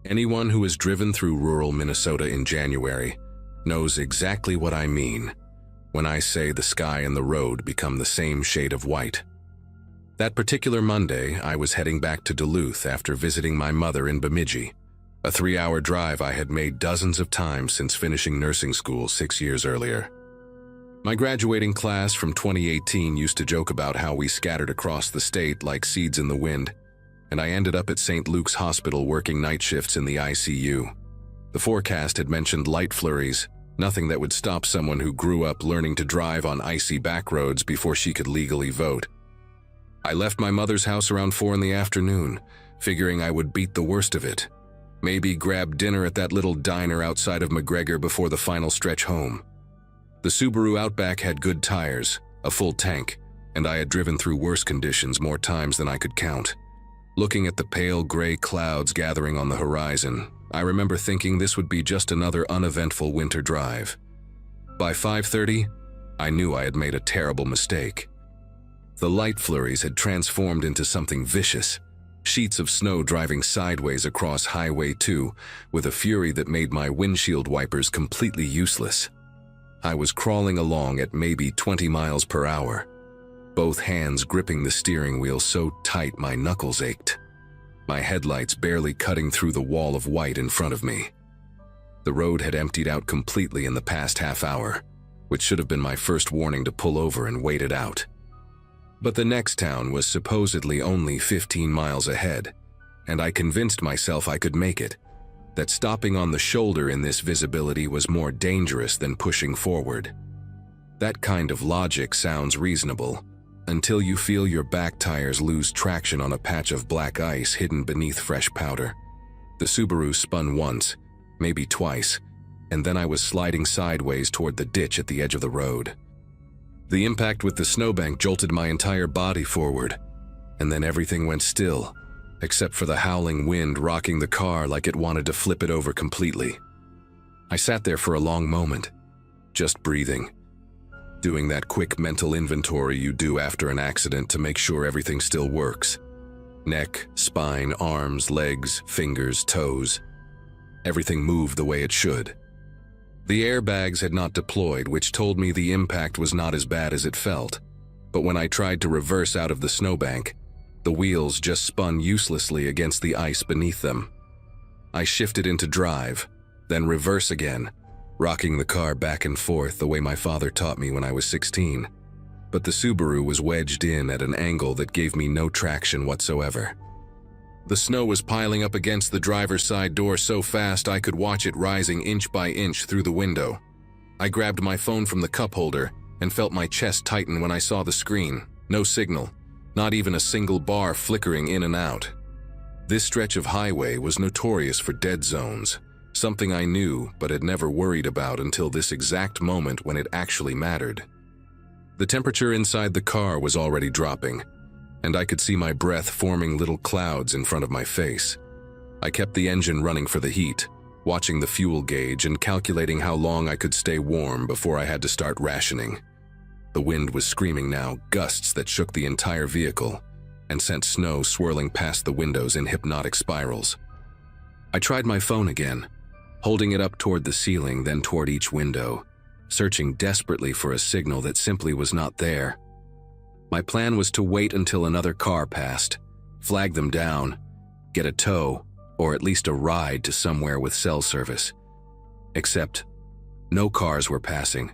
Anyone who has driven through rural Minnesota in January knows exactly what I mean when I say the sky and the road become the same shade of white. That particular Monday, I was heading back to Duluth after visiting my mother in Bemidji, a 3-hour drive I had made dozens of times since finishing nursing school 6 years earlier. My graduating class from 2018 used to joke about how we scattered across the state like seeds in the wind, and I ended up at St. Luke's Hospital working night shifts in the ICU. The forecast had mentioned light flurries, nothing that would stop someone who grew up learning to drive on icy back roads before she could legally vote. I left my mother's house around 4 in the afternoon, figuring I would beat the worst of it. Maybe grab dinner at that little diner outside of McGregor before the final stretch home. The Subaru Outback had good tires, a full tank, and I had driven through worse conditions more times than I could count. Looking at the pale gray clouds gathering on the horizon, I remember thinking this would be just another uneventful winter drive. By 5:30, I knew I had made a terrible mistake. The light flurries had transformed into something vicious, sheets of snow driving sideways across Highway 2 with a fury that made my windshield wipers completely useless. I was crawling along at maybe 20 miles per hour, both hands gripping the steering wheel so tight my knuckles ached, my headlights barely cutting through the wall of white in front of me. The road had emptied out completely in the past half hour, which should have been my first warning to pull over and wait it out. But the next town was supposedly only 15 miles ahead, and I convinced myself I could make it, that stopping on the shoulder in this visibility was more dangerous than pushing forward. That kind of logic sounds reasonable, until you feel your back tires lose traction on a patch of black ice hidden beneath fresh powder. The Subaru spun once, maybe twice, and then I was sliding sideways toward the ditch at the edge of the road. The impact with the snowbank jolted my entire body forward, and then everything went still, except for the howling wind rocking the car like it wanted to flip it over completely. I sat there for a long moment, just breathing, doing that quick mental inventory you do after an accident to make sure everything still works. Neck, spine, arms, legs, fingers, toes. Everything moved the way it should. The airbags had not deployed, which told me the impact was not as bad as it felt. But when I tried to reverse out of the snowbank, the wheels just spun uselessly against the ice beneath them. I shifted into drive, then reverse again, rocking the car back and forth the way my father taught me when I was 16. But the Subaru was wedged in at an angle that gave me no traction whatsoever. The snow was piling up against the driver's side door so fast I could watch it rising inch by inch through the window. I grabbed my phone from the cup holder and felt my chest tighten when I saw the screen. No signal, not even a single bar flickering in and out. This stretch of highway was notorious for dead zones, something I knew but had never worried about until this exact moment when it actually mattered. The temperature inside the car was already dropping, and I could see my breath forming little clouds in front of my face. I kept the engine running for the heat, watching the fuel gauge and calculating how long I could stay warm before I had to start rationing. The wind was screaming now, gusts that shook the entire vehicle and sent snow swirling past the windows in hypnotic spirals. I tried my phone again, holding it up toward the ceiling, then toward each window, searching desperately for a signal that simply was not there. My plan was to wait until another car passed, flag them down, get a tow, or at least a ride to somewhere with cell service. Except, no cars were passing.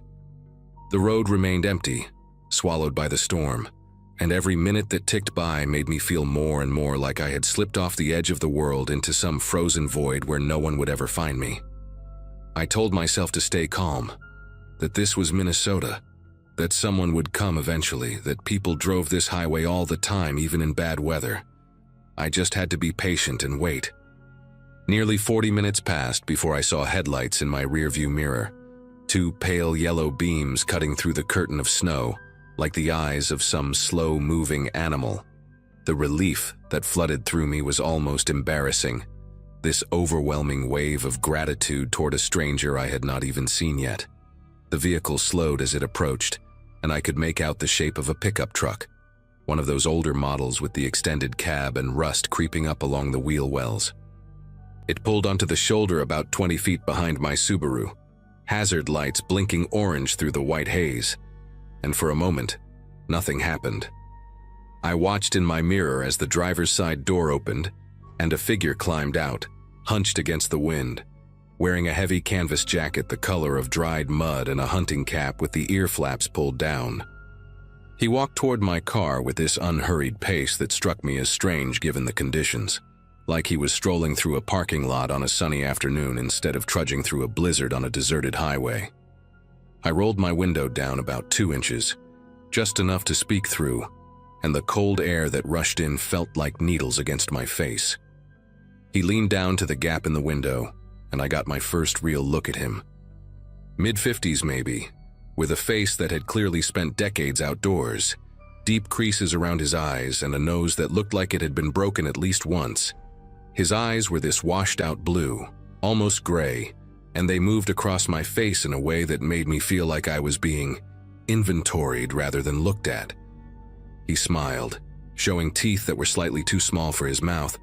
The road remained empty, swallowed by the storm, and every minute that ticked by made me feel more and more like I had slipped off the edge of the world into some frozen void where no one would ever find me. I told myself to stay calm, that this was Minnesota, that someone would come eventually, that people drove this highway all the time, even in bad weather. I just had to be patient and wait. Nearly 40 minutes passed before I saw headlights in my rearview mirror, 2 pale yellow beams cutting through the curtain of snow, like the eyes of some slow-moving animal. The relief that flooded through me was almost embarrassing, this overwhelming wave of gratitude toward a stranger I had not even seen yet. The vehicle slowed as it approached, and I could make out the shape of a pickup truck, one of those older models with the extended cab and rust creeping up along the wheel wells. It pulled onto the shoulder about 20 feet behind my Subaru, hazard lights blinking orange through the white haze, and for a moment, nothing happened. I watched in my mirror as the driver's side door opened and a figure climbed out, hunched against the wind, wearing a heavy canvas jacket the color of dried mud and a hunting cap with the ear flaps pulled down. He walked toward my car with this unhurried pace that struck me as strange given the conditions, like he was strolling through a parking lot on a sunny afternoon instead of trudging through a blizzard on a deserted highway. I rolled my window down about 2 inches, just enough to speak through, and the cold air that rushed in felt like needles against my face. He leaned down to the gap in the window, and I got my first real look at him. Mid-50s maybe, with a face that had clearly spent decades outdoors, deep creases around his eyes and a nose that looked like it had been broken at least once. His eyes were this washed-out blue, almost gray, and they moved across my face in a way that made me feel like I was being inventoried rather than looked at. He smiled, showing teeth that were slightly too small for his mouth,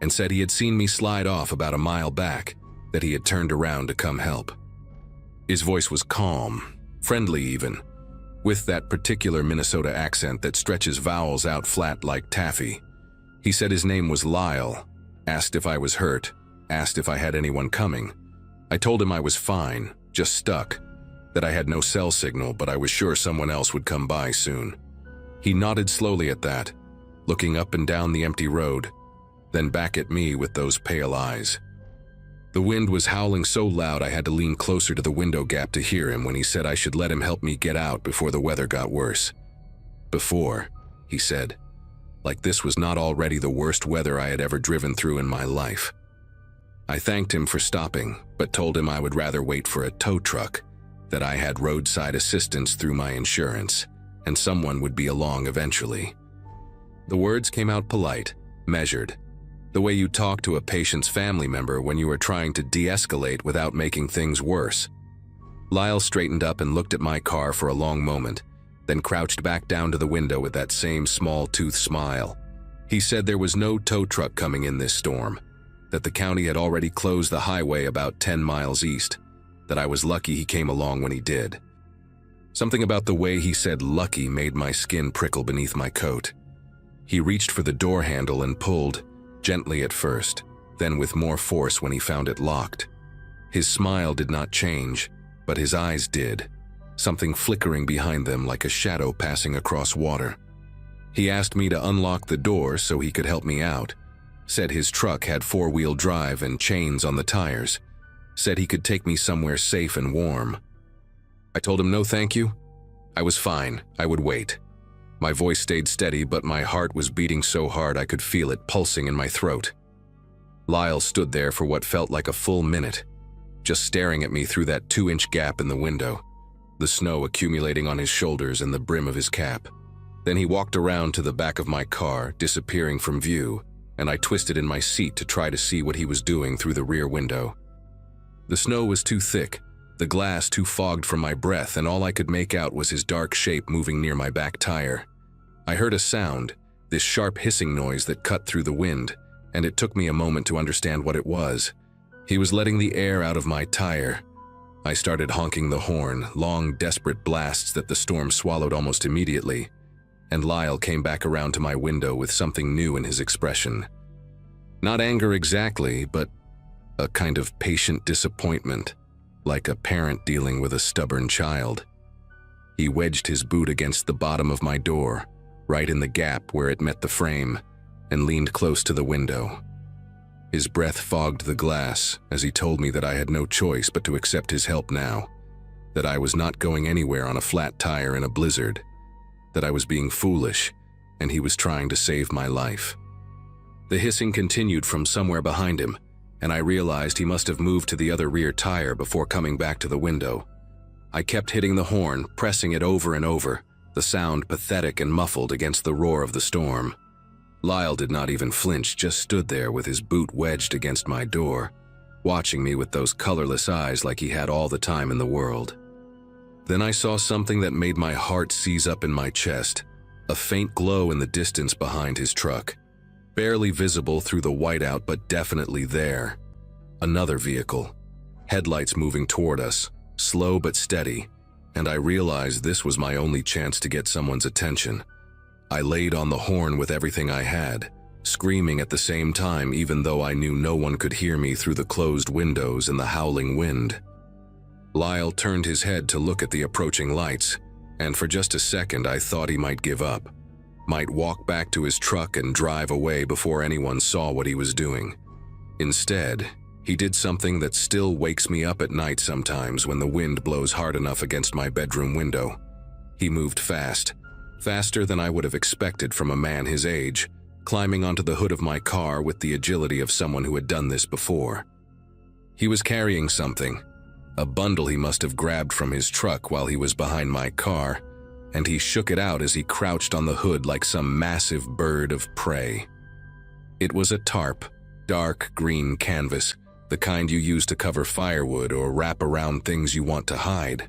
and said he had seen me slide off about a mile back, that he had turned around to come help. His voice was calm, friendly even, with that particular Minnesota accent that stretches vowels out flat like taffy. He said his name was Lyle, asked if I was hurt, asked if I had anyone coming. I told him I was fine, just stuck, that I had no cell signal, but I was sure someone else would come by soon. He nodded slowly at that, looking up and down the empty road, then back at me with those pale eyes. The wind was howling so loud I had to lean closer to the window gap to hear him when he said I should let him help me get out before the weather got worse. Before, he said, like this was not already the worst weather I had ever driven through in my life. I thanked him for stopping, but told him I would rather wait for a tow truck, that I had roadside assistance through my insurance, and someone would be along eventually. The words came out polite, measured, the way you talk to a patient's family member when you are trying to de-escalate without making things worse. Lyle straightened up and looked at my car for a long moment, then crouched back down to the window with that same small-toothed smile. He said there was no tow truck coming in this storm, that the county had already closed the highway about 10 miles east, that I was lucky he came along when he did. Something about the way he said lucky made my skin prickle beneath my coat. He reached for the door handle and pulled, gently at first, then with more force when he found it locked. His smile did not change, but his eyes did, something flickering behind them like a shadow passing across water. He asked me to unlock the door so he could help me out, said his truck had 4-wheel drive and chains on the tires, said he could take me somewhere safe and warm. I told him no thank you. I was fine, I would wait. My voice stayed steady, but my heart was beating so hard I could feel it pulsing in my throat. Lyle stood there for what felt like a full minute, just staring at me through that 2-inch gap in the window, the snow accumulating on his shoulders and the brim of his cap. Then he walked around to the back of my car, disappearing from view, and I twisted in my seat to try to see what he was doing through the rear window. The snow was too thick, the glass too fogged from my breath, and all I could make out was his dark shape moving near my back tire. I heard a sound, this sharp hissing noise that cut through the wind, and it took me a moment to understand what it was. He was letting the air out of my tire. I started honking the horn, long, desperate blasts that the storm swallowed almost immediately, and Lyle came back around to my window with something new in his expression. Not anger exactly, but a kind of patient disappointment, like a parent dealing with a stubborn child. He wedged his boot against the bottom of my door, right in the gap where it met the frame, and leaned close to the window. His breath fogged the glass as he told me that I had no choice but to accept his help now, that I was not going anywhere on a flat tire in a blizzard, that I was being foolish, and he was trying to save my life. The hissing continued from somewhere behind him, and I realized he must have moved to the other rear tire before coming back to the window. I kept hitting the horn, pressing it over and over, the sound pathetic and muffled against the roar of the storm. Lyle did not even flinch, just stood there with his boot wedged against my door, watching me with those colorless eyes like he had all the time in the world. Then I saw something that made my heart seize up in my chest, a faint glow in the distance behind his truck, barely visible through the whiteout but definitely there. Another vehicle. Headlights moving toward us, slow but steady, and I realized this was my only chance to get someone's attention. I laid on the horn with everything I had, screaming at the same time even though I knew no one could hear me through the closed windows and the howling wind. Lyle turned his head to look at the approaching lights, and for just a second I thought he might give up, might walk back to his truck and drive away before anyone saw what he was doing. Instead, he did something that still wakes me up at night sometimes when the wind blows hard enough against my bedroom window. He moved fast, faster than I would have expected from a man his age, climbing onto the hood of my car with the agility of someone who had done this before. He was carrying something, a bundle he must have grabbed from his truck while he was behind my car, and he shook it out as he crouched on the hood like some massive bird of prey. It was a tarp, dark green canvas, the kind you use to cover firewood or wrap around things you want to hide.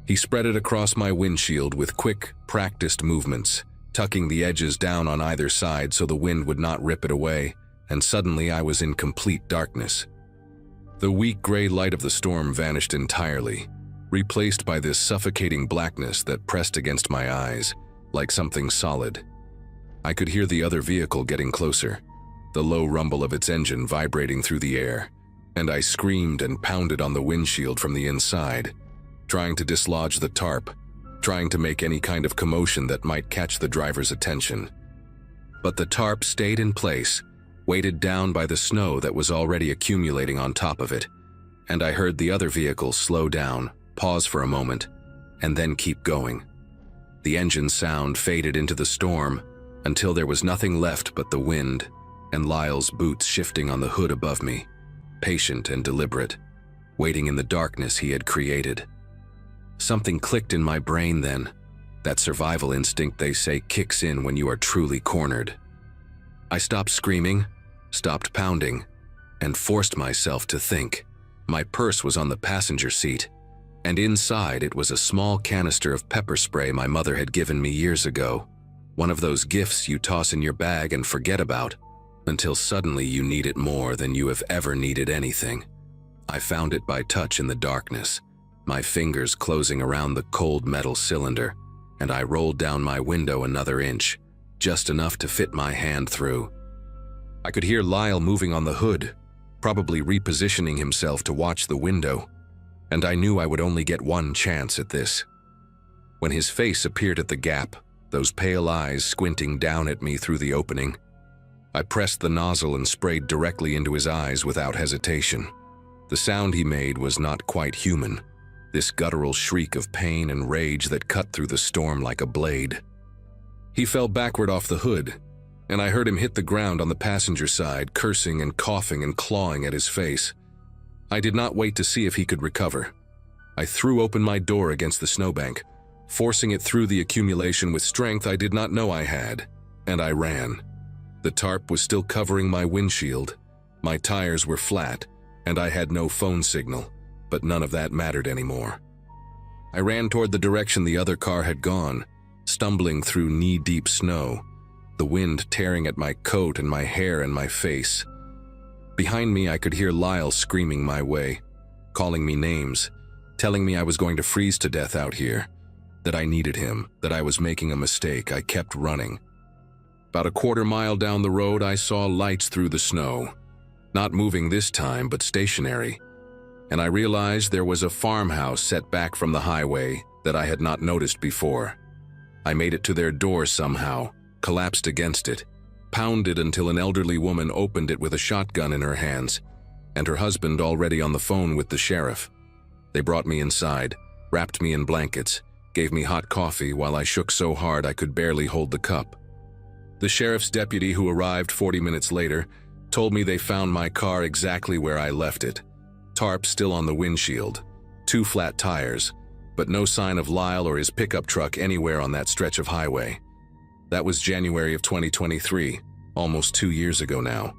He spread it across my windshield with quick, practiced movements, tucking the edges down on either side so the wind would not rip it away, and suddenly I was in complete darkness. The weak gray light of the storm vanished entirely, replaced by this suffocating blackness that pressed against my eyes, like something solid. I could hear the other vehicle getting closer, the low rumble of its engine vibrating through the air, and I screamed and pounded on the windshield from the inside, trying to dislodge the tarp, trying to make any kind of commotion that might catch the driver's attention. But the tarp stayed in place, weighted down by the snow that was already accumulating on top of it, and I heard the other vehicle slow down, pause for a moment, and then keep going. The engine sound faded into the storm until there was nothing left but the wind and Lyle's boots shifting on the hood above me, patient and deliberate, waiting in the darkness he had created. Something clicked in my brain then, that survival instinct they say kicks in when you are truly cornered. I stopped screaming, stopped pounding, and forced myself to think. My purse was on the passenger seat, and inside it was a small canister of pepper spray my mother had given me years ago, one of those gifts you toss in your bag and forget about, until suddenly you need it more than you have ever needed anything. I found it by touch in the darkness, my fingers closing around the cold metal cylinder, and I rolled down my window another inch, just enough to fit my hand through. I could hear Lyle moving on the hood, probably repositioning himself to watch the window, and I knew I would only get one chance at this. When his face appeared at the gap, those pale eyes squinting down at me through the opening, I pressed the nozzle and sprayed directly into his eyes without hesitation. The sound he made was not quite human, this guttural shriek of pain and rage that cut through the storm like a blade. He fell backward off the hood, and I heard him hit the ground on the passenger side, cursing and coughing and clawing at his face. I did not wait to see if he could recover. I threw open my door against the snowbank, forcing it through the accumulation with strength I did not know I had, and I ran. The tarp was still covering my windshield. My tires were flat, and I had no phone signal, but none of that mattered anymore. I ran toward the direction the other car had gone, stumbling through knee-deep snow, the wind tearing at my coat and my hair and my face. Behind me, I could hear Lyle screaming my way, calling me names, telling me I was going to freeze to death out here, that I needed him, that I was making a mistake. I kept running. About a quarter mile down the road, I saw lights through the snow, not moving this time, but stationary, and I realized there was a farmhouse set back from the highway that I had not noticed before. I made it to their door somehow, collapsed against it, pounded until an elderly woman opened it with a shotgun in her hands, and her husband already on the phone with the sheriff. They brought me inside, wrapped me in blankets, gave me hot coffee while I shook so hard I could barely hold the cup. The sheriff's deputy, who arrived 40 minutes later, told me they found my car exactly where I left it. Tarp still on the windshield, 2 flat tires, but no sign of Lyle or his pickup truck anywhere on that stretch of highway. That was January of 2023, almost 2 years ago now.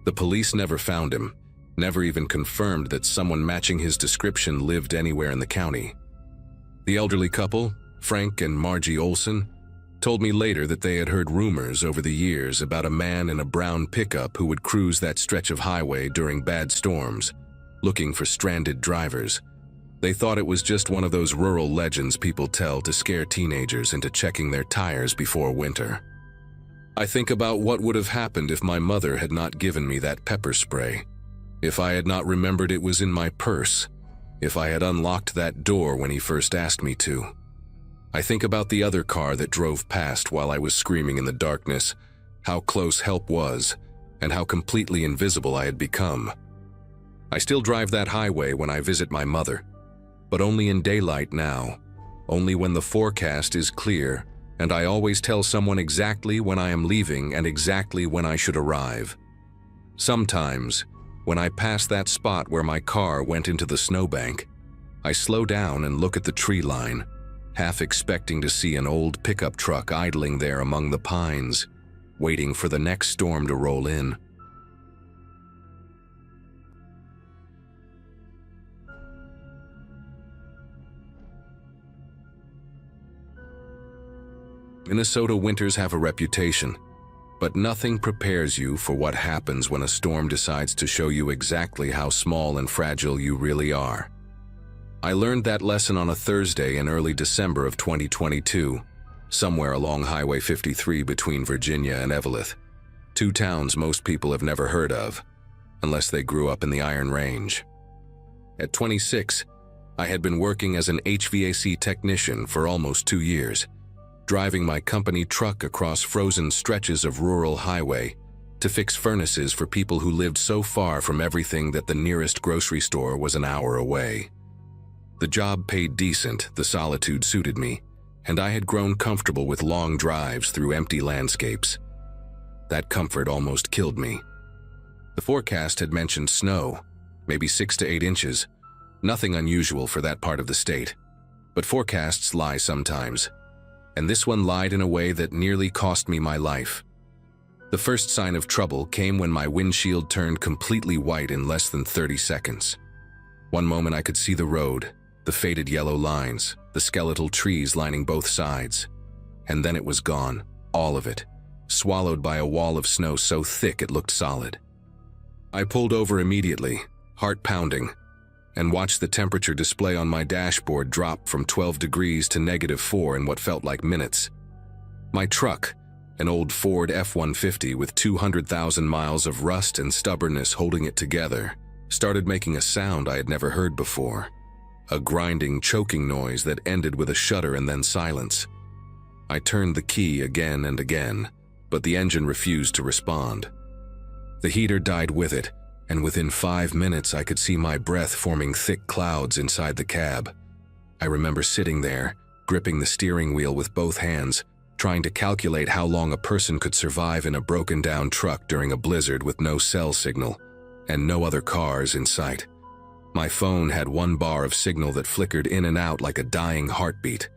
The police never found him, never even confirmed that someone matching his description lived anywhere in the county. The elderly couple, Frank and Margie Olson, told me later that they had heard rumors over the years about a man in a brown pickup who would cruise that stretch of highway during bad storms, looking for stranded drivers. They thought it was just one of those rural legends people tell to scare teenagers into checking their tires before winter. I think about what would have happened if my mother had not given me that pepper spray, if I had not remembered it was in my purse, if I had unlocked that door when he first asked me to. I think about the other car that drove past while I was screaming in the darkness, how close help was, and how completely invisible I had become. I still drive that highway when I visit my mother, but only in daylight now, only when the forecast is clear, and I always tell someone exactly when I am leaving and exactly when I should arrive. Sometimes, when I pass that spot where my car went into the snowbank, I slow down and look at the tree line, half expecting to see an old pickup truck idling there among the pines, waiting for the next storm to roll in. Minnesota winters have a reputation, but nothing prepares you for what happens when a storm decides to show you exactly how small and fragile you really are. I learned that lesson on a Thursday in early December of 2022, somewhere along Highway 53 between Virginia and Eveleth, two towns most people have never heard of, unless they grew up in the Iron Range. At 26, I had been working as an HVAC technician for almost 2 years, driving my company truck across frozen stretches of rural highway to fix furnaces for people who lived so far from everything that the nearest grocery store was an hour away. The job paid decent, the solitude suited me, and I had grown comfortable with long drives through empty landscapes. That comfort almost killed me. The forecast had mentioned snow, maybe 6 to 8 inches, nothing unusual for that part of the state. But forecasts lie sometimes, and this one lied in a way that nearly cost me my life. The first sign of trouble came when my windshield turned completely white in less than 30 seconds. One moment I could see the road, the faded yellow lines, the skeletal trees lining both sides. And then it was gone, all of it, swallowed by a wall of snow so thick it looked solid. I pulled over immediately, heart pounding, and watched the temperature display on my dashboard drop from 12 degrees to -4 in what felt like minutes. My truck, an old Ford F-150 with 200,000 miles of rust and stubbornness holding it together, started making a sound I had never heard before. A grinding, choking noise that ended with a shudder and then silence. I turned the key again and again, but the engine refused to respond. The heater died with it, and within 5 minutes I could see my breath forming thick clouds inside the cab. I remember sitting there, gripping the steering wheel with both hands, trying to calculate how long a person could survive in a broken-down truck during a blizzard with no cell signal, and no other cars in sight. My phone had 1 bar of signal that flickered in and out like a dying heartbeat.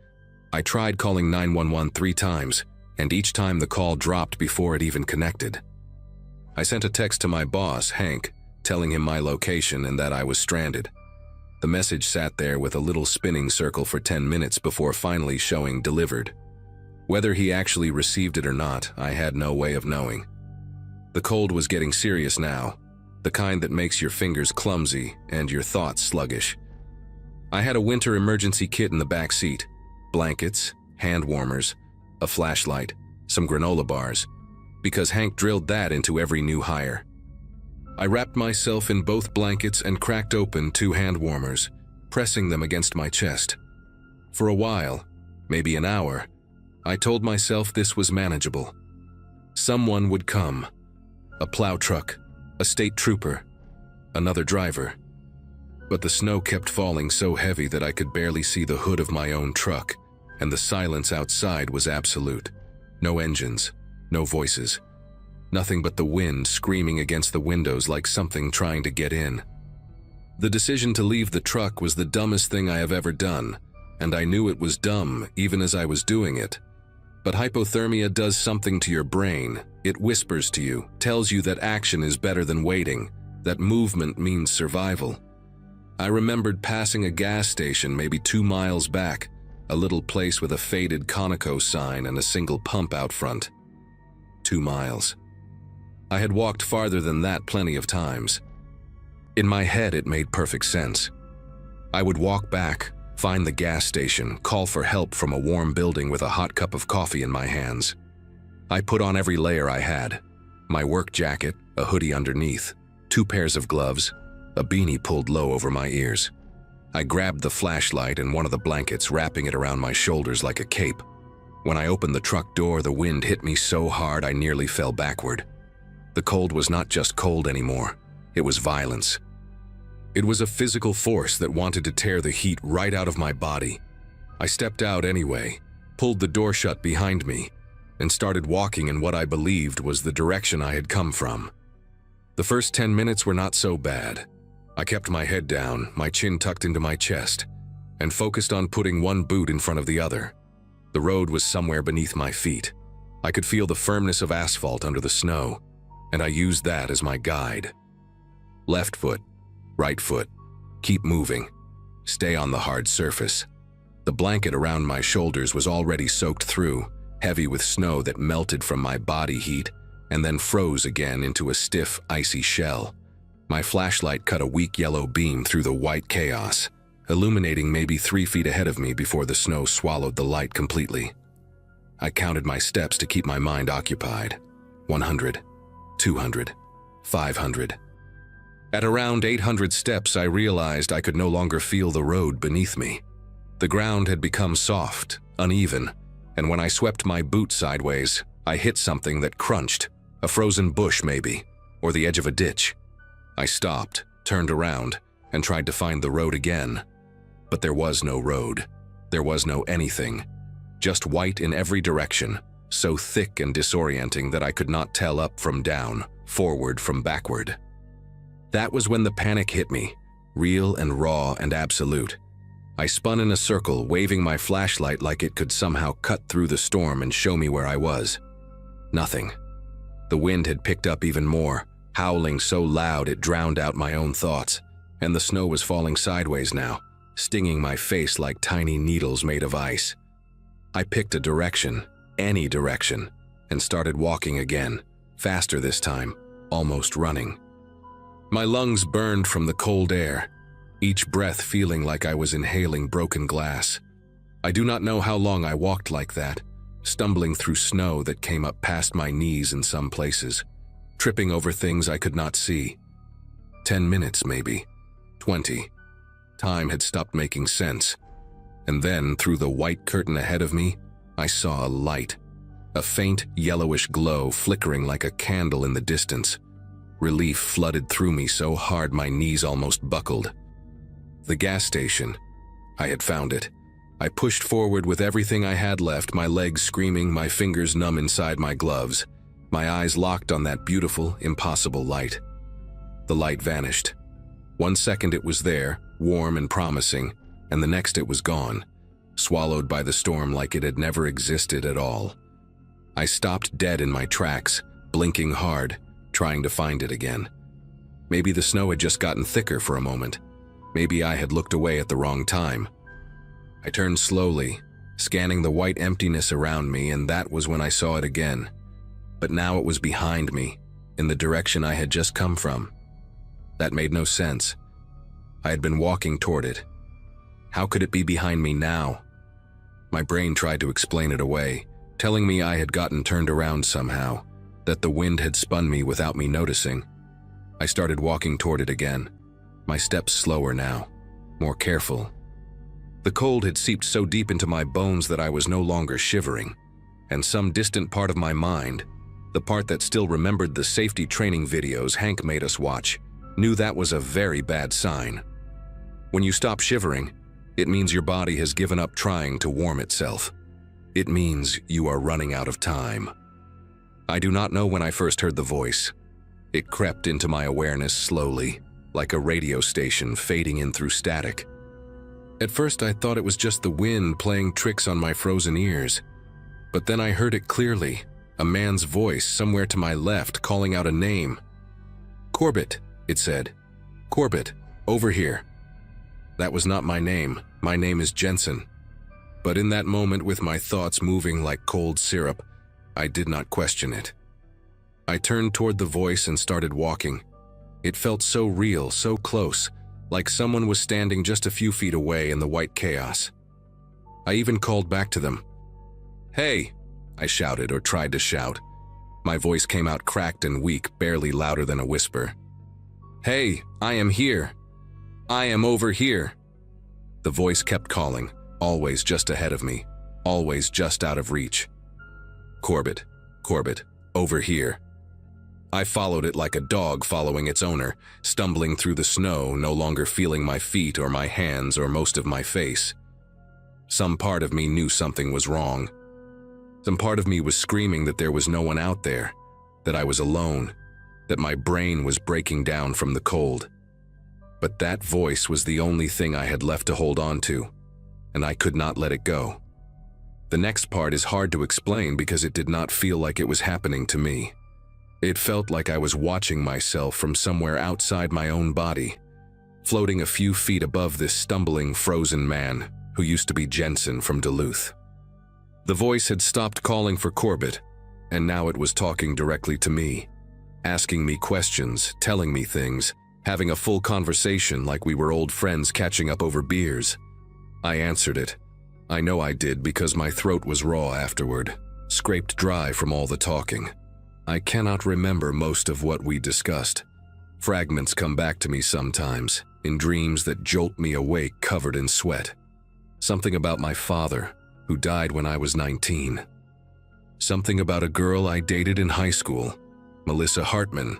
I tried calling 911 3 times, and each time the call dropped before it even connected. I sent a text to my boss, Hank, telling him my location and that I was stranded. The message sat there with a little spinning circle for 10 minutes before finally showing delivered. Whether he actually received it or not, I had no way of knowing. The cold was getting serious now, the kind that makes your fingers clumsy and your thoughts sluggish. I had a winter emergency kit in the back seat, blankets, hand warmers, a flashlight, some granola bars, because Hank drilled that into every new hire. I wrapped myself in both blankets and cracked open 2 hand warmers, pressing them against my chest. For a while, maybe an hour, I told myself this was manageable. Someone would come. A plow truck, a state trooper, another driver. But the snow kept falling so heavy that I could barely see the hood of my own truck, and the silence outside was absolute. No engines, no voices. Nothing but the wind screaming against the windows like something trying to get in. The decision to leave the truck was the dumbest thing I have ever done, and I knew it was dumb even as I was doing it. But hypothermia does something to your brain. It whispers to you, tells you that action is better than waiting, that movement means survival. I remembered passing a gas station maybe 2 miles back, a little place with a faded Conoco sign and a single pump out front. 2 miles. I had walked farther than that plenty of times. In my head, it made perfect sense. I would walk back, find the gas station, call for help from a warm building with a hot cup of coffee in my hands. I put on every layer I had. My work jacket, a hoodie underneath, 2 pairs of gloves, a beanie pulled low over my ears. I grabbed the flashlight and one of the blankets, wrapping it around my shoulders like a cape. When I opened the truck door, the wind hit me so hard I nearly fell backward. The cold was not just cold anymore, it was violence. It was a physical force that wanted to tear the heat right out of my body. I stepped out anyway, pulled the door shut behind me, and started walking in what I believed was the direction I had come from. The first 10 minutes were not so bad. I kept my head down, my chin tucked into my chest, and focused on putting one boot in front of the other. The road was somewhere beneath my feet. I could feel the firmness of asphalt under the snow, and I used that as my guide. Left foot, right foot, keep moving, stay on the hard surface. The blanket around my shoulders was already soaked through, heavy with snow that melted from my body heat and then froze again into a stiff, icy shell. My flashlight cut a weak yellow beam through the white chaos, illuminating maybe 3 feet ahead of me before the snow swallowed the light completely. I counted my steps to keep my mind occupied. 100, 200, 500. At around 800 steps, I realized I could no longer feel the road beneath me. The ground had become soft, uneven, and when I swept my boot sideways, I hit something that crunched, a frozen bush maybe, or the edge of a ditch. I stopped, turned around, and tried to find the road again. But there was no road. There was no anything. Just white in every direction, so thick and disorienting that I could not tell up from down, forward from backward. That was when the panic hit me, real and raw and absolute. I spun in a circle, waving my flashlight like it could somehow cut through the storm and show me where I was. Nothing. The wind had picked up even more, howling so loud it drowned out my own thoughts, and the snow was falling sideways now, stinging my face like tiny needles made of ice. I picked a direction, any direction, and started walking again, faster this time, almost running. My lungs burned from the cold air, each breath feeling like I was inhaling broken glass. I do not know how long I walked like that, stumbling through snow that came up past my knees in some places, tripping over things I could not see. 10 minutes maybe, 20. Time had stopped making sense. And then, through the white curtain ahead of me, I saw a light, a faint yellowish glow flickering like a candle in the distance. Relief flooded through me so hard my knees almost buckled. The gas station. I had found it. I pushed forward with everything I had left, my legs screaming, my fingers numb inside my gloves, my eyes locked on that beautiful, impossible light. The light vanished. 1 second it was there, warm and promising, and the next it was gone, swallowed by the storm like it had never existed at all. I stopped dead in my tracks, blinking hard, trying to find it again. Maybe the snow had just gotten thicker for a moment. Maybe I had looked away at the wrong time. I turned slowly, scanning the white emptiness around me, and that was when I saw it again. But now it was behind me, in the direction I had just come from. That made no sense. I had been walking toward it. How could it be behind me now? My brain tried to explain it away, telling me I had gotten turned around somehow, that the wind had spun me without me noticing. I started walking toward it again, my steps slower now, more careful. The cold had seeped so deep into my bones that I was no longer shivering, and some distant part of my mind, the part that still remembered the safety training videos Hank made us watch, knew that was a very bad sign. When you stop shivering, it means your body has given up trying to warm itself. It means you are running out of time. I do not know when I first heard the voice. It crept into my awareness slowly, like a radio station fading in through static. At first I thought it was just the wind playing tricks on my frozen ears, but then I heard it clearly, a man's voice somewhere to my left calling out a name. "Corbett," it said. "Corbett, over here." That was not my name. My name is Jensen. But in that moment, with my thoughts moving like cold syrup, I did not question it. I turned toward the voice and started walking. It felt so real, so close, like someone was standing just a few feet away in the white chaos. I even called back to them. "Hey!" I shouted, or tried to shout. My voice came out cracked and weak, barely louder than a whisper. "Hey, I am here. I am over here." The voice kept calling, always just ahead of me, always just out of reach. "Corbett, Corbett, over here." I followed it like a dog following its owner, stumbling through the snow, no longer feeling my feet or my hands or most of my face. Some part of me knew something was wrong. Some part of me was screaming that there was no one out there, that I was alone, that my brain was breaking down from the cold. But that voice was the only thing I had left to hold on to, and I could not let it go. The next part is hard to explain because it did not feel like it was happening to me. It felt like I was watching myself from somewhere outside my own body, floating a few feet above this stumbling, frozen man who used to be Jensen from Duluth. The voice had stopped calling for Corbett, and now it was talking directly to me, asking me questions, telling me things, having a full conversation like we were old friends catching up over beers. I answered it. I know I did because my throat was raw afterward, scraped dry from all the talking. I cannot remember most of what we discussed. Fragments come back to me sometimes, in dreams that jolt me awake covered in sweat. Something about my father, who died when I was 19. Something about a girl I dated in high school, Melissa Hartman,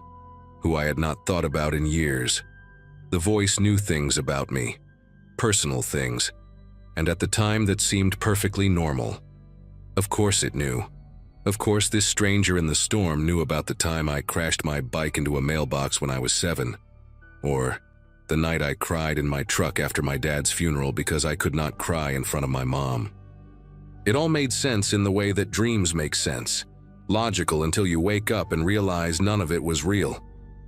who I had not thought about in years. The voice knew things about me, personal things, and at the time that seemed perfectly normal. Of course it knew. Of course this stranger in the storm knew about the time I crashed my bike into a mailbox when I was 7, or the night I cried in my truck after my dad's funeral because I could not cry in front of my mom. It all made sense in the way that dreams make sense, logical until you wake up and realize none of it was real.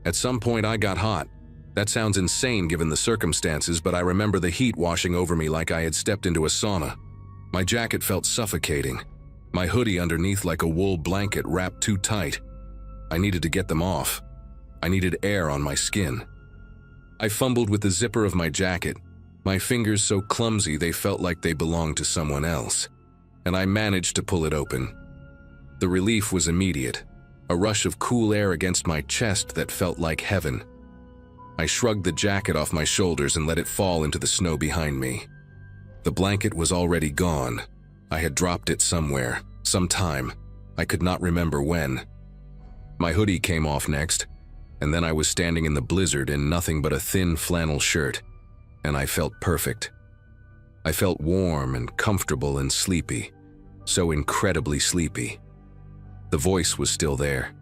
At some point I got hot. That sounds insane given the circumstances, but I remember the heat washing over me like I had stepped into a sauna. My jacket felt suffocating. My hoodie underneath like a wool blanket wrapped too tight. I needed to get them off. I needed air on my skin. I fumbled with the zipper of my jacket, my fingers so clumsy they felt like they belonged to someone else, and I managed to pull it open. The relief was immediate, a rush of cool air against my chest that felt like heaven. I shrugged the jacket off my shoulders and let it fall into the snow behind me. The blanket was already gone. I had dropped it somewhere, sometime. I could not remember when. My hoodie came off next, and then I was standing in the blizzard in nothing but a thin flannel shirt, and I felt perfect. I felt warm and comfortable and sleepy, so incredibly sleepy. The voice was still there,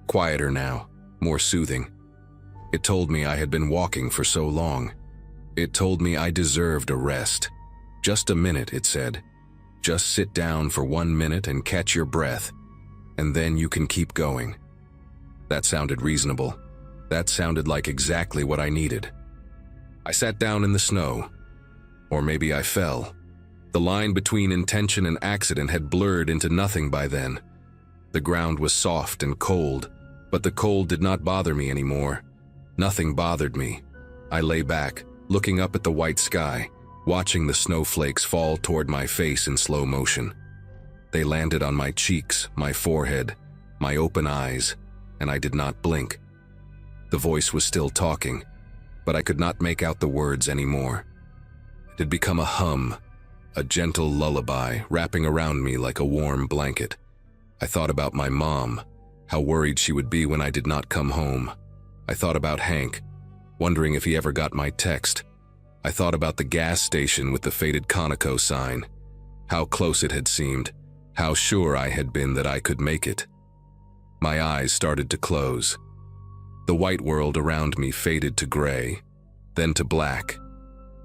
quieter now, more soothing. It told me I had been walking for so long. It told me I deserved a rest. Just a minute, it said. Just sit down for 1 minute and catch your breath, and then you can keep going. That sounded reasonable. That sounded like exactly what I needed. I sat down in the snow. Or maybe I fell. The line between intention and accident had blurred into nothing by then. The ground was soft and cold, but the cold did not bother me anymore. Nothing bothered me. I lay back, looking up at the white sky, watching the snowflakes fall toward my face in slow motion. They landed on my cheeks, my forehead, my open eyes, and I did not blink. The voice was still talking, but I could not make out the words anymore. It had become a hum, a gentle lullaby wrapping around me like a warm blanket. I thought about my mom, how worried she would be when I did not come home. I thought about Hank, wondering if he ever got my text. I thought about the gas station with the faded Conoco sign, how close it had seemed, how sure I had been that I could make it. My eyes started to close. The white world around me faded to gray, then to black,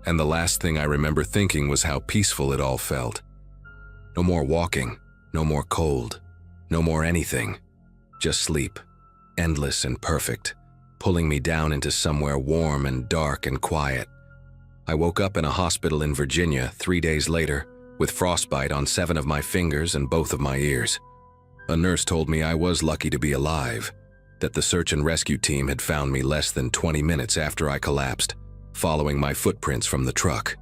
and the last thing I remember thinking was how peaceful it all felt. No more walking, no more cold, no more anything. Just sleep, endless and perfect, pulling me down into somewhere warm and dark and quiet. I woke up in a hospital in Virginia 3 days later, with frostbite on 7 of my fingers and both of my ears. A nurse told me I was lucky to be alive, that the search and rescue team had found me less than 20 minutes after I collapsed, following my footprints from the truck.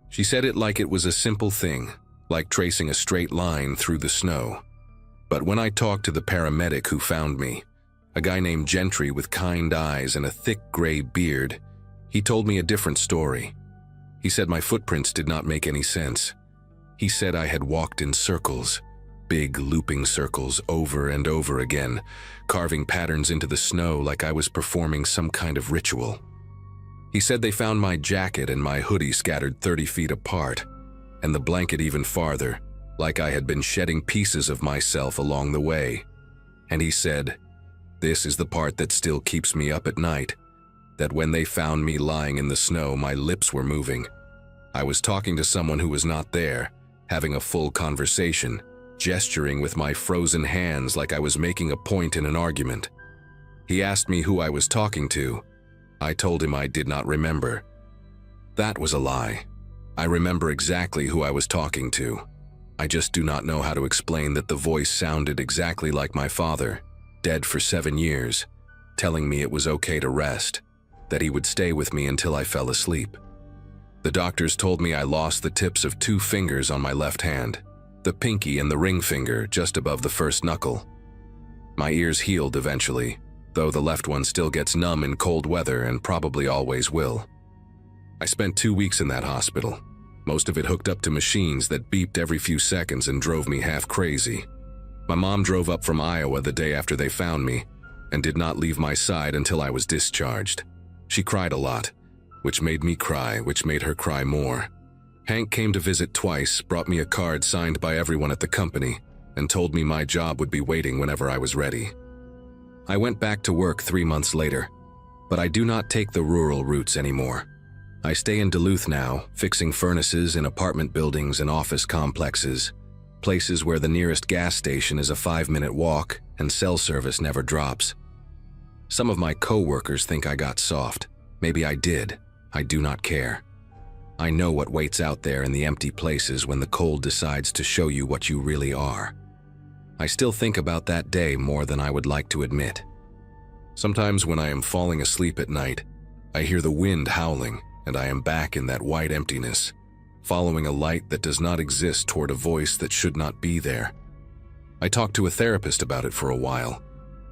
She said it like it was a simple thing, like tracing a straight line through the snow. But when I talked to the paramedic who found me, a guy named Gentry with kind eyes and a thick gray beard, he told me a different story. He said my footprints did not make any sense. He said I had walked in circles, big looping circles over and over again, carving patterns into the snow like I was performing some kind of ritual. He said they found my jacket and my hoodie scattered 30 feet apart, and the blanket even farther, like I had been shedding pieces of myself along the way. And he said, "This is the part that still keeps me up at night, that when they found me lying in the snow, my lips were moving. I was talking to someone who was not there, having a full conversation, gesturing with my frozen hands like I was making a point in an argument. He asked me who I was talking to. I told him I did not remember. That was a lie. I remember exactly who I was talking to. I just do not know how to explain that the voice sounded exactly like my father, dead for 7 years, telling me it was okay to rest, that he would stay with me until I fell asleep. The doctors told me I lost the tips of 2 fingers on my left hand, the pinky and the ring finger just above the first knuckle. My ears healed eventually, though the left one still gets numb in cold weather and probably always will. I spent 2 weeks in that hospital, most of it hooked up to machines that beeped every few seconds and drove me half crazy. My mom drove up from Iowa the day after they found me and did not leave my side until I was discharged. She cried a lot, which made me cry, which made her cry more. Hank came to visit twice, brought me a card signed by everyone at the company, and told me my job would be waiting whenever I was ready. I went back to work 3 months later, but I do not take the rural routes anymore. I stay in Duluth now, fixing furnaces in apartment buildings and office complexes, places where the nearest gas station is a 5-minute walk and cell service never drops. Some of my co-workers think I got soft. Maybe I did. I do not care. I know what waits out there in the empty places when the cold decides to show you what you really are. I still think about that day more than I would like to admit. Sometimes when I am falling asleep at night, I hear the wind howling and I am back in that white emptiness, following a light that does not exist toward a voice that should not be there. I talked to a therapist about it for a while.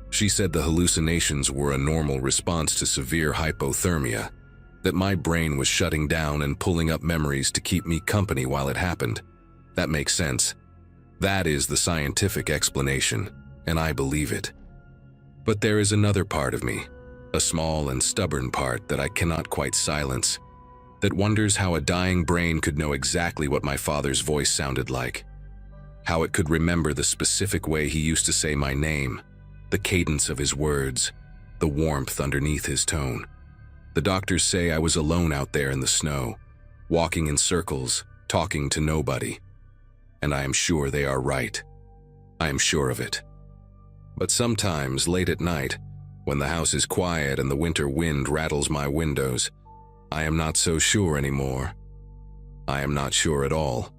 She said the hallucinations were a normal response to severe hypothermia, that my brain was shutting down and pulling up memories to keep me company while it happened. That makes sense. That is the scientific explanation, and I believe it. But there is another part of me, a small and stubborn part that I cannot quite silence, that wonders how a dying brain could know exactly what my father's voice sounded like, how it could remember the specific way he used to say my name, the cadence of his words, the warmth underneath his tone. The doctors say I was alone out there in the snow, walking in circles, talking to nobody. And I am sure they are right. I am sure of it. But sometimes, late at night, when the house is quiet and the winter wind rattles my windows, I am not so sure anymore. I am not sure at all.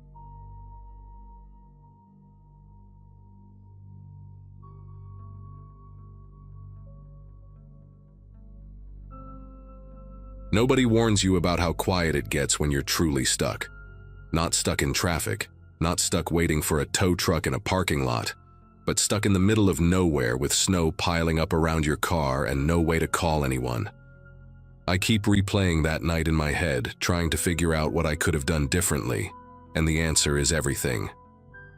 Nobody warns you about how quiet it gets when you're truly stuck. Not stuck in traffic, not stuck waiting for a tow truck in a parking lot, but stuck in the middle of nowhere with snow piling up around your car and no way to call anyone. I keep replaying that night in my head, trying to figure out what I could have done differently, and the answer is everything.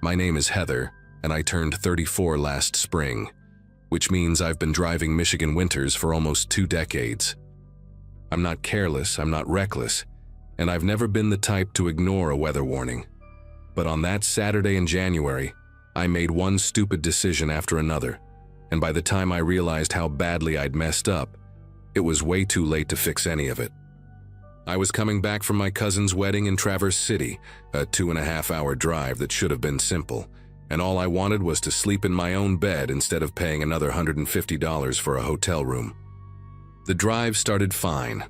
My name is Heather, and I turned 34 last spring, which means I've been driving Michigan winters for almost 2 decades. I'm not careless, I'm not reckless, and I've never been the type to ignore a weather warning. But on that Saturday in January, I made one stupid decision after another, and by the time I realized how badly I'd messed up, it was way too late to fix any of it. I was coming back from my cousin's wedding in Traverse City, a 2.5-hour drive that should have been simple, and all I wanted was to sleep in my own bed instead of paying another $150 for a hotel room. The drive started fine.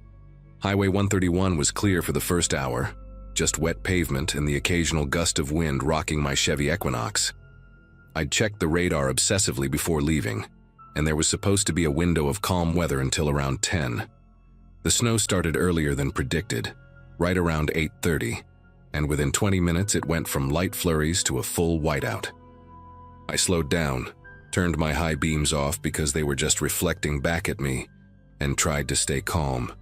Highway 131 was clear for the first hour. just wet pavement and the occasional gust of wind rocking my Chevy Equinox. I'd checked the radar obsessively before leaving, and there was supposed to be a window of calm weather until around 10. The snow started earlier than predicted, right around 8:30, and within 20 minutes it went from light flurries to a full whiteout. I slowed down, turned my high beams off because they were just reflecting back at me, and tried to stay calm.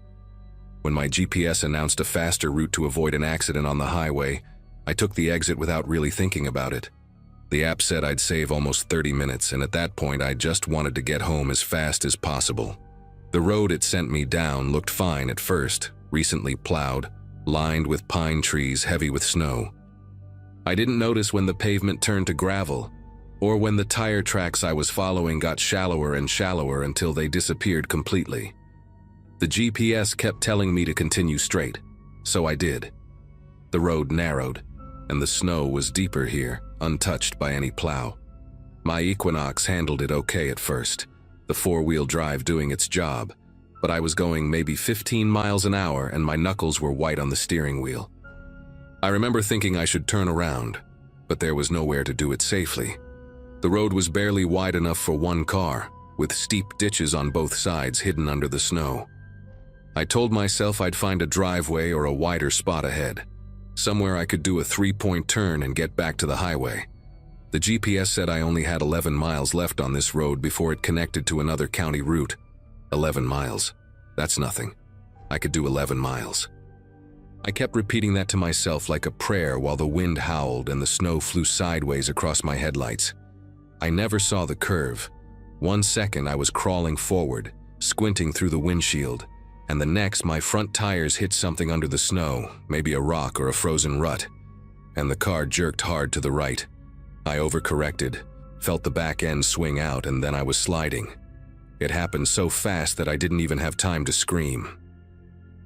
When my GPS announced a faster route to avoid an accident on the highway, I took the exit without really thinking about it. The app said I'd save almost 30 minutes, and at that point I just wanted to get home as fast as possible. The road it sent me down looked fine at first, recently plowed, lined with pine trees heavy with snow. I didn't notice when the pavement turned to gravel, or when the tire tracks I was following got shallower and shallower until they disappeared completely. The GPS kept telling me to continue straight, so I did. The road narrowed, and the snow was deeper here, untouched by any plow. My Equinox handled it okay at first, the four-wheel drive doing its job, but I was going maybe 15 miles an hour and my knuckles were white on the steering wheel. I remember thinking I should turn around, but there was nowhere to do it safely. The road was barely wide enough for one car, with steep ditches on both sides hidden under the snow. I told myself I'd find a driveway or a wider spot ahead, somewhere I could do a 3-point turn and get back to the highway. The GPS said I only had 11 miles left on this road before it connected to another county route. 11 miles. That's nothing. I could do 11 miles. I kept repeating that to myself like a prayer while the wind howled and the snow flew sideways across my headlights. I never saw the curve. 1 second I was crawling forward, squinting through the windshield, and the next my front tires hit something under the snow, maybe a rock or a frozen rut, and the car jerked hard to the right. I overcorrected, felt the back end swing out, and then I was sliding. It happened so fast that I didn't even have time to scream.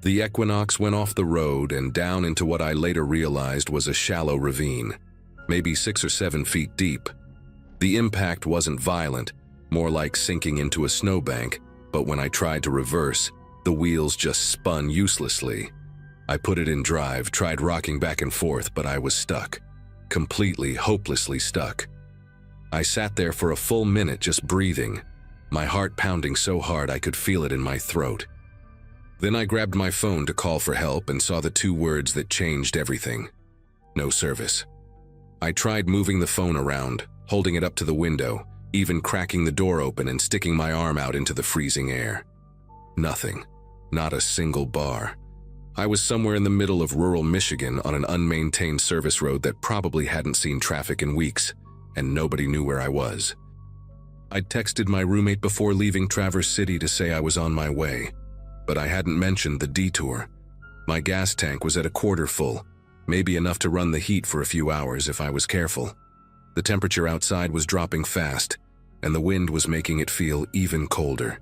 The Equinox went off the road and down into what I later realized was a shallow ravine, maybe 6 or 7 feet deep. The impact wasn't violent, more like sinking into a snowbank, but when I tried to reverse, the wheels just spun uselessly. I put it in drive, tried rocking back and forth, but I was stuck. Completely, hopelessly stuck. I sat there for a full minute just breathing, my heart pounding so hard I could feel it in my throat. Then I grabbed my phone to call for help and saw the 2 words that changed everything. No service. I tried moving the phone around, holding it up to the window, even cracking the door open and sticking my arm out into the freezing air. Nothing. Not a single bar. I was somewhere in the middle of rural Michigan on an unmaintained service road that probably hadn't seen traffic in weeks, and nobody knew where I was. I'd texted my roommate before leaving Traverse City to say I was on my way, but I hadn't mentioned the detour. My gas tank was at a quarter full, maybe enough to run the heat for a few hours if I was careful. The temperature outside was dropping fast, and the wind was making it feel even colder.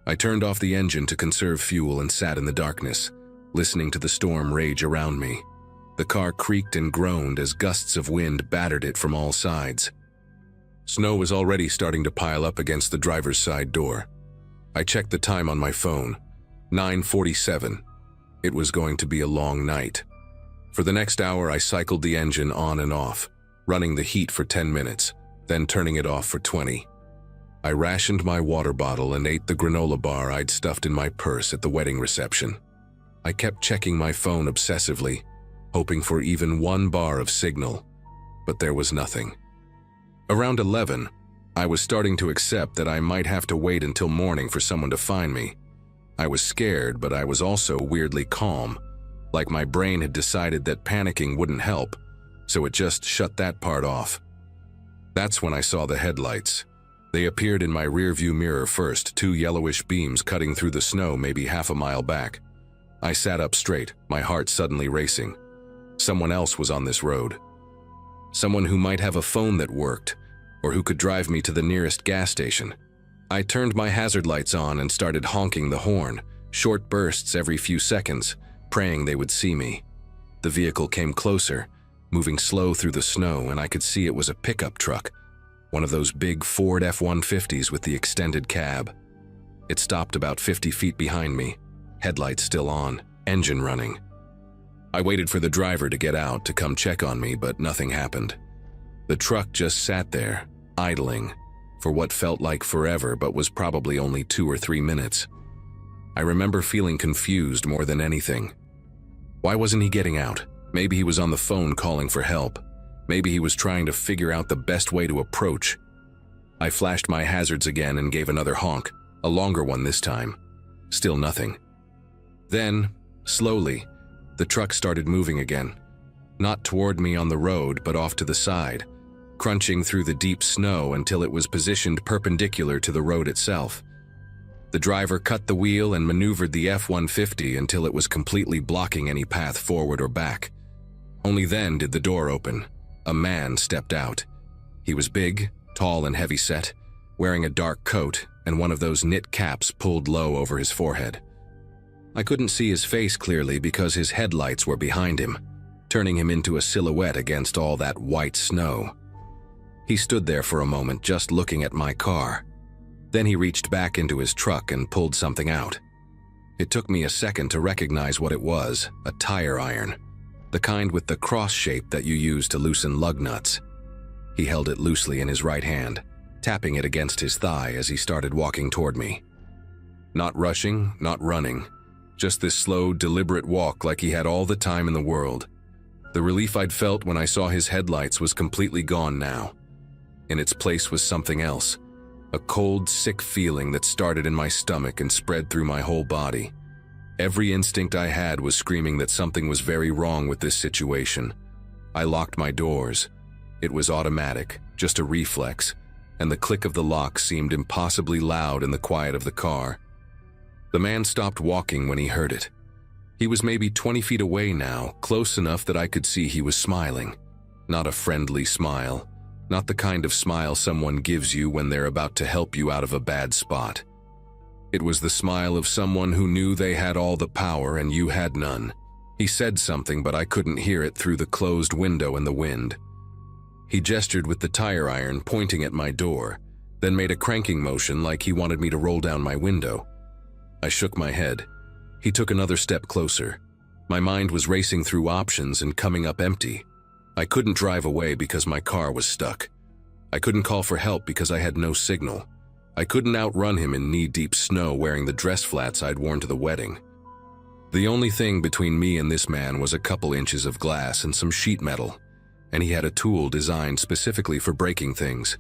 I turned off the engine to conserve fuel and sat in the darkness, listening to the storm rage around me. The car creaked and groaned as gusts of wind battered it from all sides. Snow was already starting to pile up against the driver's side door. I checked the time on my phone. 9:47. It was going to be a long night. For the next hour, I cycled the engine on and off, running the heat for 10 minutes, then turning it off for 20. I rationed my water bottle and ate the granola bar I'd stuffed in my purse at the wedding reception. I kept checking my phone obsessively, hoping for even 1 bar of signal, but there was nothing. Around 11, I was starting to accept that I might have to wait until morning for someone to find me. I was scared, but I was also weirdly calm, like my brain had decided that panicking wouldn't help, so it just shut that part off. That's when I saw the headlights. They appeared in my rearview mirror first, 2 yellowish beams cutting through the snow maybe half a mile back. I sat up straight, my heart suddenly racing. Someone else was on this road. Someone who might have a phone that worked, or who could drive me to the nearest gas station. I turned my hazard lights on and started honking the horn, short bursts every few seconds, praying they would see me. The vehicle came closer, moving slow through the snow, and I could see it was a pickup truck, one of those big Ford F-150s with the extended cab. It stopped about 50 feet behind me, headlights still on, engine running. I waited for the driver to get out to come check on me, but nothing happened. The truck just sat there, idling, for what felt like forever but was probably only 2 or 3 minutes. I remember feeling confused more than anything. Why wasn't he getting out? Maybe he was on the phone calling for help. Maybe he was trying to figure out the best way to approach. I flashed my hazards again and gave another honk, a longer one this time. Still nothing. Then, slowly, the truck started moving again. Not toward me on the road, but off to the side, crunching through the deep snow until it was positioned perpendicular to the road itself. The driver cut the wheel and maneuvered the F-150 until it was completely blocking any path forward or back. Only then did the door open. A man stepped out. He was big, tall and heavy-set, wearing a dark coat and one of those knit caps pulled low over his forehead. I couldn't see his face clearly because his headlights were behind him, turning him into a silhouette against all that white snow. He stood there for a moment just looking at my car. Then he reached back into his truck and pulled something out. It took me a second to recognize what it was, a tire iron, the kind with the cross shape that you use to loosen lug nuts. He held it loosely in his right hand, tapping it against his thigh as he started walking toward me. Not rushing, not running, just this slow, deliberate walk like he had all the time in the world. The relief I'd felt when I saw his headlights was completely gone now. In its place was something else. A cold, sick feeling that started in my stomach and spread through my whole body. Every instinct I had was screaming that something was very wrong with this situation. I locked my doors. It was automatic, just a reflex, and the click of the lock seemed impossibly loud in the quiet of the car. The man stopped walking when he heard it. He was maybe 20 feet away now, close enough that I could see he was smiling. Not a friendly smile. Not the kind of smile someone gives you when they're about to help you out of a bad spot. It was the smile of someone who knew they had all the power and you had none. He said something, but I couldn't hear it through the closed window and the wind. He gestured with the tire iron, pointing at my door, then made a cranking motion like he wanted me to roll down my window. I shook my head. He took another step closer. My mind was racing through options and coming up empty. I couldn't drive away because my car was stuck. I couldn't call for help because I had no signal. I couldn't outrun him in knee-deep snow wearing the dress flats I'd worn to the wedding. The only thing between me and this man was a couple inches of glass and some sheet metal, and he had a tool designed specifically for breaking things.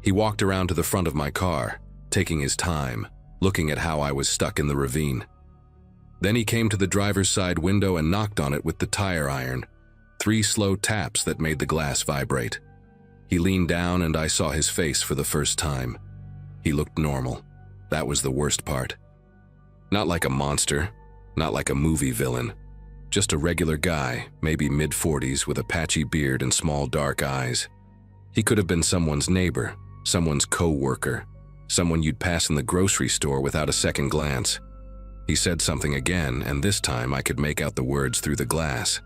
He walked around to the front of my car, taking his time, looking at how I was stuck in the ravine. Then he came to the driver's side window and knocked on it with the tire iron. 3 slow taps that made the glass vibrate. He leaned down and I saw his face for the first time. He looked normal. That was the worst part. Not like a monster, not like a movie villain. Just a regular guy, maybe mid-40s with a patchy beard and small dark eyes. He could have been someone's neighbor, someone's co-worker, someone you'd pass in the grocery store without a second glance. He said something again, and this time I could make out the words through the glass.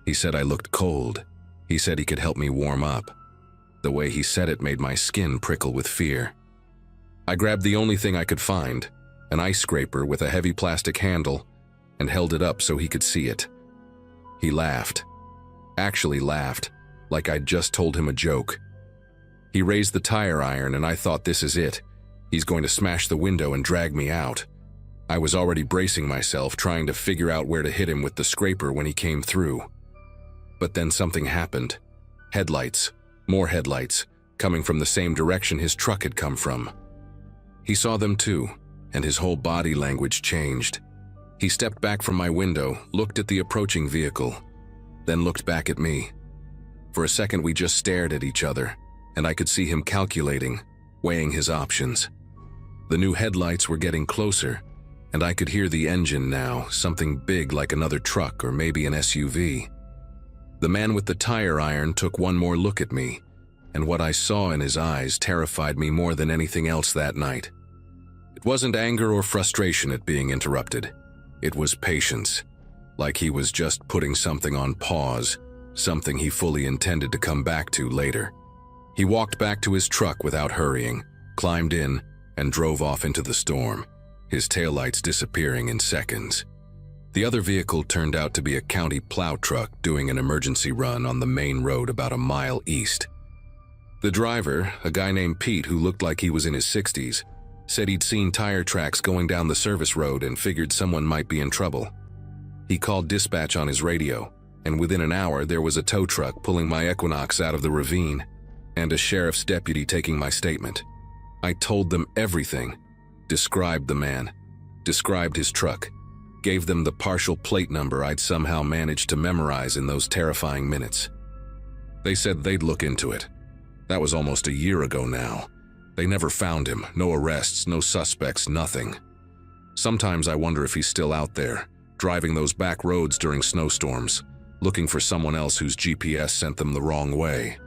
He said I looked cold. He said he could help me warm up. The way he said it made my skin prickle with fear. I grabbed the only thing I could find, an ice scraper with a heavy plastic handle, and held it up so he could see it. He laughed. Actually laughed, like I'd just told him a joke. He raised the tire iron and I thought, this is it. He's going to smash the window and drag me out. I was already bracing myself, trying to figure out where to hit him with the scraper when he came through. But then something happened. Headlights, more headlights, coming from the same direction his truck had come from. He saw them too, and his whole body language changed. He stepped back from my window, looked at the approaching vehicle, then looked back at me. For a second we just stared at each other, and I could see him calculating, weighing his options. The new headlights were getting closer, and I could hear the engine now, something big like another truck or maybe an SUV. The man with the tire iron took one more look at me, and what I saw in his eyes terrified me more than anything else that night. It wasn't anger or frustration at being interrupted. It was patience, like he was just putting something on pause, something he fully intended to come back to later. He walked back to his truck without hurrying, climbed in, and drove off into the storm, his taillights disappearing in seconds. The other vehicle turned out to be a county plow truck doing an emergency run on the main road about a mile east. The driver, a guy named Pete who looked like he was in his 60s, said he'd seen tire tracks going down the service road and figured someone might be in trouble. He called dispatch on his radio, and within an hour there was a tow truck pulling my Equinox out of the ravine and a sheriff's deputy taking my statement. I told them everything, described the man, described his truck, gave them the partial plate number I'd somehow managed to memorize in those terrifying minutes. They said they'd look into it. That was almost a year ago now. They never found him, no arrests, no suspects, nothing. Sometimes I wonder if he's still out there, driving those back roads during snowstorms, looking for someone else whose GPS sent them the wrong way.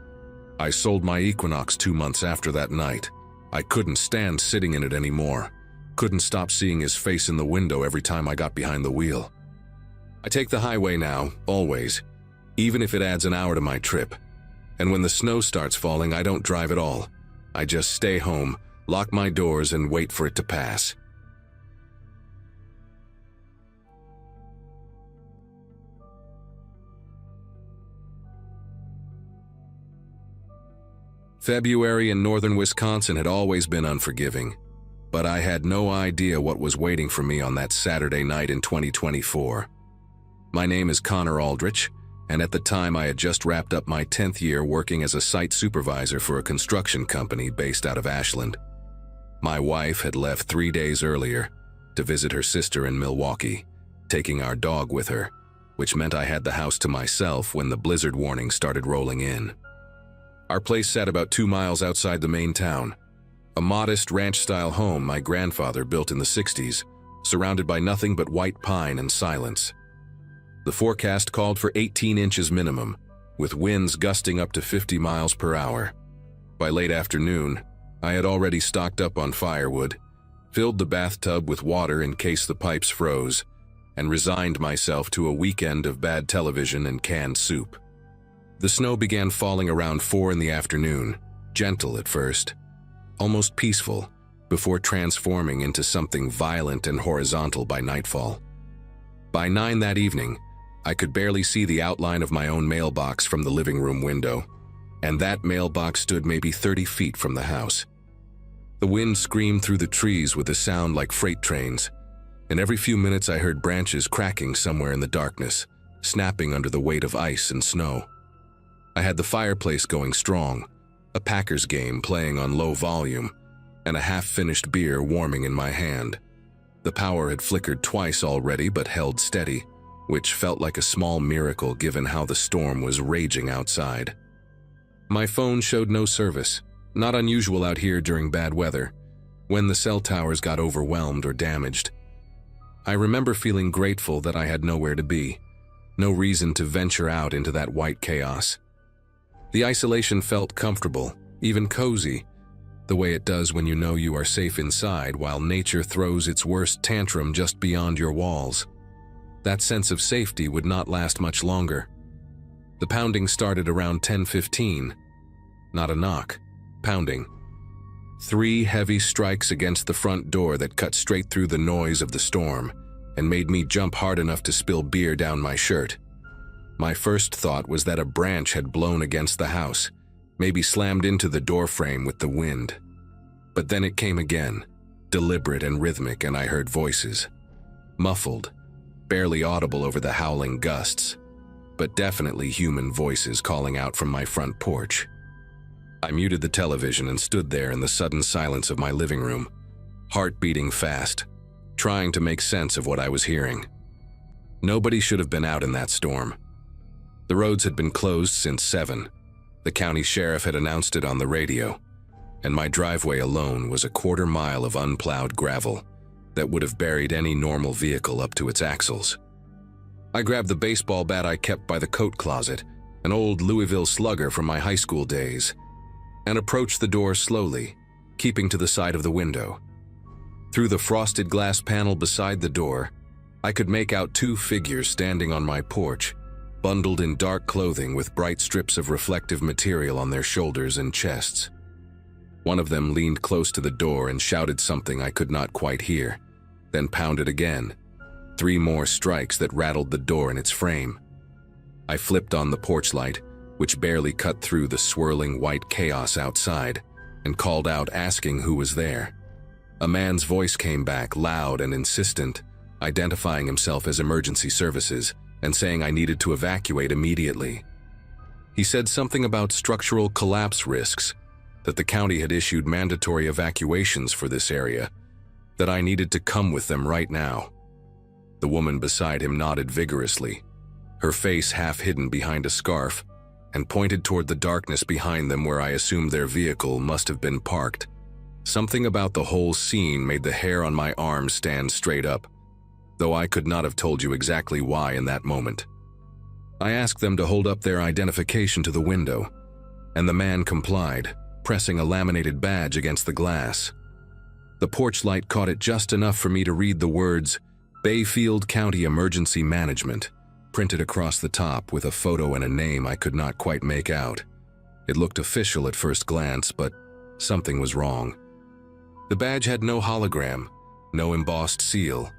I sold my Equinox 2 months after that night. I couldn't stand sitting in it anymore. Couldn't stop seeing his face in the window every time I got behind the wheel. I take the highway now, always, even if it adds an hour to my trip. And when the snow starts falling, I don't drive at all. I just stay home, lock my doors, and wait for it to pass. February in northern Wisconsin had always been unforgiving, but I had no idea what was waiting for me on that Saturday night in 2024. My name is Connor Aldrich, and at the time I had just wrapped up my 10th year working as a site supervisor for a construction company based out of Ashland. My wife had left 3 days earlier to visit her sister in Milwaukee, taking our dog with her, which meant I had the house to myself when the blizzard warning started rolling in. Our place sat about 2 miles outside the main town, a modest ranch-style home my grandfather built in the 60s, surrounded by nothing but white pine and silence. The forecast called for 18 inches minimum, with winds gusting up to 50 miles per hour. By late afternoon, I had already stocked up on firewood, filled the bathtub with water in case the pipes froze, and resigned myself to a weekend of bad television and canned soup. The snow began falling around 4 in the afternoon, gentle at first, almost peaceful, before transforming into something violent and horizontal by nightfall. By 9 that evening, I could barely see the outline of my own mailbox from the living room window, and that mailbox stood maybe 30 feet from the house. The wind screamed through the trees with a sound like freight trains, and every few minutes I heard branches cracking somewhere in the darkness, snapping under the weight of ice and snow. I had the fireplace going strong, a Packers game playing on low volume, and a half-finished beer warming in my hand. The power had flickered twice already but held steady, which felt like a small miracle given how the storm was raging outside. My phone showed no service, not unusual out here during bad weather, when the cell towers got overwhelmed or damaged. I remember feeling grateful that I had nowhere to be, no reason to venture out into that white chaos. The isolation felt comfortable, even cozy, the way it does when you know you are safe inside while nature throws its worst tantrum just beyond your walls. That sense of safety would not last much longer. The pounding started around 10:15. Not a knock, pounding. 3 heavy strikes against the front door that cut straight through the noise of the storm and made me jump hard enough to spill beer down my shirt. My first thought was that a branch had blown against the house, maybe slammed into the doorframe with the wind. But then it came again, deliberate and rhythmic, and I heard voices. Muffled, barely audible over the howling gusts, but definitely human voices calling out from my front porch. I muted the television and stood there in the sudden silence of my living room, heart beating fast, trying to make sense of what I was hearing. Nobody should have been out in that storm. The roads had been closed since 7. The county sheriff had announced it on the radio, and my driveway alone was a 1/4 mile of unplowed gravel that would have buried any normal vehicle up to its axles. I grabbed the baseball bat I kept by the coat closet, an old Louisville Slugger from my high school days, and approached the door slowly, keeping to the side of the window. Through the frosted glass panel beside the door, I could make out 2 figures standing on my porch, bundled in dark clothing with bright strips of reflective material on their shoulders and chests. One of them leaned close to the door and shouted something I could not quite hear, then pounded again, 3 more strikes that rattled the door in its frame. I flipped on the porch light, which barely cut through the swirling white chaos outside, and called out asking who was there. A man's voice came back, loud and insistent, identifying himself as emergency services and saying I needed to evacuate immediately. He said something about structural collapse risks, that the county had issued mandatory evacuations for this area, that I needed to come with them right now. The woman beside him nodded vigorously, her face half hidden behind a scarf, and pointed toward the darkness behind them where I assumed their vehicle must have been parked. Something about the whole scene made the hair on my arms stand straight up, though I could not have told you exactly why in that moment. I asked them to hold up their identification to the window, and the man complied, pressing a laminated badge against the glass. The porch light caught it just enough for me to read the words, Bayfield County Emergency Management, printed across the top with a photo and a name I could not quite make out. It looked official at first glance, but something was wrong. The badge had no hologram, no embossed seal,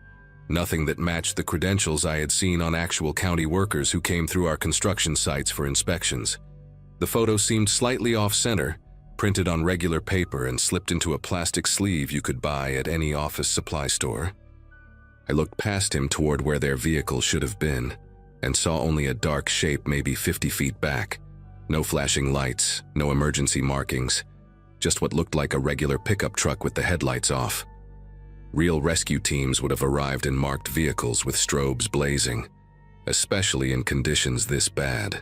nothing that matched the credentials I had seen on actual county workers who came through our construction sites for inspections. The photo seemed slightly off-center, printed on regular paper and slipped into a plastic sleeve you could buy at any office supply store. I looked past him toward where their vehicle should have been, and saw only a dark shape maybe 50 feet back. No flashing lights, no emergency markings, just what looked like a regular pickup truck with the headlights off. Real rescue teams would have arrived in marked vehicles with strobes blazing, especially in conditions this bad.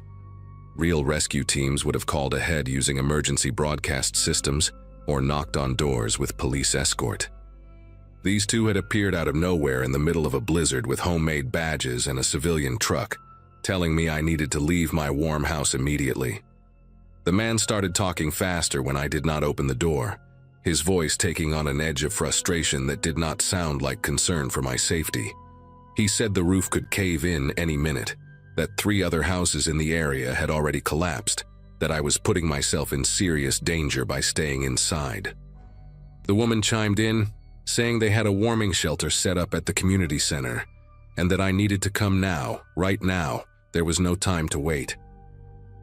Real rescue teams would have called ahead using emergency broadcast systems or knocked on doors with police escort. These two had appeared out of nowhere in the middle of a blizzard with homemade badges and a civilian truck, telling me I needed to leave my warm house immediately. The man started talking faster when I did not open the door, his voice taking on an edge of frustration that did not sound like concern for my safety. He said the roof could cave in any minute, that 3 other houses in the area had already collapsed, that I was putting myself in serious danger by staying inside. The woman chimed in, saying they had a warming shelter set up at the community center, and that I needed to come now, right now. There was no time to wait.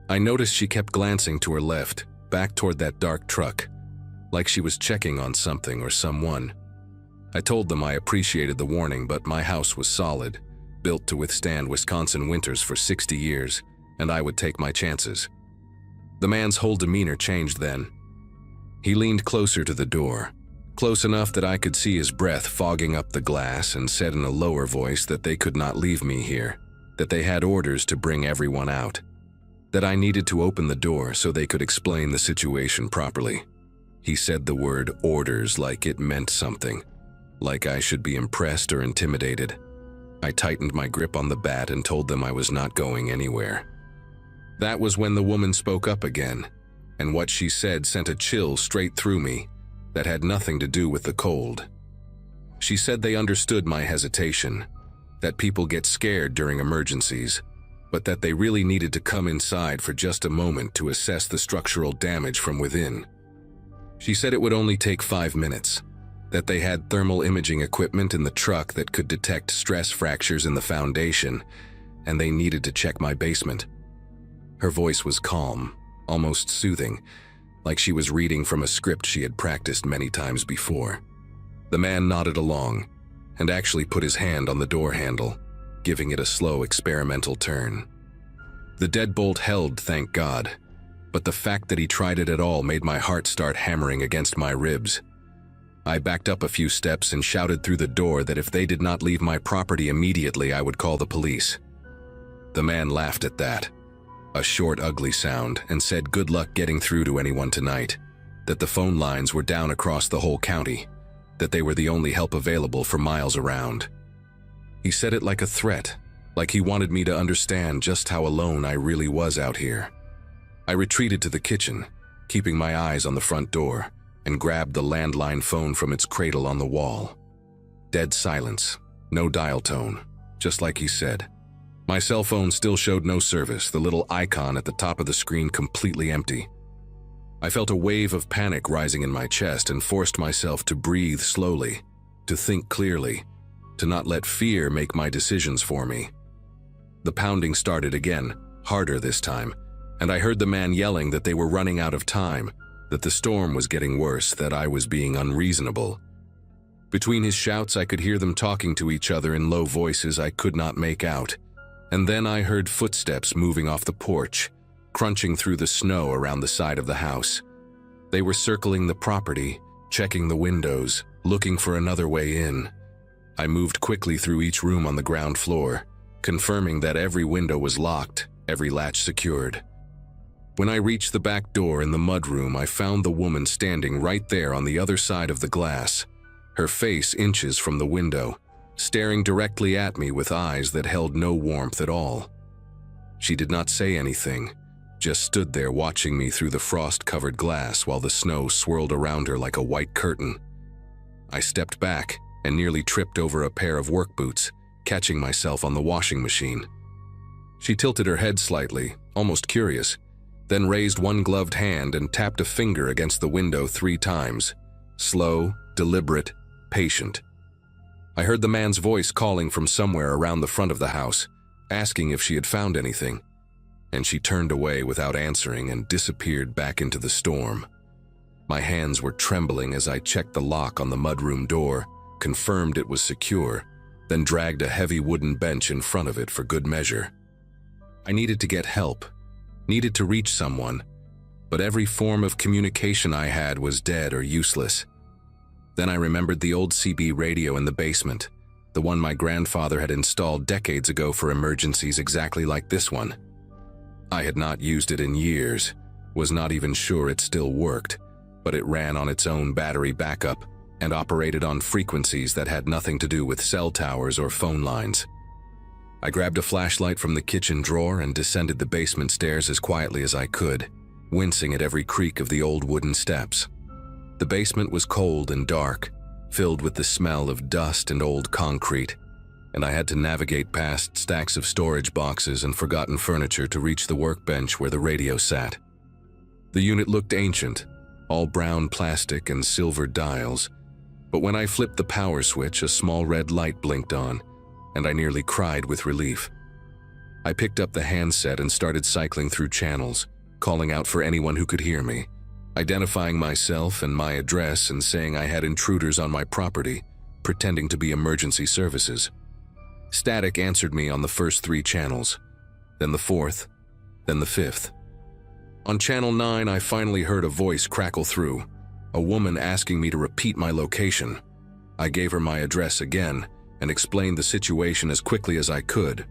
I noticed she kept glancing to her left, back toward that dark truck, like she was checking on something or someone. I told them I appreciated the warning, but my house was solid, built to withstand Wisconsin winters for 60 years, and I would take my chances. The man's whole demeanor changed then. He leaned closer to the door, close enough that I could see his breath fogging up the glass, and said in a lower voice that they could not leave me here, that they had orders to bring everyone out, that I needed to open the door so they could explain the situation properly. He said the word orders like it meant something, like I should be impressed or intimidated. I tightened my grip on the bat and told them I was not going anywhere. That was when the woman spoke up again, and what she said sent a chill straight through me that had nothing to do with the cold. She said they understood my hesitation, that people get scared during emergencies, but that they really needed to come inside for just a moment to assess the structural damage from within. She said it would only take 5 minutes, that they had thermal imaging equipment in the truck that could detect stress fractures in the foundation, and they needed to check my basement. Her voice was calm, almost soothing, like she was reading from a script she had practiced many times before. The man nodded along, and actually put his hand on the door handle, giving it a slow experimental turn. The deadbolt held, thank God, but the fact that he tried it at all made my heart start hammering against my ribs. I backed up a few steps and shouted through the door that if they did not leave my property immediately, I would call the police. The man laughed at that, a short, ugly sound, and said good luck getting through to anyone tonight, that the phone lines were down across the whole county, that they were the only help available for miles around. He said it like a threat, like he wanted me to understand just how alone I really was out here. I retreated to the kitchen, keeping my eyes on the front door, and grabbed the landline phone from its cradle on the wall. Dead silence, no dial tone, just like he said. My cell phone still showed no service, the little icon at the top of the screen completely empty. I felt a wave of panic rising in my chest and forced myself to breathe slowly, to think clearly, to not let fear make my decisions for me. The pounding started again, harder this time, and I heard the man yelling that they were running out of time, that the storm was getting worse, that I was being unreasonable. Between his shouts, I could hear them talking to each other in low voices I could not make out, and then I heard footsteps moving off the porch, crunching through the snow around the side of the house. They were circling the property, checking the windows, looking for another way in. I moved quickly through each room on the ground floor, confirming that every window was locked, every latch secured. When I reached the back door in the mudroom, I found the woman standing right there on the other side of the glass, her face inches from the window, staring directly at me with eyes that held no warmth at all. She did not say anything, just stood there watching me through the frost-covered glass while the snow swirled around her like a white curtain. I stepped back and nearly tripped over a pair of work boots, catching myself on the washing machine. She tilted her head slightly, almost curious, then raised one gloved hand and tapped a finger against the window 3 times. Slow, deliberate, patient. I heard the man's voice calling from somewhere around the front of the house, asking if she had found anything, and she turned away without answering and disappeared back into the storm. My hands were trembling as I checked the lock on the mudroom door, confirmed it was secure, then dragged a heavy wooden bench in front of it for good measure. I needed to get help, needed to reach someone, but every form of communication I had was dead or useless. Then I remembered the old CB radio in the basement, the one my grandfather had installed decades ago for emergencies exactly like this one. I had not used it in years, was not even sure it still worked, but it ran on its own battery backup and operated on frequencies that had nothing to do with cell towers or phone lines. I grabbed a flashlight from the kitchen drawer and descended the basement stairs as quietly as I could, wincing at every creak of the old wooden steps. The basement was cold and dark, filled with the smell of dust and old concrete, and I had to navigate past stacks of storage boxes and forgotten furniture to reach the workbench where the radio sat. The unit looked ancient, all brown plastic and silver dials, but when I flipped the power switch, a small red light blinked on, and I nearly cried with relief. I picked up the handset and started cycling through channels, calling out for anyone who could hear me, identifying myself and my address and saying I had intruders on my property, pretending to be emergency services. Static answered me on the first 3 channels, then the 4th, then the 5th. On channel 9, I finally heard a voice crackle through, a woman asking me to repeat my location. I gave her my address again and explained the situation as quickly as I could.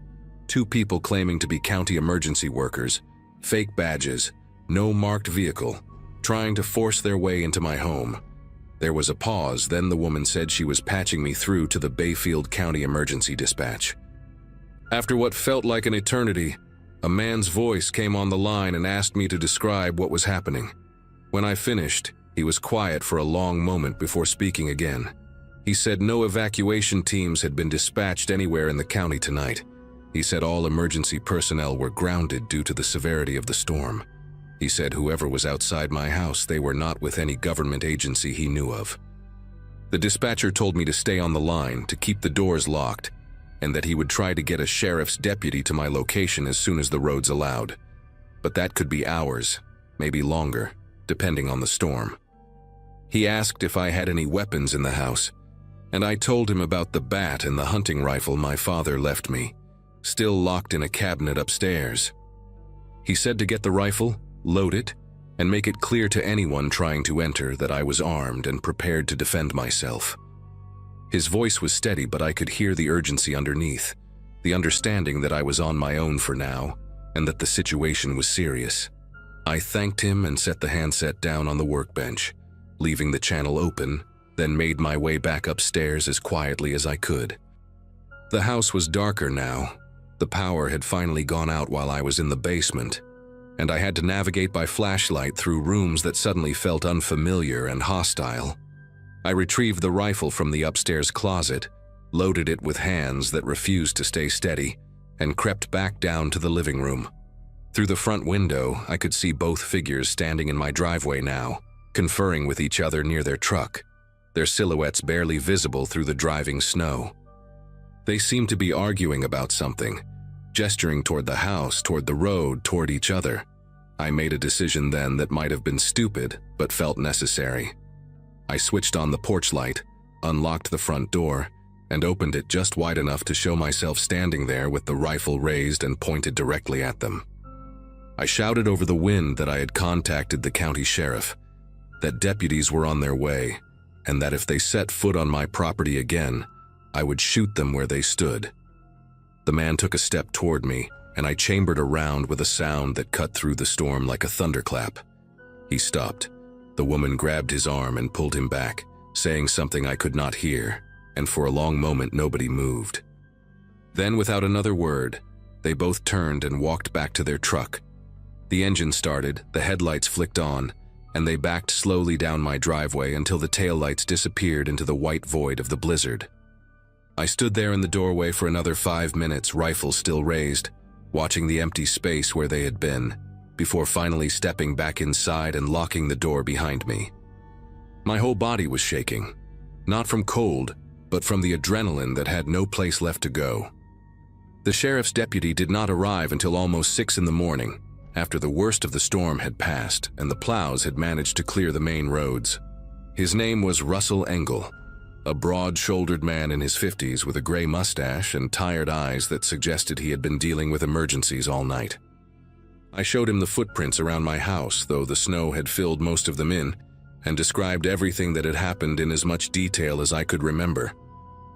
2 people claiming to be county emergency workers, fake badges, no marked vehicle, trying to force their way into my home. There was a pause, then the woman said she was patching me through to the Bayfield County Emergency Dispatch. After what felt like an eternity, a man's voice came on the line and asked me to describe what was happening. When I finished, he was quiet for a long moment before speaking again. He said no evacuation teams had been dispatched anywhere in the county tonight. He said all emergency personnel were grounded due to the severity of the storm. He said whoever was outside my house, they were not with any government agency he knew of. The dispatcher told me to stay on the line, to keep the doors locked, and that he would try to get a sheriff's deputy to my location as soon as the roads allowed. But that could be hours, maybe longer, depending on the storm. He asked if I had any weapons in the house, and I told him about the bat and the hunting rifle my father left me, still locked in a cabinet upstairs. He said to get the rifle, load it, and make it clear to anyone trying to enter that I was armed and prepared to defend myself. His voice was steady, but I could hear the urgency underneath, the understanding that I was on my own for now, and that the situation was serious. I thanked him and set the handset down on the workbench, leaving the channel open, then made my way back upstairs as quietly as I could. The house was darker now. The power had finally gone out while I was in the basement, and I had to navigate by flashlight through rooms that suddenly felt unfamiliar and hostile. I retrieved the rifle from the upstairs closet, loaded it with hands that refused to stay steady, and crept back down to the living room. Through the front window, I could see both figures standing in my driveway now, conferring with each other near their truck, their silhouettes barely visible through the driving snow. They seemed to be arguing about something, gesturing toward the house, toward the road, toward each other. I made a decision then that might have been stupid, but felt necessary. I switched on the porch light, unlocked the front door, and opened it just wide enough to show myself standing there with the rifle raised and pointed directly at them. I shouted over the wind that I had contacted the county sheriff, that deputies were on their way, and that if they set foot on my property again, I would shoot them where they stood. The man took a step toward me, and I chambered around with a sound that cut through the storm like a thunderclap. He stopped. The woman grabbed his arm and pulled him back, saying something I could not hear, and for a long moment nobody moved. Then, without another word, they both turned and walked back to their truck. The engine started, the headlights flicked on, and they backed slowly down my driveway until the taillights disappeared into the white void of the blizzard. I stood there in the doorway for another 5 minutes, rifle still raised, watching the empty space where they had been, before finally stepping back inside and locking the door behind me. My whole body was shaking, not from cold, but from the adrenaline that had no place left to go. The sheriff's deputy did not arrive until almost 6 in the morning, after the worst of the storm had passed and the plows had managed to clear the main roads. His name was Russell Engel, a broad-shouldered man in his 50s with a gray mustache and tired eyes that suggested he had been dealing with emergencies all night. I showed him the footprints around my house, though the snow had filled most of them in, and described everything that had happened in as much detail as I could remember.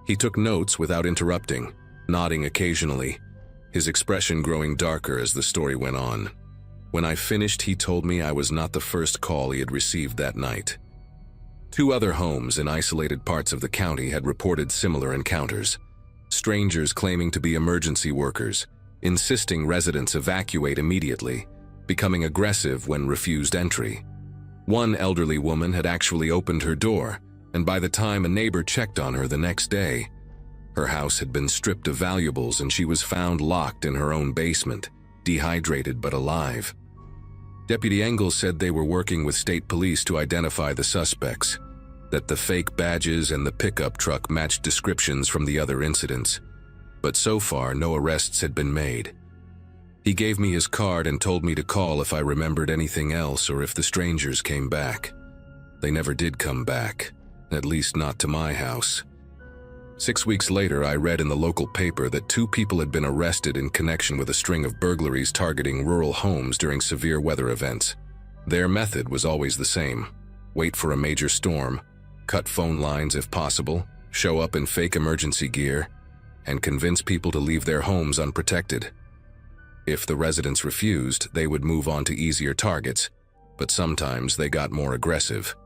He took notes without interrupting, nodding occasionally, his expression growing darker as the story went on. When I finished, he told me I was not the first call he had received that night. 2 other homes in isolated parts of the county had reported similar encounters. Strangers claiming to be emergency workers, insisting residents evacuate immediately, becoming aggressive when refused entry. One elderly woman had actually opened her door, and by the time a neighbor checked on her the next day, her house had been stripped of valuables and she was found locked in her own basement, dehydrated but alive. Deputy Engel said they were working with state police to identify the suspects, that the fake badges and the pickup truck matched descriptions from the other incidents, but so far no arrests had been made. He gave me his card and told me to call if I remembered anything else or if the strangers came back. They never did come back, at least not to my house. 6 weeks later, I read in the local paper that 2 people had been arrested in connection with a string of burglaries targeting rural homes during severe weather events. Their method was always the same: wait for a major storm, cut phone lines if possible, show up in fake emergency gear, and convince people to leave their homes unprotected. If the residents refused, they would move on to easier targets, but sometimes they got more aggressive.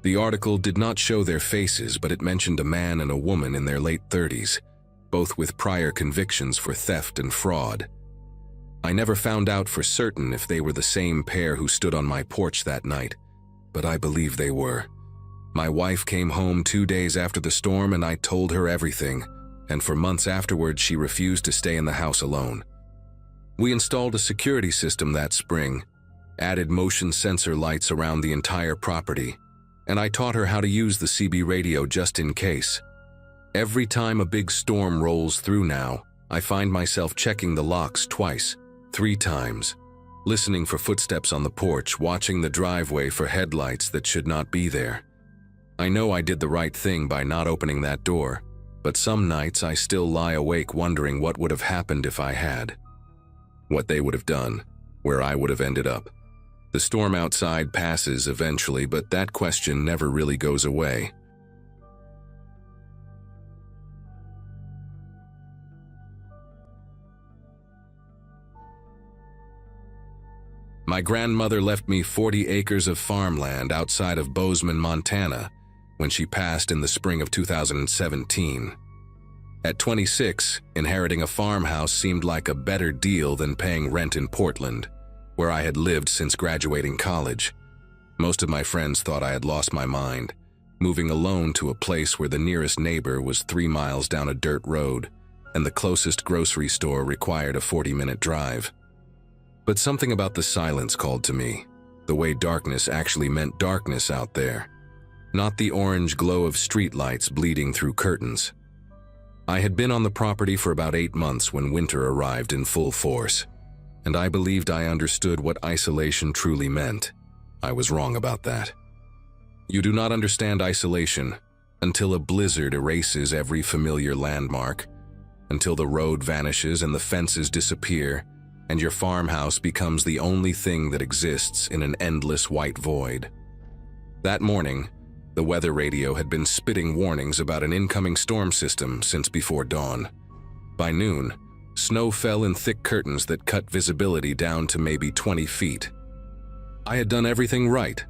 The article did not show their faces, but it mentioned a man and a woman in their late 30s, both with prior convictions for theft and fraud. I never found out for certain if they were the same pair who stood on my porch that night, but I believe they were. My wife came home 2 days after the storm and I told her everything, and for months afterwards she refused to stay in the house alone. We installed a security system that spring, added motion sensor lights around the entire property, and I taught her how to use the CB radio just in case. Every time a big storm rolls through now, I find myself checking the locks twice, 3 times, listening for footsteps on the porch, watching the driveway for headlights that should not be there. I know I did the right thing by not opening that door, but some nights I still lie awake wondering what would have happened if I had. What they would have done, where I would have ended up. The storm outside passes eventually, but that question never really goes away. My grandmother left me 40 acres of farmland outside of Bozeman, Montana, when she passed in the spring of 2017. At 26, inheriting a farmhouse seemed like a better deal than paying rent in Portland, where I had lived since graduating college. Most of my friends thought I had lost my mind, moving alone to a place where the nearest neighbor was 3 miles down a dirt road, and the closest grocery store required a 40-minute drive. But something about the silence called to me, the way darkness actually meant darkness out there, not the orange glow of streetlights bleeding through curtains. I had been on the property for about 8 months when winter arrived in full force, and I believed I understood what isolation truly meant. I was wrong about that. You do not understand isolation until a blizzard erases every familiar landmark, until the road vanishes and the fences disappear, and your farmhouse becomes the only thing that exists in an endless white void. That morning, the weather radio had been spitting warnings about an incoming storm system since before dawn. By noon, snow fell in thick curtains that cut visibility down to maybe 20 feet. I had done everything right.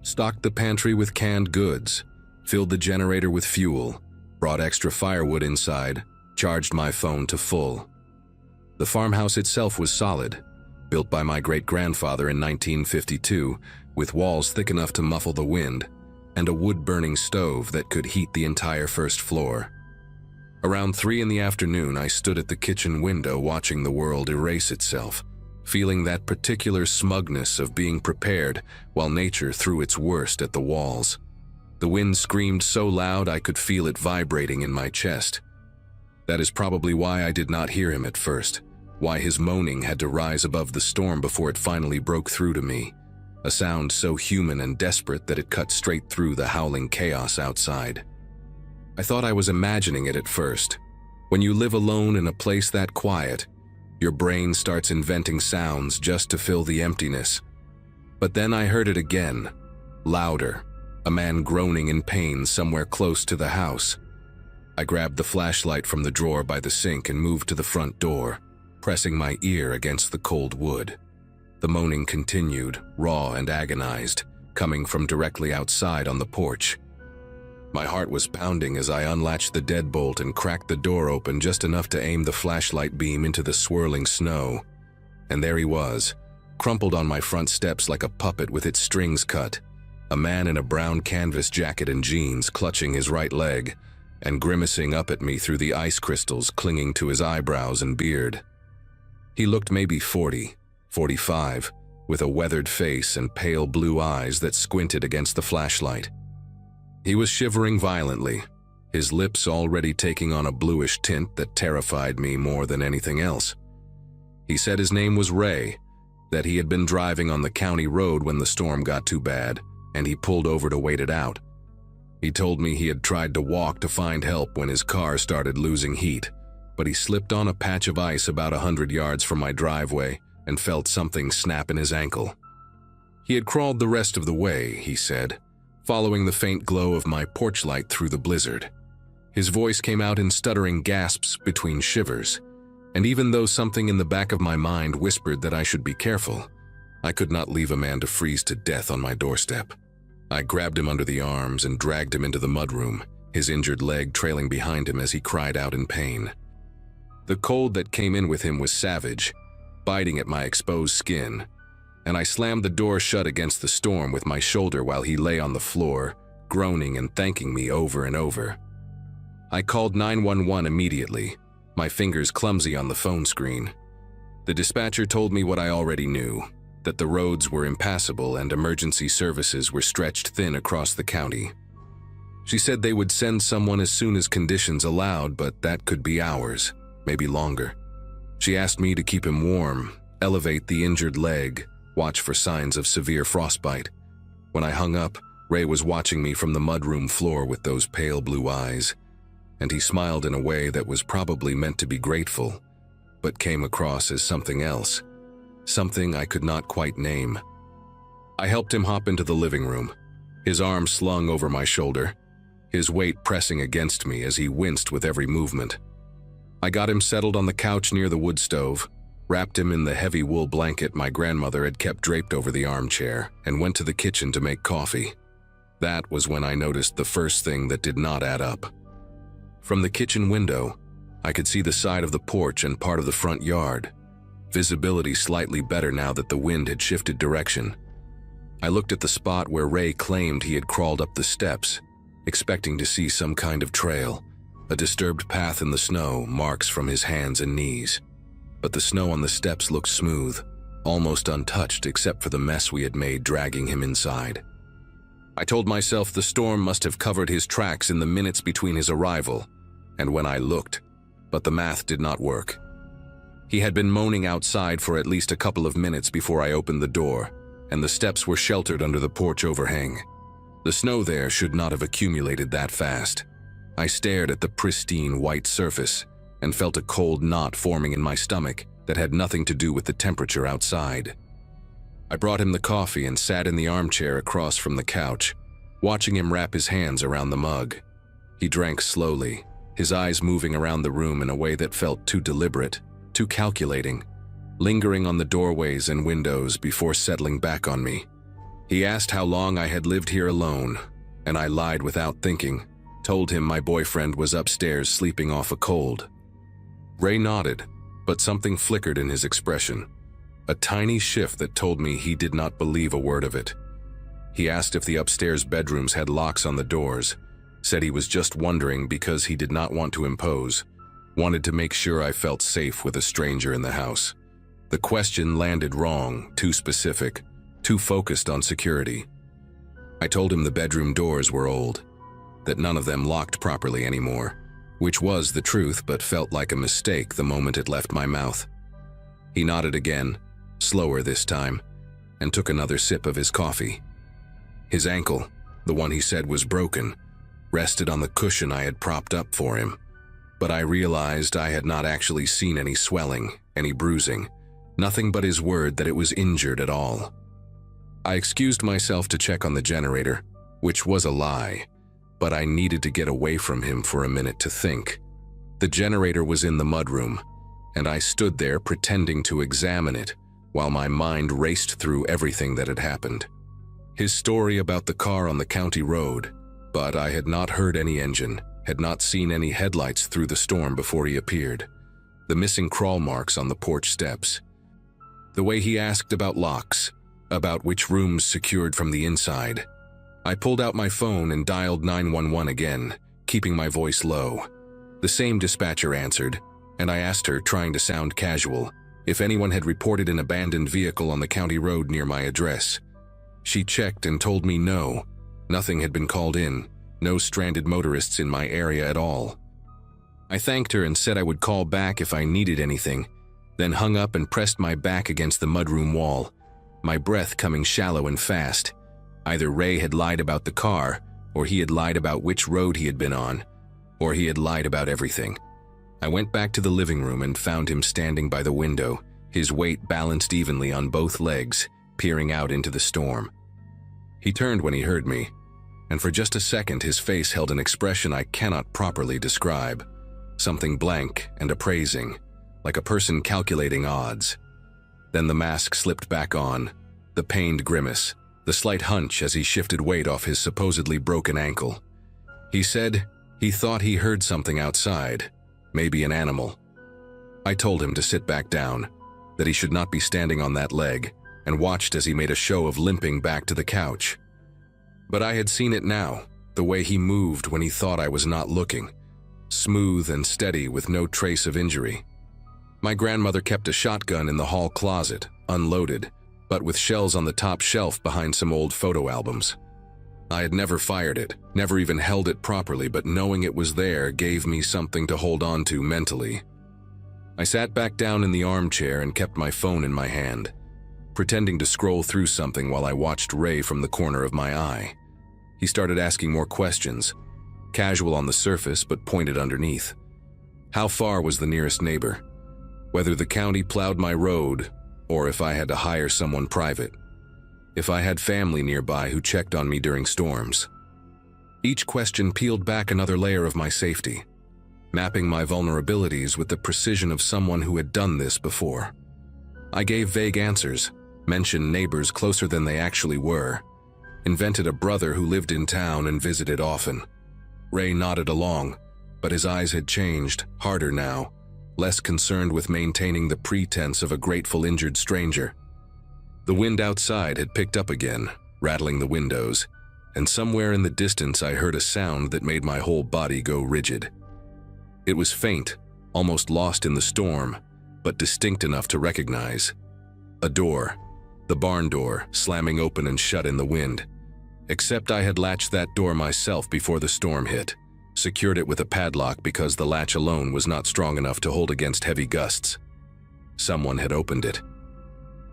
Stocked the pantry with canned goods, filled the generator with fuel, brought extra firewood inside, charged my phone to full. The farmhouse itself was solid, built by my great-grandfather in 1952, with walls thick enough to muffle the wind, and a wood-burning stove that could heat the entire first floor. Around 3 in the afternoon, I stood at the kitchen window watching the world erase itself, feeling that particular smugness of being prepared while nature threw its worst at the walls. The wind screamed so loud I could feel it vibrating in my chest. That is probably why I did not hear him at first, why his moaning had to rise above the storm before it finally broke through to me, a sound so human and desperate that it cut straight through the howling chaos outside. I thought I was imagining it at first. When you live alone in a place that quiet, your brain starts inventing sounds just to fill the emptiness. But then I heard it again, louder, a man groaning in pain somewhere close to the house. I grabbed the flashlight from the drawer by the sink and moved to the front door, pressing my ear against the cold wood. The moaning continued, raw and agonized, coming from directly outside on the porch. My heart was pounding as I unlatched the deadbolt and cracked the door open just enough to aim the flashlight beam into the swirling snow. And there he was, crumpled on my front steps like a puppet with its strings cut, a man in a brown canvas jacket and jeans clutching his right leg and grimacing up at me through the ice crystals clinging to his eyebrows and beard. He looked maybe 40, 45, with a weathered face and pale blue eyes that squinted against the flashlight. He was shivering violently, his lips already taking on a bluish tint that terrified me more than anything else. He said his name was Ray, that he had been driving on the county road when the storm got too bad, and he pulled over to wait it out. He told me he had tried to walk to find help when his car started losing heat, but he slipped on a patch of ice about 100 yards from my driveway and felt something snap in his ankle. He had crawled the rest of the way, he said, following the faint glow of my porch light through the blizzard. His voice came out in stuttering gasps between shivers, and even though something in the back of my mind whispered that I should be careful, I could not leave a man to freeze to death on my doorstep. I grabbed him under the arms and dragged him into the mudroom, his injured leg trailing behind him as he cried out in pain. The cold that came in with him was savage, biting at my exposed skin, and I slammed the door shut against the storm with my shoulder while he lay on the floor, groaning and thanking me over and over. I called 911 immediately, my fingers clumsy on the phone screen. The dispatcher told me what I already knew, that the roads were impassable and emergency services were stretched thin across the county. She said they would send someone as soon as conditions allowed, but that could be hours, maybe longer. She asked me to keep him warm, elevate the injured leg, watch for signs of severe frostbite. When I hung up, Ray was watching me from the mudroom floor with those pale blue eyes, and he smiled in a way that was probably meant to be grateful, but came across as something else, something I could not quite name. I helped him hop into the living room, his arm slung over my shoulder, his weight pressing against me as he winced with every movement. I got him settled on the couch near the wood stove, wrapped him in the heavy wool blanket my grandmother had kept draped over the armchair, and went to the kitchen to make coffee. That was when I noticed the first thing that did not add up. From the kitchen window, I could see the side of the porch and part of the front yard, visibility slightly better now that the wind had shifted direction. I looked at the spot where Ray claimed he had crawled up the steps, expecting to see some kind of trail, a disturbed path in the snow, marks from his hands and knees. But the snow on the steps looked smooth, almost untouched except for the mess we had made dragging him inside. I told myself the storm must have covered his tracks in the minutes between his arrival, and when I looked, but the math did not work. He had been moaning outside for at least a couple of minutes before I opened the door, and the steps were sheltered under the porch overhang. The snow there should not have accumulated that fast. I stared at the pristine white surface and felt a cold knot forming in my stomach that had nothing to do with the temperature outside. I brought him the coffee and sat in the armchair across from the couch, watching him wrap his hands around the mug. He drank slowly, his eyes moving around the room in a way that felt too deliberate, too calculating, lingering on the doorways and windows before settling back on me. He asked how long I had lived here alone, and I lied without thinking, told him my boyfriend was upstairs sleeping off a cold. Ray nodded, but something flickered in his expression, a tiny shift that told me he did not believe a word of it. He asked if the upstairs bedrooms had locks on the doors, said he was just wondering because he did not want to impose, wanted to make sure I felt safe with a stranger in the house. The question landed wrong, too specific, too focused on security. I told him the bedroom doors were old, that none of them locked properly anymore, which was the truth but felt like a mistake the moment it left my mouth. He nodded again, slower this time, and took another sip of his coffee. His ankle, the one he said was broken, rested on the cushion I had propped up for him, but I realized I had not actually seen any swelling, any bruising, nothing but his word that it was injured at all. I excused myself to check on the generator, which was a lie, but I needed to get away from him for a minute to think. The generator was in the mudroom, and I stood there pretending to examine it while my mind raced through everything that had happened. His story about the car on the county road, but I had not heard any engine, had not seen any headlights through the storm before he appeared. The missing crawl marks on the porch steps. The way he asked about locks, about which rooms secured from the inside. I pulled out my phone and dialed 911 again, keeping my voice low. The same dispatcher answered, and I asked her, trying to sound casual, if anyone had reported an abandoned vehicle on the county road near my address. She checked and told me no, nothing had been called in, no stranded motorists in my area at all. I thanked her and said I would call back if I needed anything, then hung up and pressed my back against the mudroom wall, my breath coming shallow and fast. Either Ray had lied about the car, or he had lied about which road he had been on, or he had lied about everything. I went back to the living room and found him standing by the window, his weight balanced evenly on both legs, peering out into the storm. He turned when he heard me, and for just a second his face held an expression I cannot properly describe, something blank and appraising, like a person calculating odds. Then the mask slipped back on, the pained grimace, the slight hunch as he shifted weight off his supposedly broken ankle. He said he thought he heard something outside, maybe an animal. I told him to sit back down, that he should not be standing on that leg, and watched as he made a show of limping back to the couch. But I had seen it now, the way he moved when he thought I was not looking, smooth and steady with no trace of injury. My grandmother kept a shotgun in the hall closet, unloaded, but with shells on the top shelf behind some old photo albums. I had never fired it, never even held it properly, but knowing it was there gave me something to hold on to mentally. I sat back down in the armchair and kept my phone in my hand, pretending to scroll through something while I watched Ray from the corner of my eye. He started asking more questions, casual on the surface but pointed underneath. How far was the nearest neighbor? Whether the county plowed my road, or if I had to hire someone private. If I had family nearby who checked on me during storms. Each question peeled back another layer of my safety, mapping my vulnerabilities with the precision of someone who had done this before. I gave vague answers, mentioned neighbors closer than they actually were, invented a brother who lived in town and visited often. Ray nodded along, but his eyes had changed, harder now, less concerned with maintaining the pretense of a grateful injured stranger. The wind outside had picked up again, rattling the windows, and somewhere in the distance I heard a sound that made my whole body go rigid. It was faint, almost lost in the storm, but distinct enough to recognize. A door, the barn door, slamming open and shut in the wind. Except I had latched that door myself before the storm hit. secured it with a padlock because the latch alone was not strong enough to hold against heavy gusts. Someone had opened it.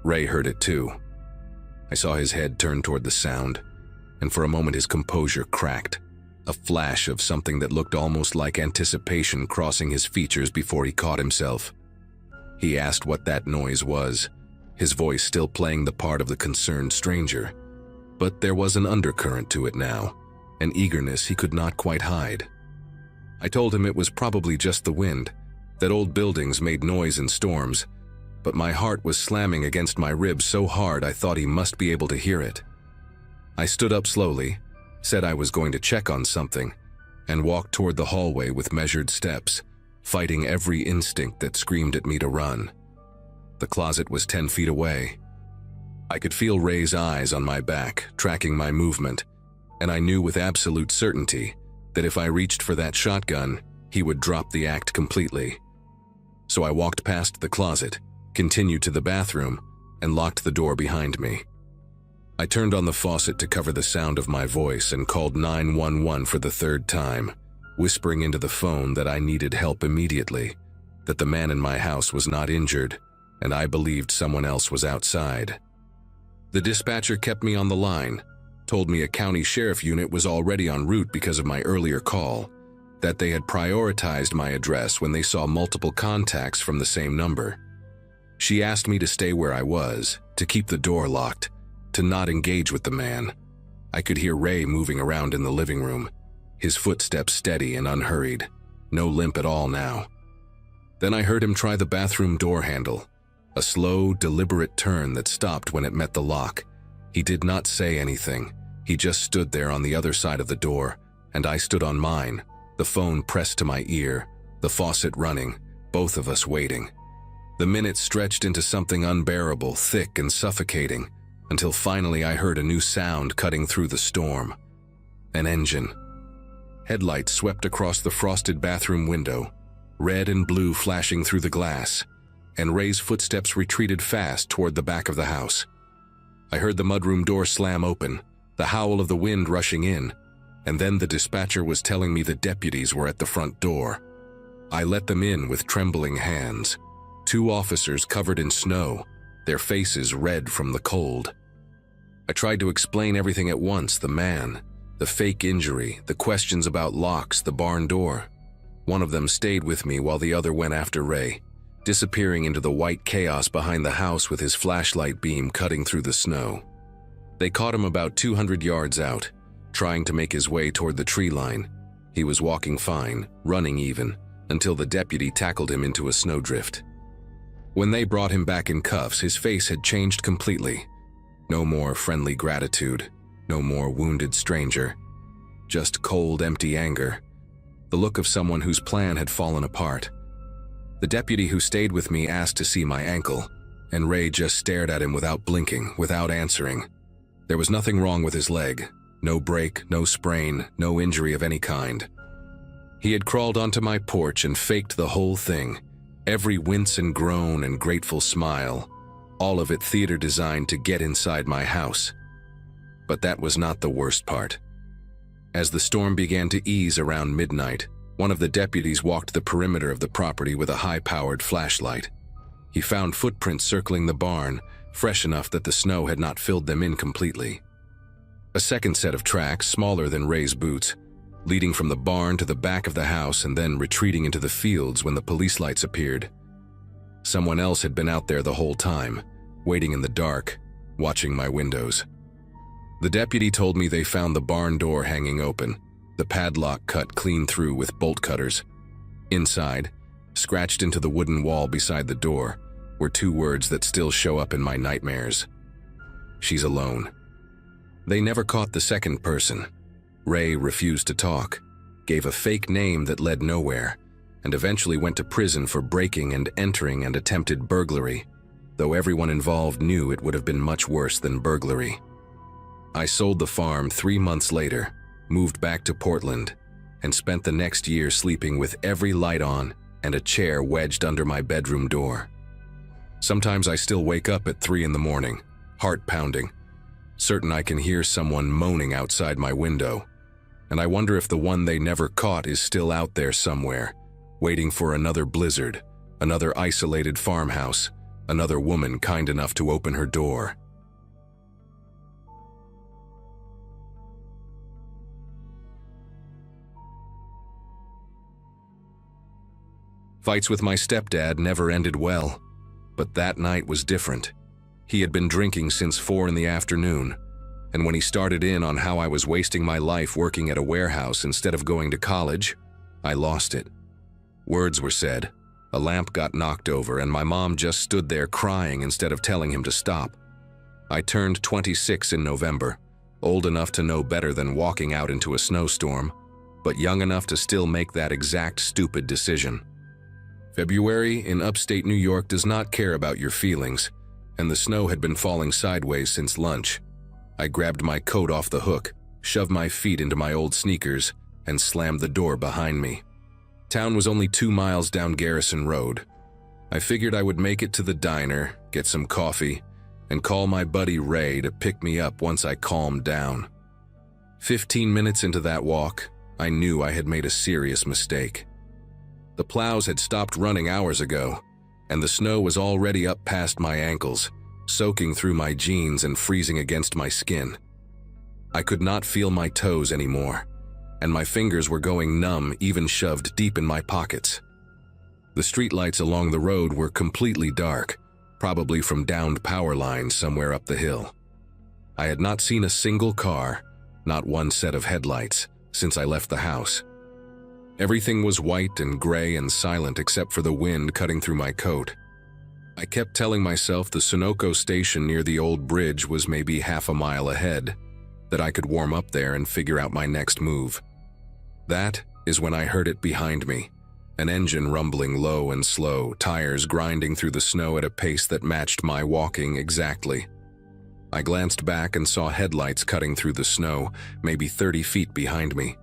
Ray heard it too. I saw his head turn toward the sound, and for a moment his composure cracked, a flash of something that looked almost like anticipation crossing his features before he caught himself. He asked what that noise was, his voice still playing the part of the concerned stranger. But there was an undercurrent to it now, an eagerness he could not quite hide. I told him it was probably just the wind, that old buildings made noise in storms, but my heart was slamming against my ribs so hard I thought he must be able to hear it. I stood up slowly, said I was going to check on something, and walked toward the hallway with measured steps, fighting every instinct that screamed at me to run. The closet was 10 feet away. I could feel Ray's eyes on my back, tracking my movement, and I knew with absolute certainty that if I reached for that shotgun, he would drop the act completely. So I walked past the closet, continued to the bathroom, and locked the door behind me. I turned on the faucet to cover the sound of my voice and called 911 for the third time, whispering into the phone that I needed help immediately, that the man in my house was not injured, and I believed someone else was outside. The dispatcher kept me on the line, told me a county sheriff unit was already en route because of my earlier call, that they had prioritized my address when they saw multiple contacts from the same number. She asked me to stay where I was, to keep the door locked, to not engage with the man. I could hear Ray moving around in the living room, his footsteps steady and unhurried, no limp at all now. Then I heard him try the bathroom door handle, a slow, deliberate turn that stopped when it met the lock. He did not say anything. He just stood there on the other side of the door, and I stood on mine, the phone pressed to my ear, the faucet running, both of us waiting. The minutes stretched into something unbearable, thick and suffocating, until finally I heard a new sound cutting through the storm. An engine. Headlights swept across the frosted bathroom window, red and blue flashing through the glass, and Ray's footsteps retreated fast toward the back of the house. I heard the mudroom door slam open, the howl of the wind rushing in, and then the dispatcher was telling me the deputies were at the front door. I let them in with trembling hands. 2 officers covered in snow, their faces red from the cold. I tried to explain everything at once, the man, the fake injury, the questions about locks, the barn door. One of them stayed with me while the other went after Ray, disappearing into the white chaos behind the house with his flashlight beam cutting through the snow. They caught him about 200 yards out, trying to make his way toward the tree line. He was walking fine, running even, until the deputy tackled him into a snowdrift. When they brought him back in cuffs, his face had changed completely. No more friendly gratitude, no more wounded stranger, just cold, empty anger, the look of someone whose plan had fallen apart. The deputy who stayed with me asked to see my ankle, and Ray just stared at him without blinking, without answering. There was nothing wrong with his leg, no break, no sprain, no injury of any kind. He had crawled onto my porch and faked the whole thing, every wince and groan and grateful smile, all of it theater designed to get inside my house. But that was not the worst part. As the storm began to ease around midnight, one of the deputies walked the perimeter of the property with a high-powered flashlight. He found footprints circling the barn, fresh enough that the snow had not filled them in completely. A second set of tracks, smaller than Ray's boots, leading from the barn to the back of the house and then retreating into the fields when the police lights appeared. Someone else had been out there the whole time, waiting in the dark, watching my windows. The deputy told me they found the barn door hanging open, the padlock cut clean through with bolt cutters. Inside, scratched into the wooden wall beside the door, were 2 words that still show up in my nightmares. She's alone. They never caught the second person. Ray refused to talk, gave a fake name that led nowhere, and eventually went to prison for breaking and entering and attempted burglary, though everyone involved knew it would have been much worse than burglary. I sold the farm 3 months later, moved back to Portland, and spent the next year sleeping with every light on and a chair wedged under my bedroom door. Sometimes I still wake up at 3 in the morning, heart pounding, certain I can hear someone moaning outside my window. and I wonder if the one they never caught is still out there somewhere, waiting for another blizzard, another isolated farmhouse, another woman kind enough to open her door. Fights with my stepdad never ended well, but that night was different. He had been drinking since 4 in the afternoon, and when he started in on how I was wasting my life working at a warehouse instead of going to college, I lost it. Words were said, a lamp got knocked over, and my mom just stood there crying instead of telling him to stop. I turned 26 in November, old enough to know better than walking out into a snowstorm, but young enough to still make that exact stupid decision. February in upstate New York does not care about your feelings, and the snow had been falling sideways since lunch. I grabbed my coat off the hook, shoved my feet into my old sneakers, and slammed the door behind me. Town was only 2 miles down Garrison Road. I figured I would make it to the diner, get some coffee, and call my buddy Ray to pick me up once I calmed down. 15 minutes into that walk, I knew I had made a serious mistake. The plows had stopped running hours ago, and the snow was already up past my ankles, soaking through my jeans and freezing against my skin. I could not feel my toes anymore, and my fingers were going numb, even shoved deep in my pockets. The streetlights along the road were completely dark, probably from downed power lines somewhere up the hill. I had not seen a single car, not one set of headlights, since I left the house. Everything was white and gray and silent except for the wind cutting through my coat. I kept telling myself the Sunoco station near the old bridge was maybe half a mile ahead, that I could warm up there and figure out my next move. That is when I heard it behind me, an engine rumbling low and slow, tires grinding through the snow at a pace that matched my walking exactly. I glanced back and saw headlights cutting through the snow, maybe 30 feet behind me.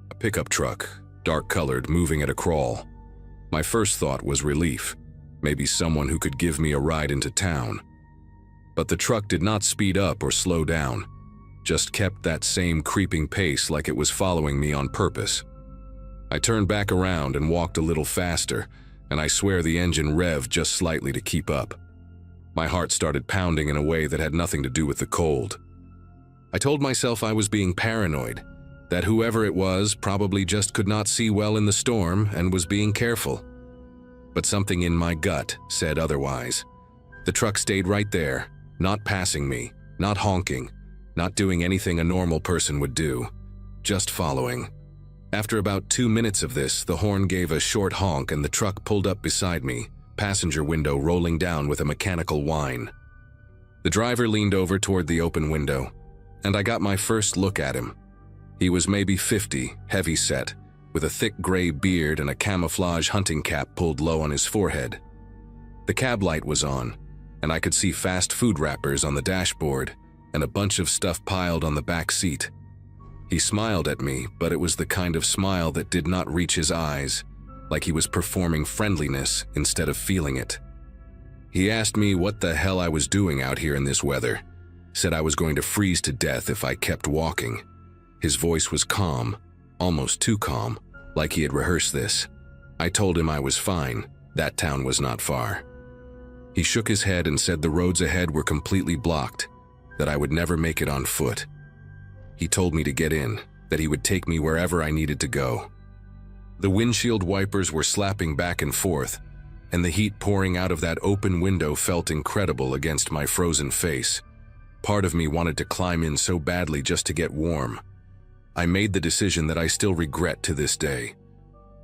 A pickup truck, dark-colored, moving at a crawl. My first thought was relief, maybe someone who could give me a ride into town. But the truck did not speed up or slow down, just kept that same creeping pace like it was following me on purpose. I turned back around and walked a little faster, and I swear the engine revved just slightly to keep up. My heart started pounding in a way that had nothing to do with the cold. I told myself I was being paranoid, that whoever it was probably just could not see well in the storm and was being careful. But something in my gut said otherwise. The truck stayed right there, not passing me, not honking, not doing anything a normal person would do, just following. After about 2 minutes of this, the horn gave a short honk and the truck pulled up beside me, passenger window rolling down with a mechanical whine. The driver leaned over toward the open window, and I got my first look at him. He was maybe 50, heavy-set, with a thick gray beard and a camouflage hunting cap pulled low on his forehead. The cab light was on, and I could see fast food wrappers on the dashboard and a bunch of stuff piled on the back seat. He smiled at me, but it was the kind of smile that did not reach his eyes, like he was performing friendliness instead of feeling it. He asked me what the hell I was doing out here in this weather, said I was going to freeze to death if I kept walking. His voice was calm, almost too calm, like he had rehearsed this. I told him I was fine, that town was not far. He shook his head and said the roads ahead were completely blocked, that I would never make it on foot. He told me to get in, that he would take me wherever I needed to go. The windshield wipers were slapping back and forth, and the heat pouring out of that open window felt incredible against my frozen face. Part of me wanted to climb in so badly just to get warm. I made the decision that I still regret to this day.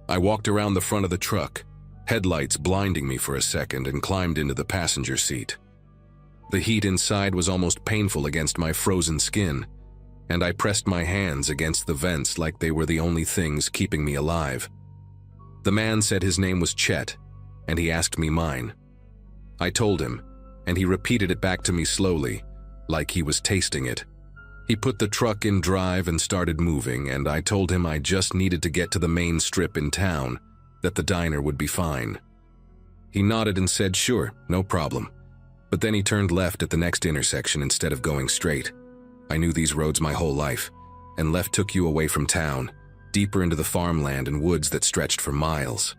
I walked around the front of the truck, headlights blinding me for a second, and climbed into the passenger seat. The heat inside was almost painful against my frozen skin, and I pressed my hands against the vents like they were the only things keeping me alive. The man said his name was Chet, and he asked me mine. I told him, and he repeated it back to me slowly, like he was tasting it. He put the truck in drive and started moving, and I told him I just needed to get to the main strip in town, that the diner would be fine. He nodded and said, sure, no problem. But then he turned left at the next intersection instead of going straight. I knew these roads my whole life, and left took you away from town, deeper into the farmland and woods that stretched for miles.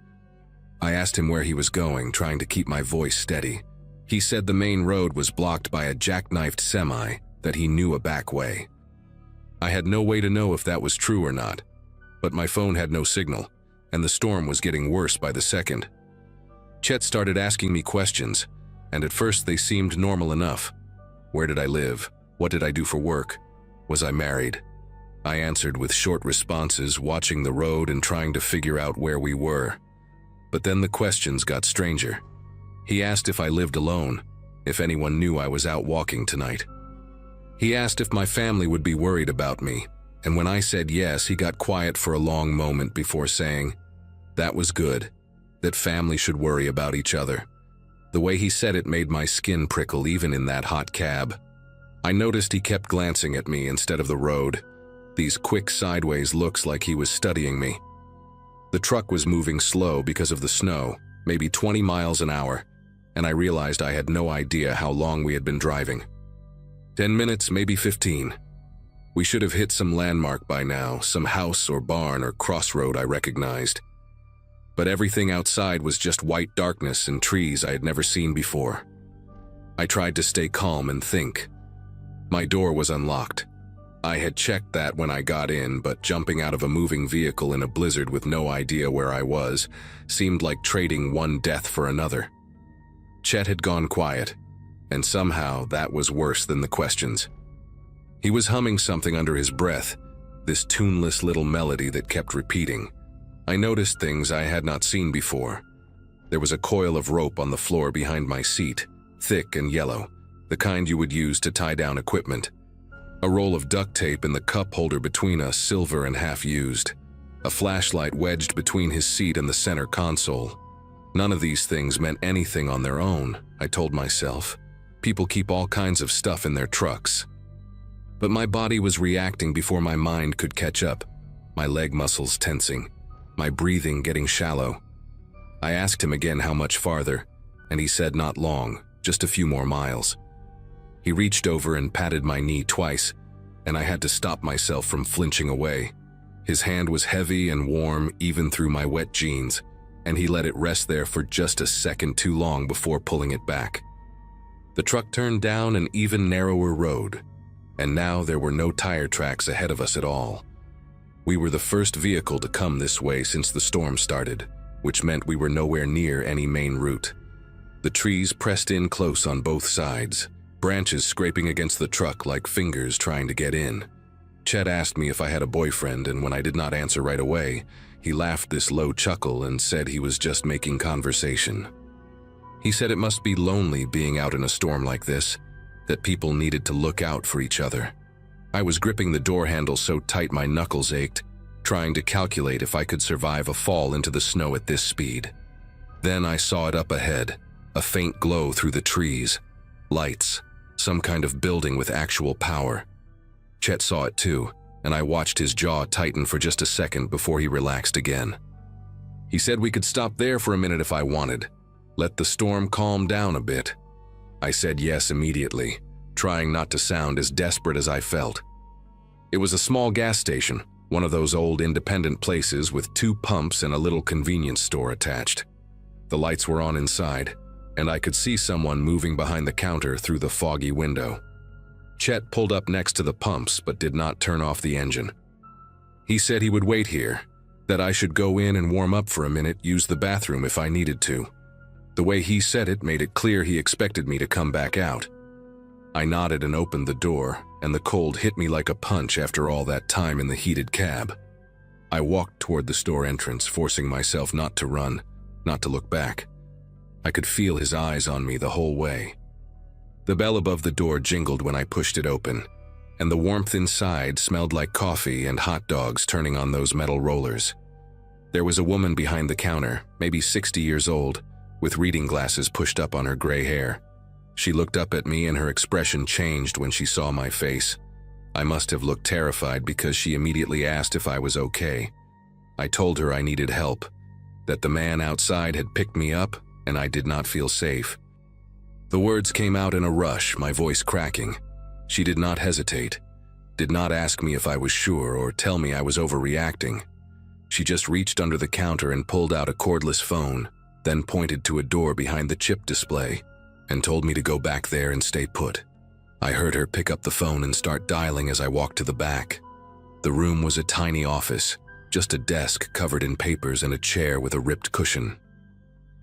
I asked him where he was going, trying to keep my voice steady. He said the main road was blocked by a jackknifed semi, that he knew a back way. I had no way to know if that was true or not, but my phone had no signal, and the storm was getting worse by the second. Chet started asking me questions, and at first they seemed normal enough. Where did I live? What did I do for work? Was I married? I answered with short responses, watching the road and trying to figure out where we were. But then the questions got stranger. He asked if I lived alone, if anyone knew I was out walking tonight. He asked if my family would be worried about me, and when I said yes, he got quiet for a long moment before saying, "That was good, that family should worry about each other." The way he said it made my skin prickle even in that hot cab. I noticed he kept glancing at me instead of the road, these quick sideways looks like he was studying me. The truck was moving slow because of the snow, maybe 20 miles an hour, and I realized I had no idea how long we had been driving. 10 minutes, maybe 15. We should have hit some landmark by now, some house or barn or crossroad I recognized. But everything outside was just white darkness and trees I had never seen before. I tried to stay calm and think. My door was unlocked. I had checked that when I got in, but jumping out of a moving vehicle in a blizzard with no idea where I was seemed like trading one death for another. Chet had gone quiet, and somehow that was worse than the questions. He was humming something under his breath, this tuneless little melody that kept repeating. I noticed things I had not seen before. There was a coil of rope on the floor behind my seat, thick and yellow, the kind you would use to tie down equipment. A roll of duct tape in the cup holder between us, silver and half-used. A flashlight wedged between his seat and the center console. None of these things meant anything on their own, I told myself. People keep all kinds of stuff in their trucks. But my body was reacting before my mind could catch up, my leg muscles tensing, my breathing getting shallow. I asked him again how much farther, and he said not long, just a few more miles. He reached over and patted my knee twice, and I had to stop myself from flinching away. His hand was heavy and warm even through my wet jeans, and he let it rest there for just a second too long before pulling it back. The truck turned down an even narrower road, and now there were no tire tracks ahead of us at all. We were the first vehicle to come this way since the storm started, which meant we were nowhere near any main route. The trees pressed in close on both sides, branches scraping against the truck like fingers trying to get in. Chet asked me if I had a boyfriend, and when I did not answer right away, he laughed this low chuckle and said he was just making conversation. He said it must be lonely being out in a storm like this, that people needed to look out for each other. I was gripping the door handle so tight my knuckles ached, trying to calculate if I could survive a fall into the snow at this speed. Then I saw it up ahead, a faint glow through the trees. Lights, some kind of building with actual power. Chet saw it too, and I watched his jaw tighten for just a second before he relaxed again. He said we could stop there for a minute if I wanted. Let the storm calm down a bit. I said yes immediately, trying not to sound as desperate as I felt. It was a small gas station, one of those old independent places with 2 pumps and a little convenience store attached. The lights were on inside, and I could see someone moving behind the counter through the foggy window. Chet pulled up next to the pumps but did not turn off the engine. He said he would wait here, that I should go in and warm up for a minute, use the bathroom if I needed to. The way he said it made it clear he expected me to come back out. I nodded and opened the door, and the cold hit me like a punch after all that time in the heated cab. I walked toward the store entrance, forcing myself not to run, not to look back. I could feel his eyes on me the whole way. The bell above the door jingled when I pushed it open, and the warmth inside smelled like coffee and hot dogs turning on those metal rollers. There was a woman behind the counter, maybe 60 years old, with reading glasses pushed up on her gray hair. She looked up at me and her expression changed when she saw my face. I must have looked terrified because she immediately asked if I was okay. I told her I needed help, that the man outside had picked me up, and I did not feel safe. The words came out in a rush, my voice cracking. She did not hesitate. did not ask me if I was sure or tell me I was overreacting. She just reached under the counter and pulled out a cordless phone, then pointed to a door behind the chip display and told me to go back there and stay put. I heard her pick up the phone and start dialing as I walked to the back. The room was a tiny office, just a desk covered in papers and a chair with a ripped cushion.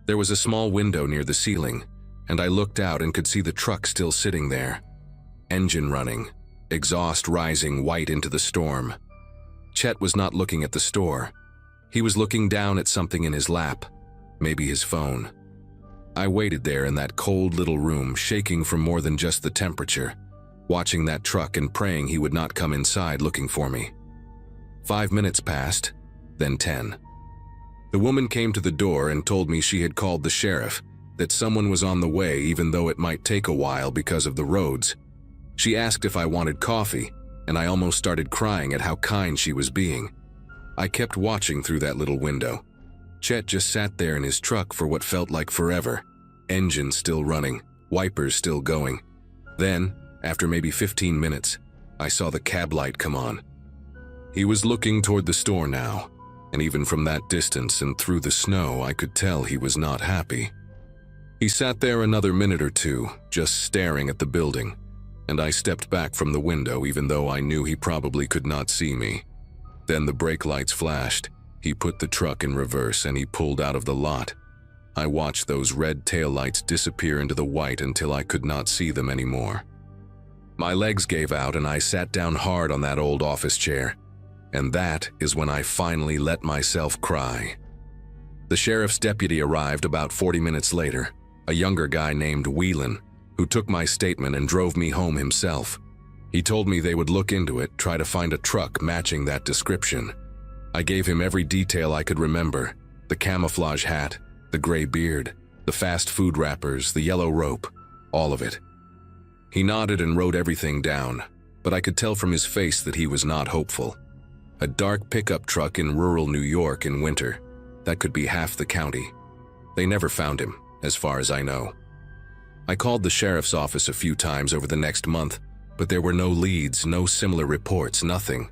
There was a small window near the ceiling, and I looked out and could see the truck still sitting there. Engine running, exhaust rising white into the storm. Chet was not looking at the store. He was looking down at something in his lap, maybe his phone. I waited there in that cold little room, shaking from more than just the temperature, watching that truck and praying he would not come inside looking for me. 5 minutes passed, then 10. The woman came to the door and told me she had called the sheriff, that someone was on the way even though it might take a while because of the roads. She asked if I wanted coffee, and I almost started crying at how kind she was being. I kept watching through that little window. Chet just sat there in his truck for what felt like forever. Engine still running, wipers still going. Then, after maybe 15 minutes, I saw the cab light come on. He was looking toward the store now, and even from that distance and through the snow, I could tell he was not happy. He sat there another minute or two, just staring at the building, and I stepped back from the window even though I knew he probably could not see me. Then the brake lights flashed. He put the truck in reverse and he pulled out of the lot. I watched those red taillights disappear into the white until I could not see them anymore. My legs gave out and I sat down hard on that old office chair. And that is when I finally let myself cry. The sheriff's deputy arrived about 40 minutes later, a younger guy named Whelan, who took my statement and drove me home himself. He told me they would look into it, try to find a truck matching that description. I gave him every detail I could remember: the camouflage hat, the gray beard, the fast food wrappers, the yellow rope, all of it. He nodded and wrote everything down, but I could tell from his face that he was not hopeful. A dark pickup truck in rural New York in winter. That could be half the county. They never found him, as far as I know. I called the sheriff's office a few times over the next month, but there were no leads, no similar reports, nothing.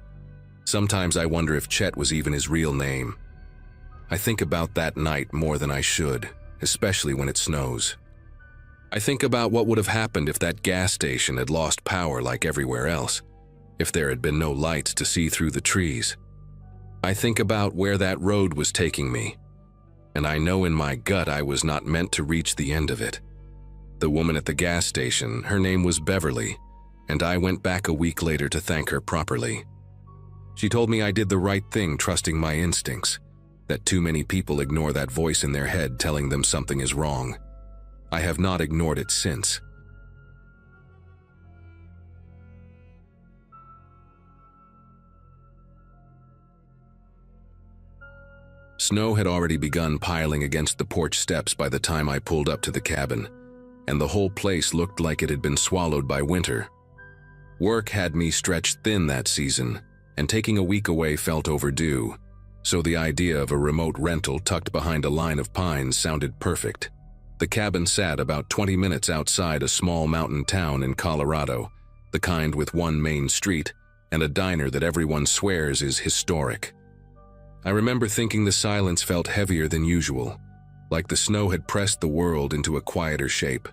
Sometimes I wonder if Chet was even his real name. I think about that night more than I should, especially when it snows. I think about what would have happened if that gas station had lost power like everywhere else, if there had been no lights to see through the trees. I think about where that road was taking me, and I know in my gut I was not meant to reach the end of it. The woman at the gas station, her name was Beverly, and I went back a week later to thank her properly. She told me I did the right thing trusting my instincts, that too many people ignore that voice in their head telling them something is wrong. I have not ignored it since. Snow had already begun piling against the porch steps by the time I pulled up to the cabin, and the whole place looked like it had been swallowed by winter. Work had me stretched thin that season, and taking a week away felt overdue, so the idea of a remote rental tucked behind a line of pines sounded perfect. The cabin sat about 20 minutes outside a small mountain town in Colorado, the kind with one main street and a diner that everyone swears is historic. I remember thinking the silence felt heavier than usual, like the snow had pressed the world into a quieter shape.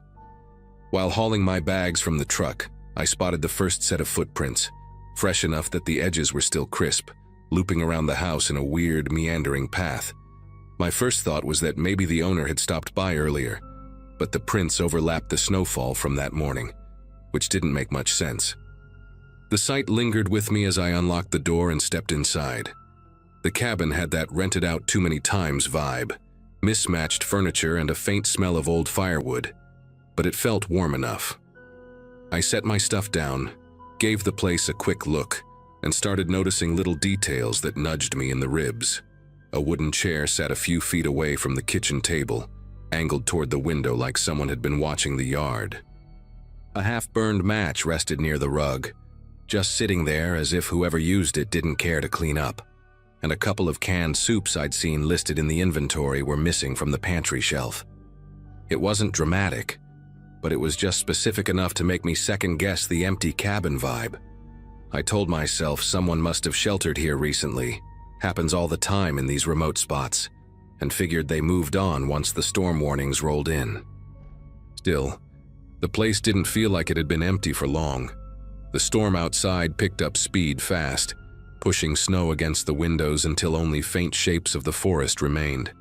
While hauling my bags from the truck, I spotted the first set of footprints, fresh enough that the edges were still crisp, looping around the house in a weird, meandering path. My first thought was that maybe the owner had stopped by earlier, but the prints overlapped the snowfall from that morning, which didn't make much sense. The sight lingered with me as I unlocked the door and stepped inside. The cabin had that rented out too many times vibe, mismatched furniture and a faint smell of old firewood, but it felt warm enough. I set my stuff down, gave the place a quick look, and started noticing little details that nudged me in the ribs. A wooden chair sat a few feet away from the kitchen table, angled toward the window like someone had been watching the yard. A half-burned match rested near the rug, just sitting there as if whoever used it didn't care to clean up, and a couple of canned soups I'd seen listed in the inventory were missing from the pantry shelf. It wasn't dramatic, but it was just specific enough to make me second-guess the empty cabin vibe. I told myself someone must have sheltered here recently. Happens all the time in these remote spots, and figured they moved on once the storm warnings rolled in. Still, the place didn't feel like it had been empty for long. The storm outside picked up speed fast, pushing snow against the windows until only faint shapes of the forest remained.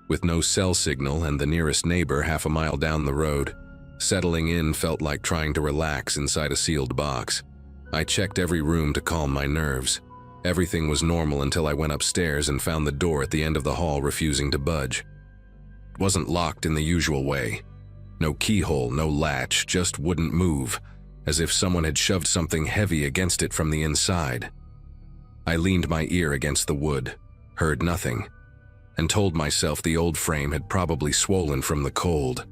With no cell signal and the nearest neighbor half a mile down the road, settling in felt like trying to relax inside a sealed box. I checked every room to calm my nerves. Everything was normal until I went upstairs and found the door at the end of the hall refusing to budge. It wasn't locked in the usual way. No keyhole, no latch, just wouldn't move, as if someone had shoved something heavy against it from the inside. I leaned my ear against the wood, heard nothing, and told myself the old frame had probably swollen from the cold.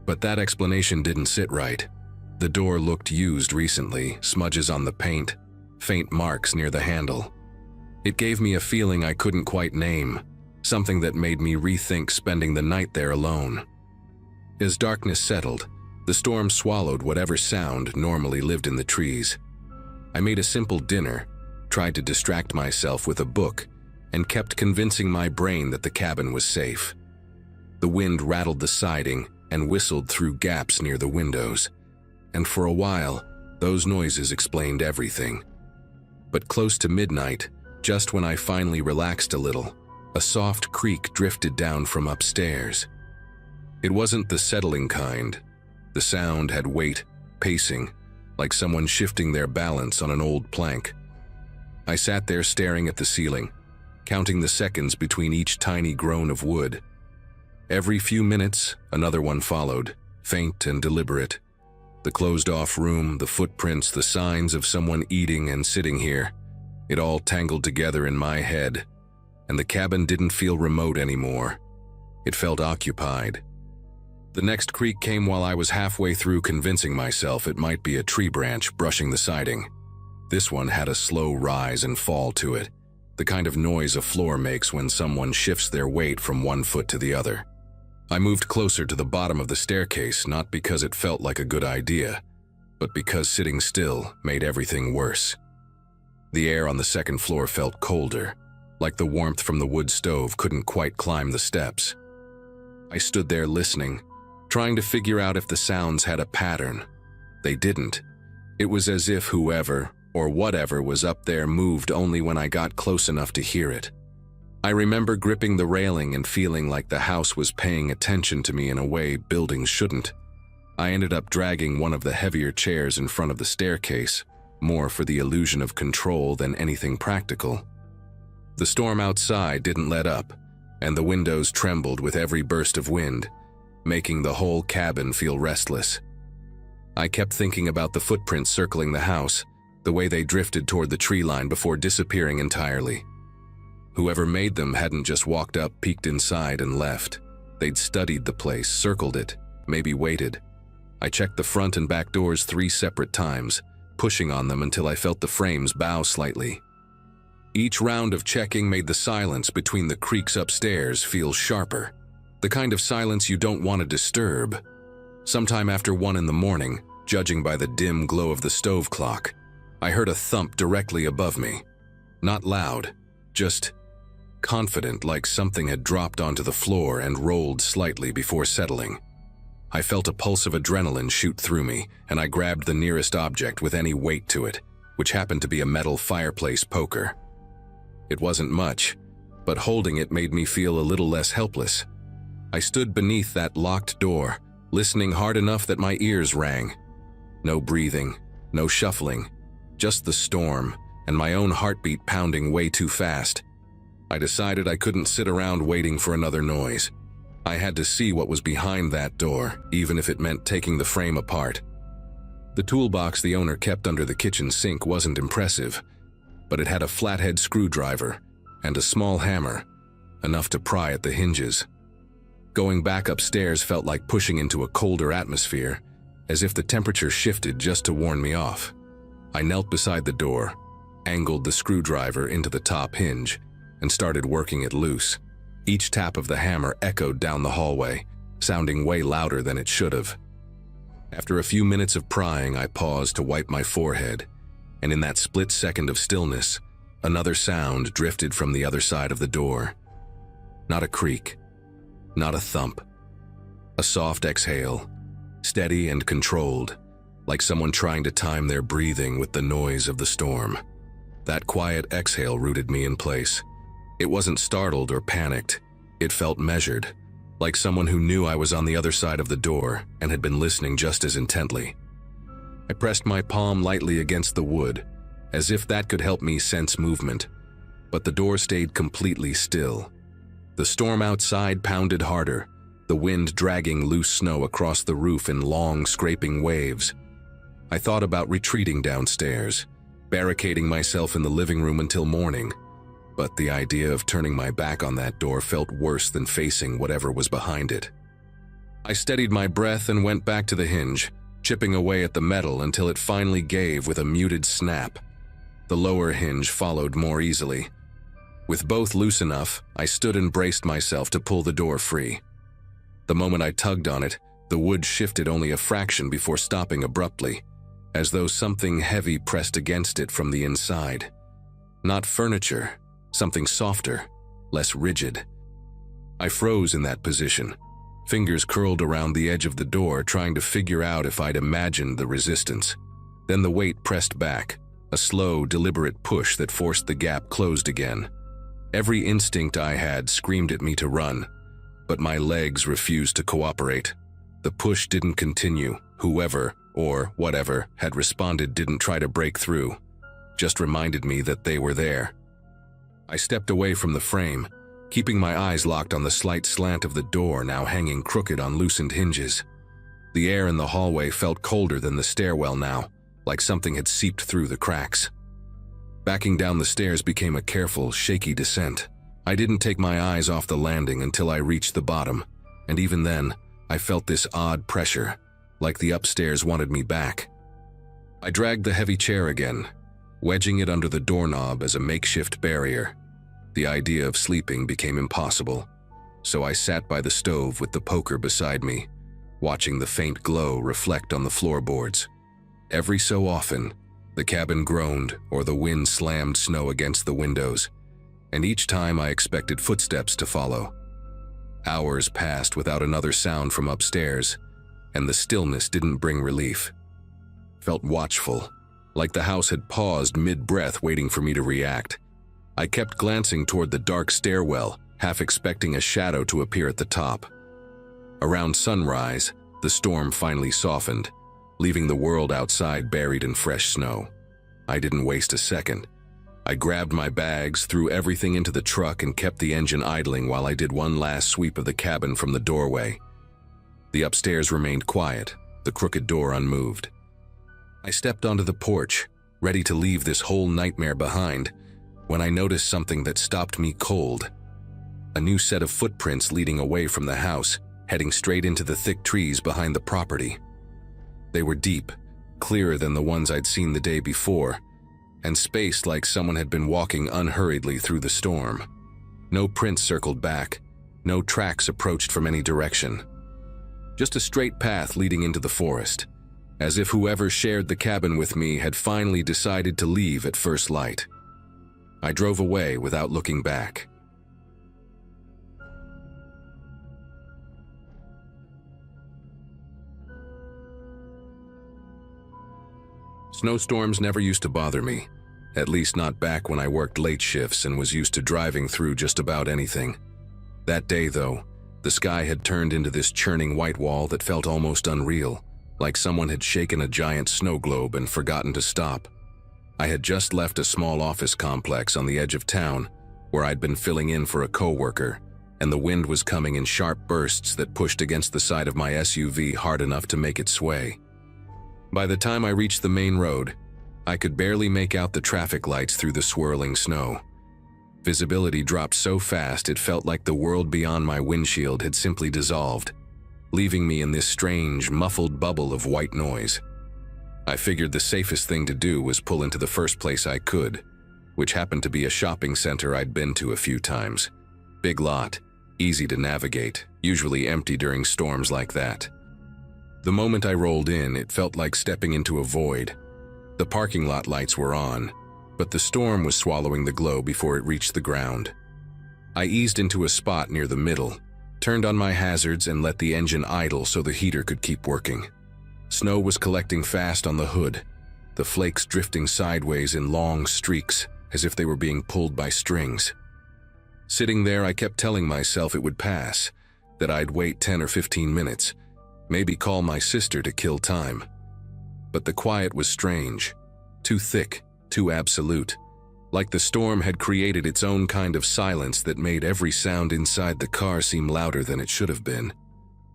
But that explanation didn't sit right. The door looked used recently, smudges on the paint, faint marks near the handle. It gave me a feeling I couldn't quite name, something that made me rethink spending the night there alone. As darkness settled, the storm swallowed whatever sound normally lived in the trees. I made a simple dinner, tried to distract myself with a book, and kept convincing my brain that the cabin was safe. The wind rattled the siding and whistled through gaps near the windows, and for a while, those noises explained everything. But close to midnight, just when I finally relaxed a little, a soft creak drifted down from upstairs. It wasn't the settling kind. The sound had weight, pacing, like someone shifting their balance on an old plank. I sat there staring at the ceiling, counting the seconds between each tiny groan of wood. Every few minutes, another one followed, faint and deliberate. The closed-off room, the footprints, the signs of someone eating and sitting here. It all tangled together in my head, and the cabin didn't feel remote anymore. It felt occupied. The next creak came while I was halfway through convincing myself it might be a tree branch brushing the siding. This one had a slow rise and fall to it, the kind of noise a floor makes when someone shifts their weight from one foot to the other. I moved closer to the bottom of the staircase, not because it felt like a good idea, but because sitting still made everything worse. The air on the second floor felt colder, like the warmth from the wood stove couldn't quite climb the steps. I stood there listening, trying to figure out if the sounds had a pattern. They didn't. It was as if whoever or whatever was up there moved only when I got close enough to hear it. I remember gripping the railing and feeling like the house was paying attention to me in a way buildings shouldn't. I ended up dragging one of the heavier chairs in front of the staircase, more for the illusion of control than anything practical. The storm outside didn't let up, and the windows trembled with every burst of wind, making the whole cabin feel restless. I kept thinking about the footprints circling the house, the way they drifted toward the tree line before disappearing entirely. Whoever made them hadn't just walked up, peeked inside, and left. They'd studied the place, circled it, maybe waited. I checked the front and back doors 3 separate times, pushing on them until I felt the frames bow slightly. Each round of checking made the silence between the creaks upstairs feel sharper, the kind of silence you don't want to disturb. Sometime after 1 in the morning, judging by the dim glow of the stove clock, I heard a thump directly above me. Not loud, just confident, like something had dropped onto the floor and rolled slightly before settling. I felt a pulse of adrenaline shoot through me, and I grabbed the nearest object with any weight to it, which happened to be a metal fireplace poker. It wasn't much, but holding it made me feel a little less helpless. I stood beneath that locked door, listening hard enough that my ears rang. No breathing, no shuffling, just the storm, and my own heartbeat pounding way too fast. I decided I couldn't sit around waiting for another noise. I had to see what was behind that door, even if it meant taking the frame apart. The toolbox the owner kept under the kitchen sink wasn't impressive, but it had a flathead screwdriver and a small hammer, enough to pry at the hinges. Going back upstairs felt like pushing into a colder atmosphere, as if the temperature shifted just to warn me off. I knelt beside the door, angled the screwdriver into the top hinge, and started working it loose. Each tap of the hammer echoed down the hallway, sounding way louder than it should have. After a few minutes of prying, I paused to wipe my forehead, and in that split second of stillness, another sound drifted from the other side of the door. Not a creak, not a thump. A soft exhale, steady and controlled, like someone trying to time their breathing with the noise of the storm. That quiet exhale rooted me in place. It wasn't startled or panicked. It felt measured, like someone who knew I was on the other side of the door and had been listening just as intently. I pressed my palm lightly against the wood, as if that could help me sense movement, but the door stayed completely still. The storm outside pounded harder, the wind dragging loose snow across the roof in long, scraping waves. I thought about retreating downstairs, barricading myself in the living room until morning, but the idea of turning my back on that door felt worse than facing whatever was behind it. I steadied my breath and went back to the hinge, chipping away at the metal until it finally gave with a muted snap. The lower hinge followed more easily. With both loose enough, I stood and braced myself to pull the door free. The moment I tugged on it, the wood shifted only a fraction before stopping abruptly, as though something heavy pressed against it from the inside. Not furniture, something softer, less rigid. I froze in that position, fingers curled around the edge of the door, trying to figure out if I'd imagined the resistance. Then the weight pressed back, a slow, deliberate push that forced the gap closed again. Every instinct I had screamed at me to run, but my legs refused to cooperate. The push didn't continue. Whoever, or whatever, had responded didn't try to break through, just reminded me that they were there. I stepped away from the frame, keeping my eyes locked on the slight slant of the door now hanging crooked on loosened hinges. The air in the hallway felt colder than the stairwell now, like something had seeped through the cracks. Backing down the stairs became a careful, shaky descent. I didn't take my eyes off the landing until I reached the bottom, and even then, I felt this odd pressure, like the upstairs wanted me back. I dragged the heavy chair again, wedging it under the doorknob as a makeshift barrier. The idea of sleeping became impossible, so I sat by the stove with the poker beside me, watching the faint glow reflect on the floorboards. Every so often, the cabin groaned or the wind slammed snow against the windows, and each time I expected footsteps to follow. Hours passed without another sound from upstairs, and the stillness didn't bring relief. Felt watchful, like the house had paused mid-breath waiting for me to react. I kept glancing toward the dark stairwell, half expecting a shadow to appear at the top. Around sunrise, the storm finally softened, leaving the world outside buried in fresh snow. I didn't waste a second. I grabbed my bags, threw everything into the truck, and kept the engine idling while I did one last sweep of the cabin from the doorway. The upstairs remained quiet, the crooked door unmoved. I stepped onto the porch, ready to leave this whole nightmare behind, when I noticed something that stopped me cold. A new set of footprints leading away from the house, heading straight into the thick trees behind the property. They were deep, clearer than the ones I'd seen the day before, and spaced like someone had been walking unhurriedly through the storm. No prints circled back, no tracks approached from any direction. Just a straight path leading into the forest, as if whoever shared the cabin with me had finally decided to leave at first light. I drove away without looking back. Snowstorms never used to bother me, at least not back when I worked late shifts and was used to driving through just about anything. That day, though, the sky had turned into this churning white wall that felt almost unreal, like someone had shaken a giant snow globe and forgotten to stop. I had just left a small office complex on the edge of town, where I'd been filling in for a coworker, and the wind was coming in sharp bursts that pushed against the side of my SUV hard enough to make it sway. By the time I reached the main road, I could barely make out the traffic lights through the swirling snow. Visibility dropped so fast it felt like the world beyond my windshield had simply dissolved, leaving me in this strange, muffled bubble of white noise. I figured the safest thing to do was pull into the first place I could, which happened to be a shopping center I'd been to a few times. Big lot, easy to navigate, usually empty during storms like that. The moment I rolled in, it felt like stepping into a void. The parking lot lights were on, but the storm was swallowing the glow before it reached the ground. I eased into a spot near the middle, turned on my hazards and let the engine idle so the heater could keep working. Snow was collecting fast on the hood, the flakes drifting sideways in long streaks as if they were being pulled by strings. Sitting there, I kept telling myself it would pass, that I'd wait 10 or 15 minutes, maybe call my sister to kill time. But the quiet was strange, too thick, too absolute, like the storm had created its own kind of silence that made every sound inside the car seem louder than it should have been.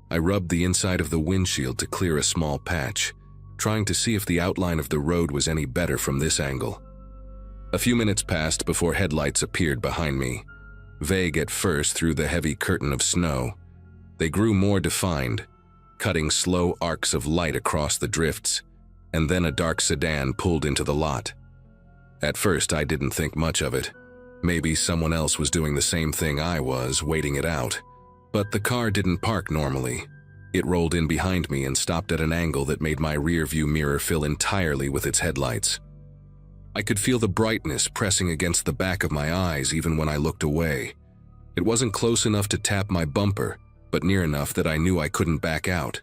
I rubbed the inside of the windshield to clear a small patch, trying to see if the outline of the road was any better from this angle. A few minutes passed before headlights appeared behind me. Vague at first through the heavy curtain of snow, they grew more defined, cutting slow arcs of light across the drifts, and then a dark sedan pulled into the lot. At first, I didn't think much of it. Maybe someone else was doing the same thing I was, waiting it out. But the car didn't park normally. It rolled in behind me and stopped at an angle that made my rear-view mirror fill entirely with its headlights. I could feel the brightness pressing against the back of my eyes even when I looked away. It wasn't close enough to tap my bumper, but near enough that I knew I couldn't back out.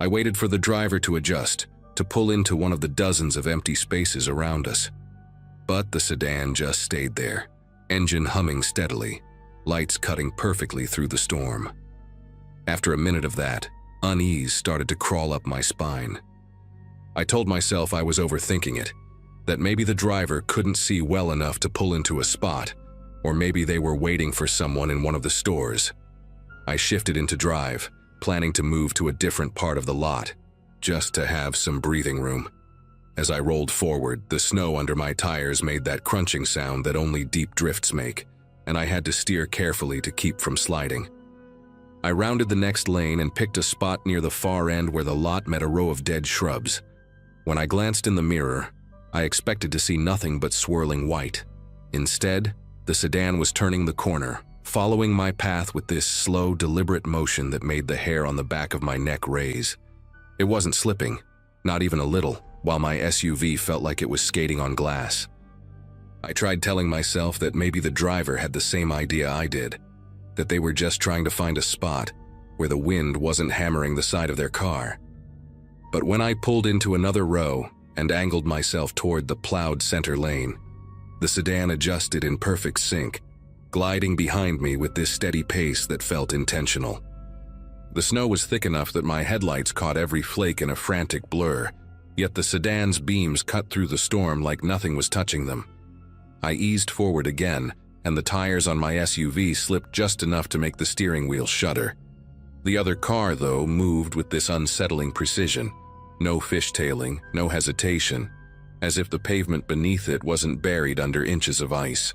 I waited for the driver to adjust, to pull into one of the dozens of empty spaces around us. But the sedan just stayed there, engine humming steadily, lights cutting perfectly through the storm. After a minute of that, unease started to crawl up my spine. I told myself I was overthinking it, that maybe the driver couldn't see well enough to pull into a spot, or maybe they were waiting for someone in one of the stores. I shifted into drive, planning to move to a different part of the lot, just to have some breathing room. As I rolled forward, the snow under my tires made that crunching sound that only deep drifts make, and I had to steer carefully to keep from sliding. I rounded the next lane and picked a spot near the far end where the lot met a row of dead shrubs. When I glanced in the mirror, I expected to see nothing but swirling white. Instead, the sedan was turning the corner, following my path with this slow, deliberate motion that made the hair on the back of my neck raise. It wasn't slipping, not even a little, while my SUV felt like it was skating on glass. I tried telling myself that maybe the driver had the same idea I did, that they were just trying to find a spot where the wind wasn't hammering the side of their car. But when I pulled into another row and angled myself toward the plowed center lane, the sedan adjusted in perfect sync, gliding behind me with this steady pace that felt intentional. The snow was thick enough that my headlights caught every flake in a frantic blur, yet the sedan's beams cut through the storm like nothing was touching them. I eased forward again, and the tires on my SUV slipped just enough to make the steering wheel shudder. The other car, though, moved with this unsettling precision. No fishtailing, no hesitation, as if the pavement beneath it wasn't buried under inches of ice.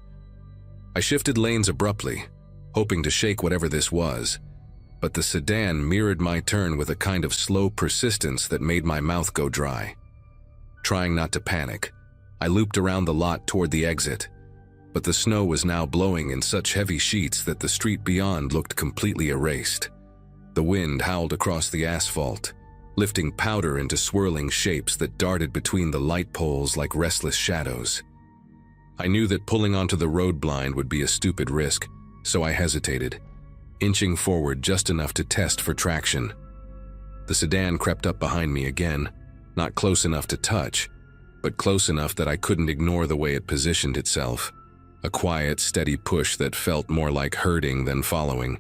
I shifted lanes abruptly, hoping to shake whatever this was, but the sedan mirrored my turn with a kind of slow persistence that made my mouth go dry. Trying not to panic, I looped around the lot toward the exit, but the snow was now blowing in such heavy sheets that the street beyond looked completely erased. The wind howled across the asphalt, lifting powder into swirling shapes that darted between the light poles like restless shadows. I knew that pulling onto the road blind would be a stupid risk, so I hesitated, inching forward just enough to test for traction. The sedan crept up behind me again, not close enough to touch, but close enough that I couldn't ignore the way it positioned itself. A quiet, steady push that felt more like herding than following.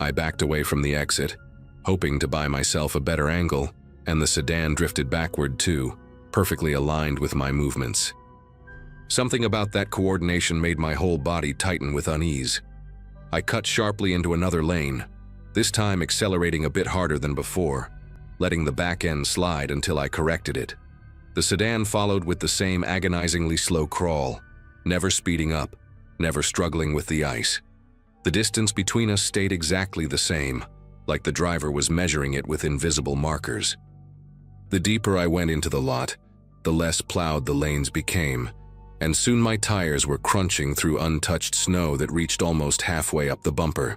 I backed away from the exit, hoping to buy myself a better angle, and the sedan drifted backward too, perfectly aligned with my movements. Something about that coordination made my whole body tighten with unease. I cut sharply into another lane, this time accelerating a bit harder than before, letting the back end slide until I corrected it. The sedan followed with the same agonizingly slow crawl, never speeding up, never struggling with the ice. The distance between us stayed exactly the same, like the driver was measuring it with invisible markers. The deeper I went into the lot, the less plowed the lanes became, and soon my tires were crunching through untouched snow that reached almost halfway up the bumper.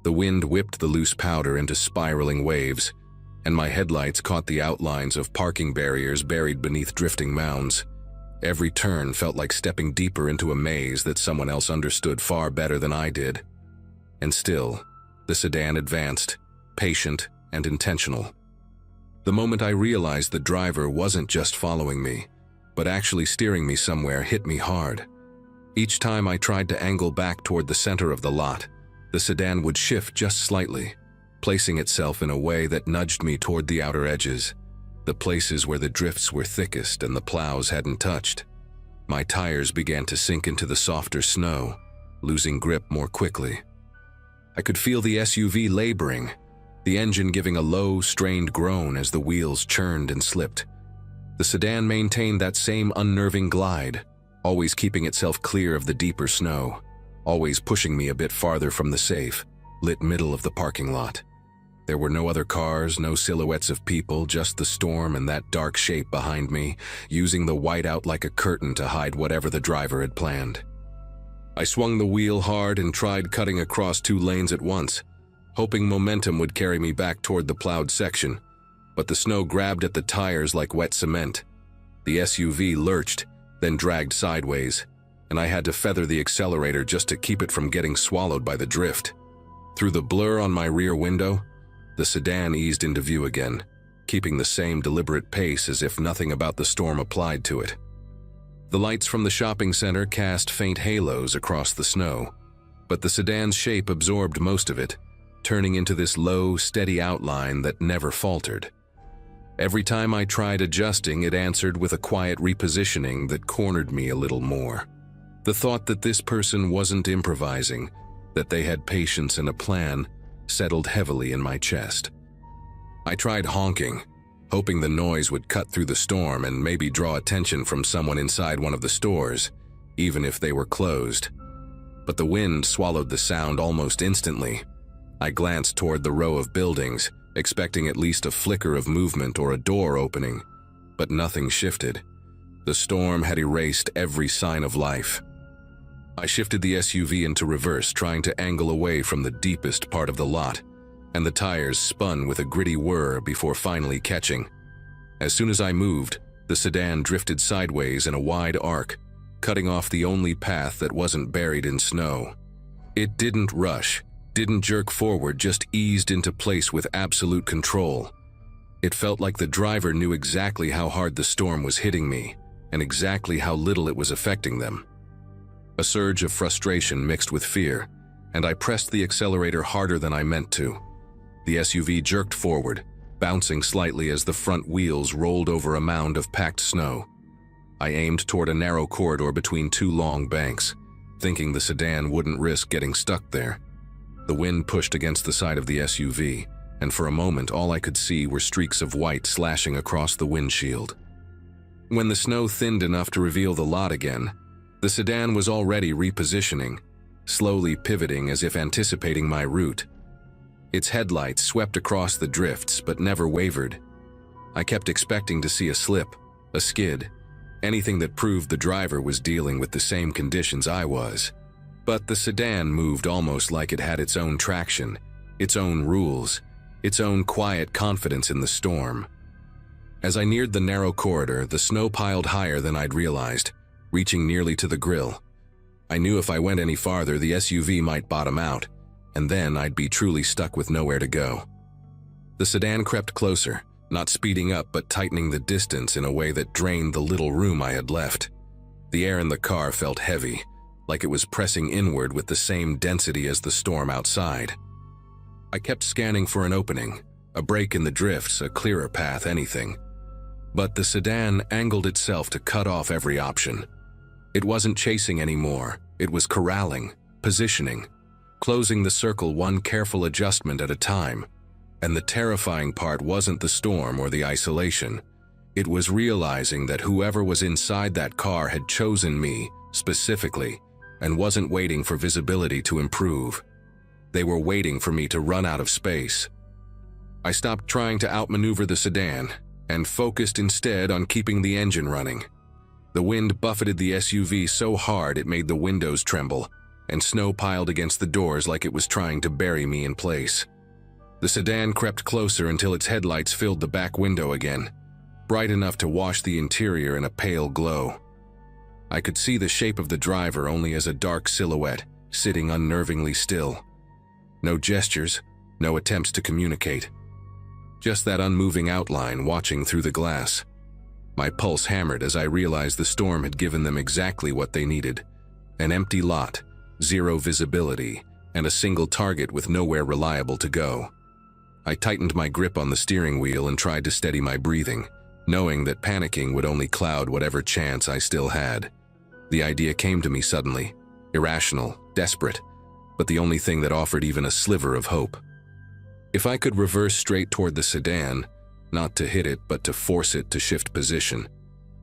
The wind whipped the loose powder into spiraling waves, and my headlights caught the outlines of parking barriers buried beneath drifting mounds. Every turn felt like stepping deeper into a maze that someone else understood far better than I did. And still, the sedan advanced, patient and intentional. The moment I realized the driver wasn't just following me, but actually steering me somewhere hit me hard. Each time I tried to angle back toward the center of the lot, the sedan would shift just slightly, placing itself in a way that nudged me toward the outer edges, the places where the drifts were thickest and the plows hadn't touched. My tires began to sink into the softer snow, losing grip more quickly. I could feel the SUV laboring, the engine giving a low, strained groan as the wheels churned and slipped. The sedan maintained that same unnerving glide, always keeping itself clear of the deeper snow, always pushing me a bit farther from the safe, lit middle of the parking lot. There were no other cars, no silhouettes of people, just the storm and that dark shape behind me, using the white out like a curtain to hide whatever the driver had planned. I swung the wheel hard and tried cutting across 2 lanes at once, hoping momentum would carry me back toward the plowed section, but the snow grabbed at the tires like wet cement. The SUV lurched, then dragged sideways, and I had to feather the accelerator just to keep it from getting swallowed by the drift. Through the blur on my rear window, the sedan eased into view again, keeping the same deliberate pace as if nothing about the storm applied to it. The lights from the shopping center cast faint halos across the snow, but the sedan's shape absorbed most of it, turning into this low, steady outline that never faltered. Every time I tried adjusting, it answered with a quiet repositioning that cornered me a little more. The thought that this person wasn't improvising, that they had patience and a plan, settled heavily in my chest. I tried honking, hoping the noise would cut through the storm and maybe draw attention from someone inside one of the stores, even if they were closed. But the wind swallowed the sound almost instantly. I glanced toward the row of buildings, expecting at least a flicker of movement or a door opening, but nothing shifted. The storm had erased every sign of life. I shifted the SUV into reverse, trying to angle away from the deepest part of the lot, and the tires spun with a gritty whir before finally catching. As soon as I moved, the sedan drifted sideways in a wide arc, cutting off the only path that wasn't buried in snow. It didn't rush, didn't jerk forward, just eased into place with absolute control. It felt like the driver knew exactly how hard the storm was hitting me, and exactly how little it was affecting them. A surge of frustration mixed with fear, and I pressed the accelerator harder than I meant to. The SUV jerked forward, bouncing slightly as the front wheels rolled over a mound of packed snow. I aimed toward a narrow corridor between 2 long banks, thinking the sedan wouldn't risk getting stuck there. The wind pushed against the side of the SUV, and for a moment all I could see were streaks of white slashing across the windshield. When the snow thinned enough to reveal the lot again, the sedan was already repositioning, slowly pivoting as if anticipating my route. Its headlights swept across the drifts but never wavered. I kept expecting to see a slip, a skid, anything that proved the driver was dealing with the same conditions I was. But the sedan moved almost like it had its own traction, its own rules, its own quiet confidence in the storm. As I neared the narrow corridor, the snow piled higher than I'd realized, reaching nearly to the grill. I knew if I went any farther, the SUV might bottom out, and then I'd be truly stuck with nowhere to go. The sedan crept closer, not speeding up but tightening the distance in a way that drained the little room I had left. The air in the car felt heavy, like it was pressing inward with the same density as the storm outside. I kept scanning for an opening, a break in the drifts, a clearer path, anything. But the sedan angled itself to cut off every option. It wasn't chasing anymore, it was corralling, positioning, closing the circle one careful adjustment at a time. And the terrifying part wasn't the storm or the isolation. It was realizing that whoever was inside that car had chosen me, specifically, and wasn't waiting for visibility to improve. They were waiting for me to run out of space. I stopped trying to outmaneuver the sedan, and focused instead on keeping the engine running. The wind buffeted the SUV so hard it made the windows tremble, and snow piled against the doors like it was trying to bury me in place. The sedan crept closer until its headlights filled the back window again, bright enough to wash the interior in a pale glow. I could see the shape of the driver only as a dark silhouette, sitting unnervingly still. No gestures, no attempts to communicate. Just that unmoving outline watching through the glass. My pulse hammered as I realized the storm had given them exactly what they needed. An empty lot, zero visibility, and a single target with nowhere reliable to go. I tightened my grip on the steering wheel and tried to steady my breathing, knowing that panicking would only cloud whatever chance I still had. The idea came to me suddenly, irrational, desperate, but the only thing that offered even a sliver of hope. If I could reverse straight toward the sedan, not to hit it but to force it to shift position,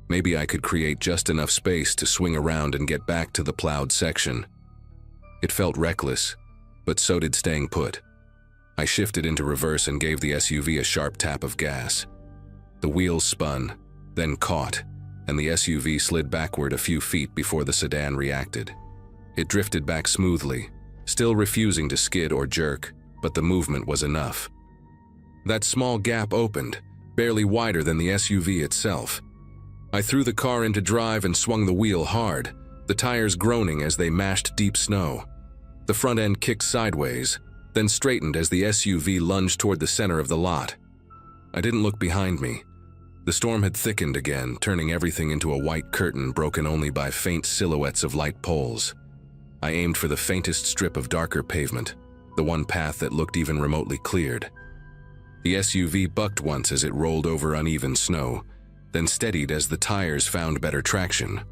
maybe I could create just enough space to swing around and get back to the plowed section. It felt reckless, but so did staying put. I shifted into reverse and gave the SUV a sharp tap of gas. The wheels spun, then caught, and the SUV slid backward a few feet before the sedan reacted. It drifted back smoothly, still refusing to skid or jerk, but the movement was enough. That small gap opened, barely wider than the SUV itself. I threw the car into drive and swung the wheel hard, the tires groaning as they mashed deep snow. The front end kicked sideways, then straightened as the SUV lunged toward the center of the lot. I didn't look behind me. The storm had thickened again, turning everything into a white curtain broken only by faint silhouettes of light poles. I aimed for the faintest strip of darker pavement, the one path that looked even remotely cleared. The SUV bucked once as it rolled over uneven snow, then steadied as the tires found better traction.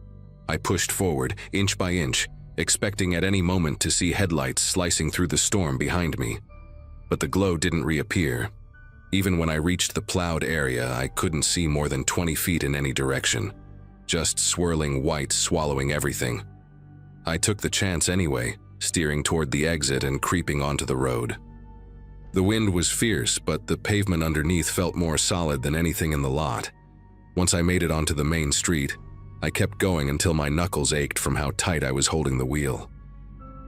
I pushed forward, inch by inch, expecting at any moment to see headlights slicing through the storm behind me. But the glow didn't reappear. Even when I reached the plowed area, I couldn't see more than 20 feet in any direction, just swirling white swallowing everything. I took the chance anyway, steering toward the exit and creeping onto the road. The wind was fierce, but the pavement underneath felt more solid than anything in the lot. Once I made it onto the main street, I kept going until my knuckles ached from how tight I was holding the wheel.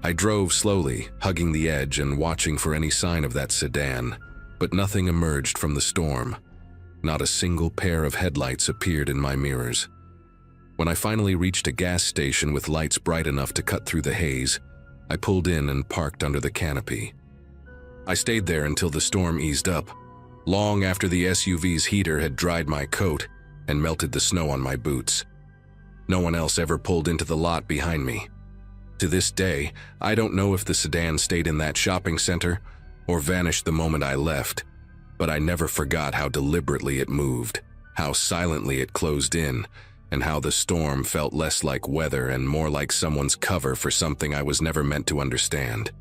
I drove slowly, hugging the edge and watching for any sign of that sedan, but nothing emerged from the storm. Not a single pair of headlights appeared in my mirrors. When I finally reached a gas station with lights bright enough to cut through the haze, I pulled in and parked under the canopy. I stayed there until the storm eased up, long after the SUV's heater had dried my coat and melted the snow on my boots. No one else ever pulled into the lot behind me. To this day, I don't know if the sedan stayed in that shopping center or vanished the moment I left, but I never forgot how deliberately it moved, how silently it closed in, and how the storm felt less like weather and more like someone's cover for something I was never meant to understand.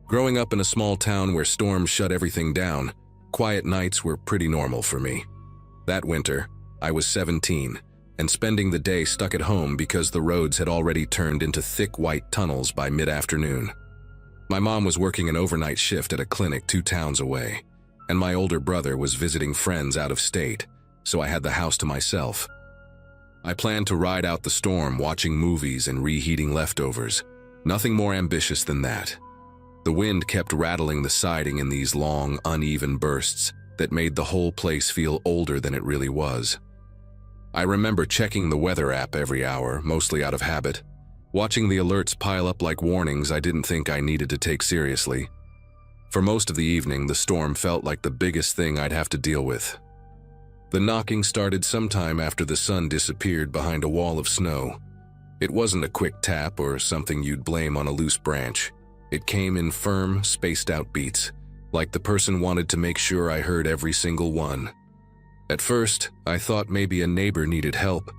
Growing up in a small town where storms shut everything down, quiet nights were pretty normal for me. That winter, I was 17, and spending the day stuck at home because the roads had already turned into thick white tunnels by mid-afternoon. My mom was working an overnight shift at a clinic 2 towns away, and my older brother was visiting friends out of state, so I had the house to myself. I planned to ride out the storm watching movies and reheating leftovers. Nothing more ambitious than that. The wind kept rattling the siding in these long, uneven bursts that made the whole place feel older than it really was. I remember checking the weather app every hour, mostly out of habit, watching the alerts pile up like warnings I didn't think I needed to take seriously. For most of the evening, the storm felt like the biggest thing I'd have to deal with. The knocking started sometime after the sun disappeared behind a wall of snow. It wasn't a quick tap or something you'd blame on a loose branch. It came in firm, spaced-out beats, like the person wanted to make sure I heard every single one. At first, I thought maybe a neighbor needed help,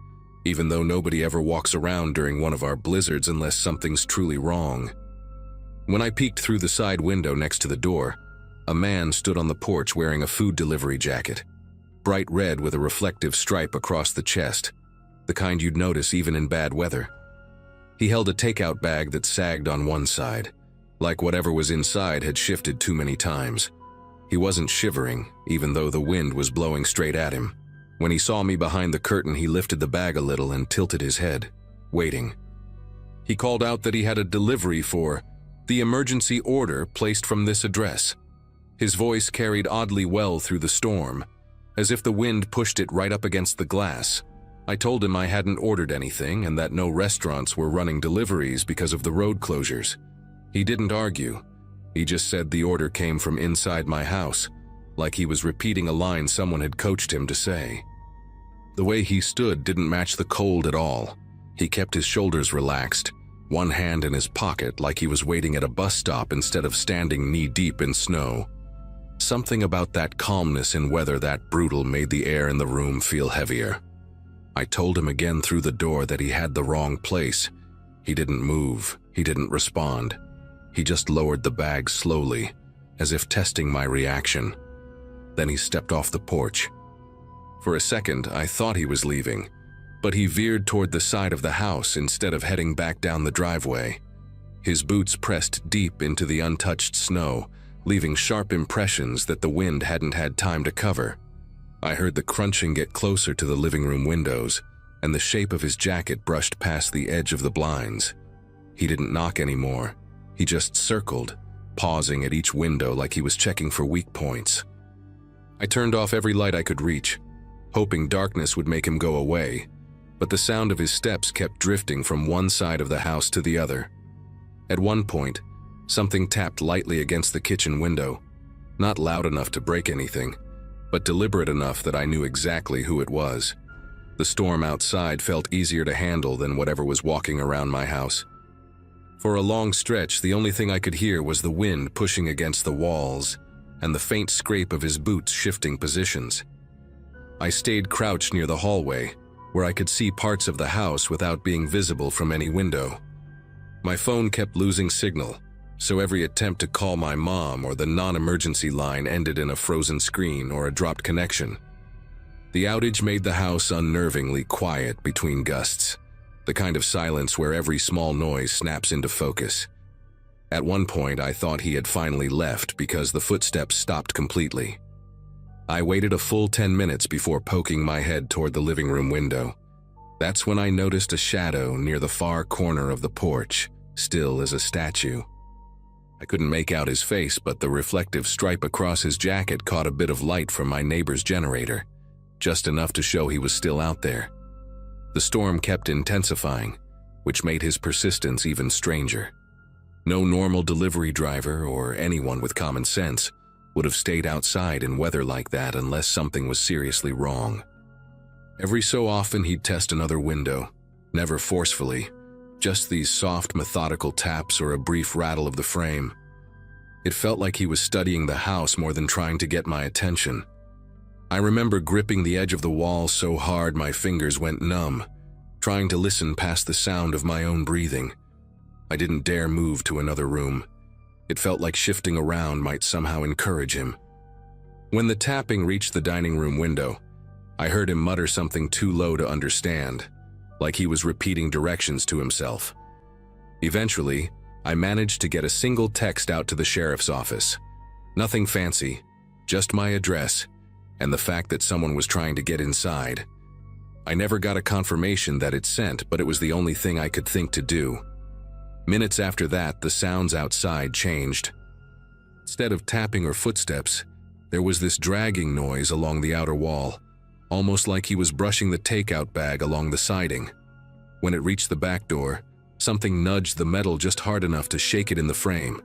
even though nobody ever walks around during one of our blizzards unless something's truly wrong. When I peeked through the side window next to the door, a man stood on the porch wearing a food delivery jacket, bright red with a reflective stripe across the chest, the kind you'd notice even in bad weather. He held a takeout bag that sagged on one side, like whatever was inside had shifted too many times. He wasn't shivering, even though the wind was blowing straight at him. When he saw me behind the curtain, he lifted the bag a little and tilted his head, waiting. He called out that he had a delivery for the emergency order placed from this address. His voice carried oddly well through the storm, as if the wind pushed it right up against the glass. I told him I hadn't ordered anything and that no restaurants were running deliveries because of the road closures. He didn't argue. He just said the order came from inside my house, like he was repeating a line someone had coached him to say. The way he stood didn't match the cold at all. He kept his shoulders relaxed, one hand in his pocket like he was waiting at a bus stop instead of standing knee-deep in snow. Something about that calmness in weather that brutal made the air in the room feel heavier. I told him again through the door that he had the wrong place. He didn't move. He didn't respond. He just lowered the bag slowly, as if testing my reaction. Then he stepped off the porch. For a second, I thought he was leaving, but he veered toward the side of the house instead of heading back down the driveway. His boots pressed deep into the untouched snow, leaving sharp impressions that the wind hadn't had time to cover. I heard the crunching get closer to the living room windows, and the shape of his jacket brushed past the edge of the blinds. He didn't knock anymore. He just circled, pausing at each window like he was checking for weak points. I turned off every light I could reach, hoping darkness would make him go away, but the sound of his steps kept drifting from one side of the house to the other. At one point, something tapped lightly against the kitchen window, not loud enough to break anything, but deliberate enough that I knew exactly who it was. The storm outside felt easier to handle than whatever was walking around my house. For a long stretch, the only thing I could hear was the wind pushing against the walls and the faint scrape of his boots shifting positions. I stayed crouched near the hallway, where I could see parts of the house without being visible from any window. My phone kept losing signal, so every attempt to call my mom or the non-emergency line ended in a frozen screen or a dropped connection. The outage made the house unnervingly quiet between gusts, the kind of silence where every small noise snaps into focus. At one point, I thought he had finally left because the footsteps stopped completely. I waited a full 10 minutes before poking my head toward the living room window. That's when I noticed a shadow near the far corner of the porch, still as a statue. I couldn't make out his face, but the reflective stripe across his jacket caught a bit of light from my neighbor's generator, just enough to show he was still out there. The storm kept intensifying, which made his persistence even stranger. No normal delivery driver or anyone with common sense would have stayed outside in weather like that unless something was seriously wrong. Every so often he'd test another window, never forcefully, just these soft, methodical taps or a brief rattle of the frame. It felt like he was studying the house more than trying to get my attention. I remember gripping the edge of the wall so hard my fingers went numb, trying to listen past the sound of my own breathing. I didn't dare move to another room. It felt like shifting around might somehow encourage him. When the tapping reached the dining room window, I heard him mutter something too low to understand, like he was repeating directions to himself. Eventually, I managed to get a single text out to the sheriff's office. Nothing fancy, just my address and the fact that someone was trying to get inside. I never got a confirmation that it sent, but it was the only thing I could think to do. Minutes after that, the sounds outside changed. Instead of tapping or footsteps, there was this dragging noise along the outer wall, almost like he was brushing the takeout bag along the siding. When it reached the back door, something nudged the metal just hard enough to shake it in the frame.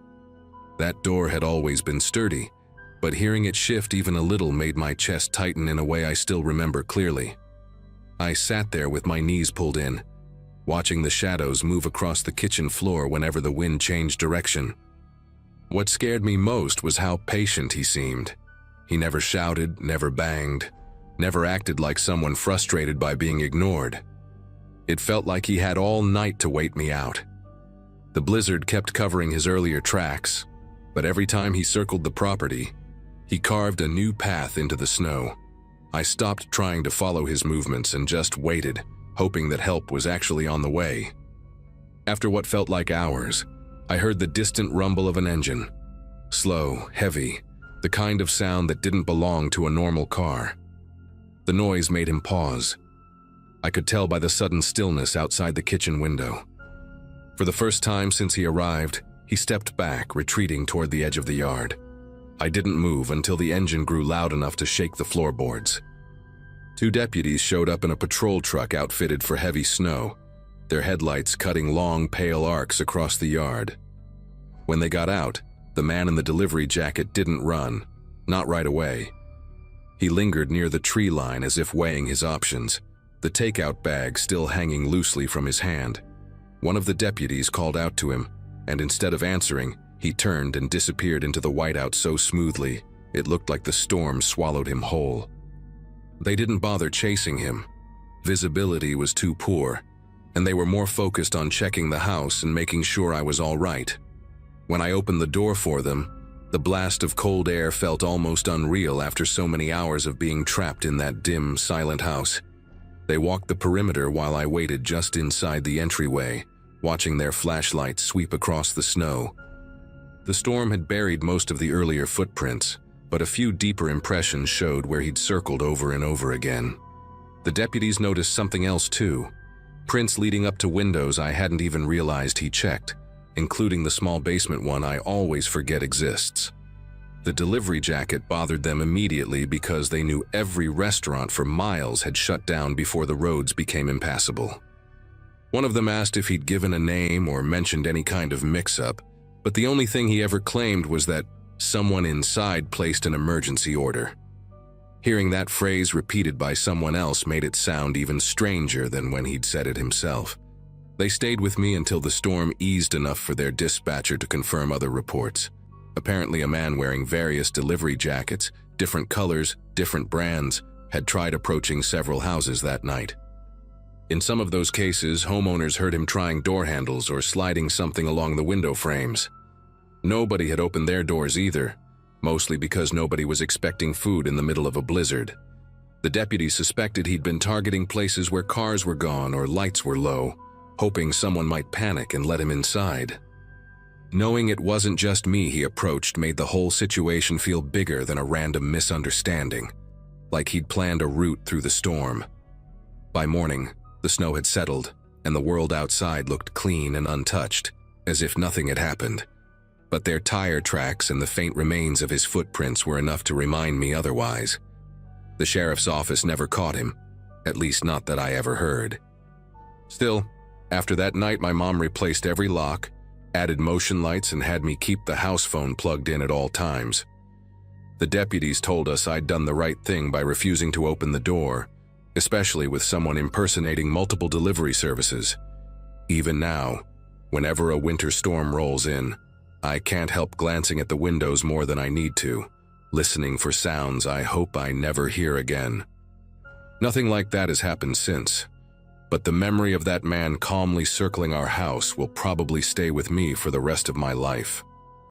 That door had always been sturdy, but hearing it shift even a little made my chest tighten in a way I still remember clearly. I sat there with my knees pulled in, watching the shadows move across the kitchen floor whenever the wind changed direction. What scared me most was how patient he seemed. He never shouted, never banged, never acted like someone frustrated by being ignored. It felt like he had all night to wait me out. The blizzard kept covering his earlier tracks, but every time he circled the property, he carved a new path into the snow. I stopped trying to follow his movements and just waited, hoping that help was actually on the way. After what felt like hours, I heard the distant rumble of an engine. Slow, heavy, the kind of sound that didn't belong to a normal car. The noise made him pause. I could tell by the sudden stillness outside the kitchen window. For the first time since he arrived, he stepped back, retreating toward the edge of the yard. I didn't move until the engine grew loud enough to shake the floorboards. 2 deputies showed up in a patrol truck outfitted for heavy snow, their headlights cutting long, pale arcs across the yard. When they got out, the man in the delivery jacket didn't run, not right away. He lingered near the tree line as if weighing his options, the takeout bag still hanging loosely from his hand. One of the deputies called out to him, and instead of answering, he turned and disappeared into the whiteout so smoothly, it looked like the storm swallowed him whole. They didn't bother chasing him. Visibility was too poor, and they were more focused on checking the house and making sure I was all right. When I opened the door for them, the blast of cold air felt almost unreal after so many hours of being trapped in that dim, silent house. They walked the perimeter while I waited just inside the entryway, watching their flashlights sweep across the snow. The storm had buried most of the earlier footprints, but a few deeper impressions showed where he'd circled over and over again. The deputies noticed something else too, prints leading up to windows I hadn't even realized he checked, including the small basement one I always forget exists. The delivery jacket bothered them immediately because they knew every restaurant for miles had shut down before the roads became impassable. One of them asked if he'd given a name or mentioned any kind of mix-up, but the only thing he ever claimed was that someone inside placed an emergency order. Hearing that phrase repeated by someone else made it sound even stranger than when he'd said it himself. They stayed with me until the storm eased enough for their dispatcher to confirm other reports. Apparently a man wearing various delivery jackets, different colors, different brands, had tried approaching several houses that night. In some of those cases, homeowners heard him trying door handles or sliding something along the window frames. Nobody had opened their doors either, mostly because nobody was expecting food in the middle of a blizzard. The deputies suspected he'd been targeting places where cars were gone or lights were low, hoping someone might panic and let him inside. Knowing it wasn't just me he approached made the whole situation feel bigger than a random misunderstanding, like he'd planned a route through the storm. By morning, the snow had settled, and the world outside looked clean and untouched, as if nothing had happened. But their tire tracks and the faint remains of his footprints were enough to remind me otherwise. The sheriff's office never caught him, at least not that I ever heard. Still, after that night my mom replaced every lock, added motion lights, and had me keep the house phone plugged in at all times. The deputies told us I'd done the right thing by refusing to open the door, especially with someone impersonating multiple delivery services. Even now, whenever a winter storm rolls in, I can't help glancing at the windows more than I need to, listening for sounds I hope I never hear again. Nothing like that has happened since, but the memory of that man calmly circling our house will probably stay with me for the rest of my life.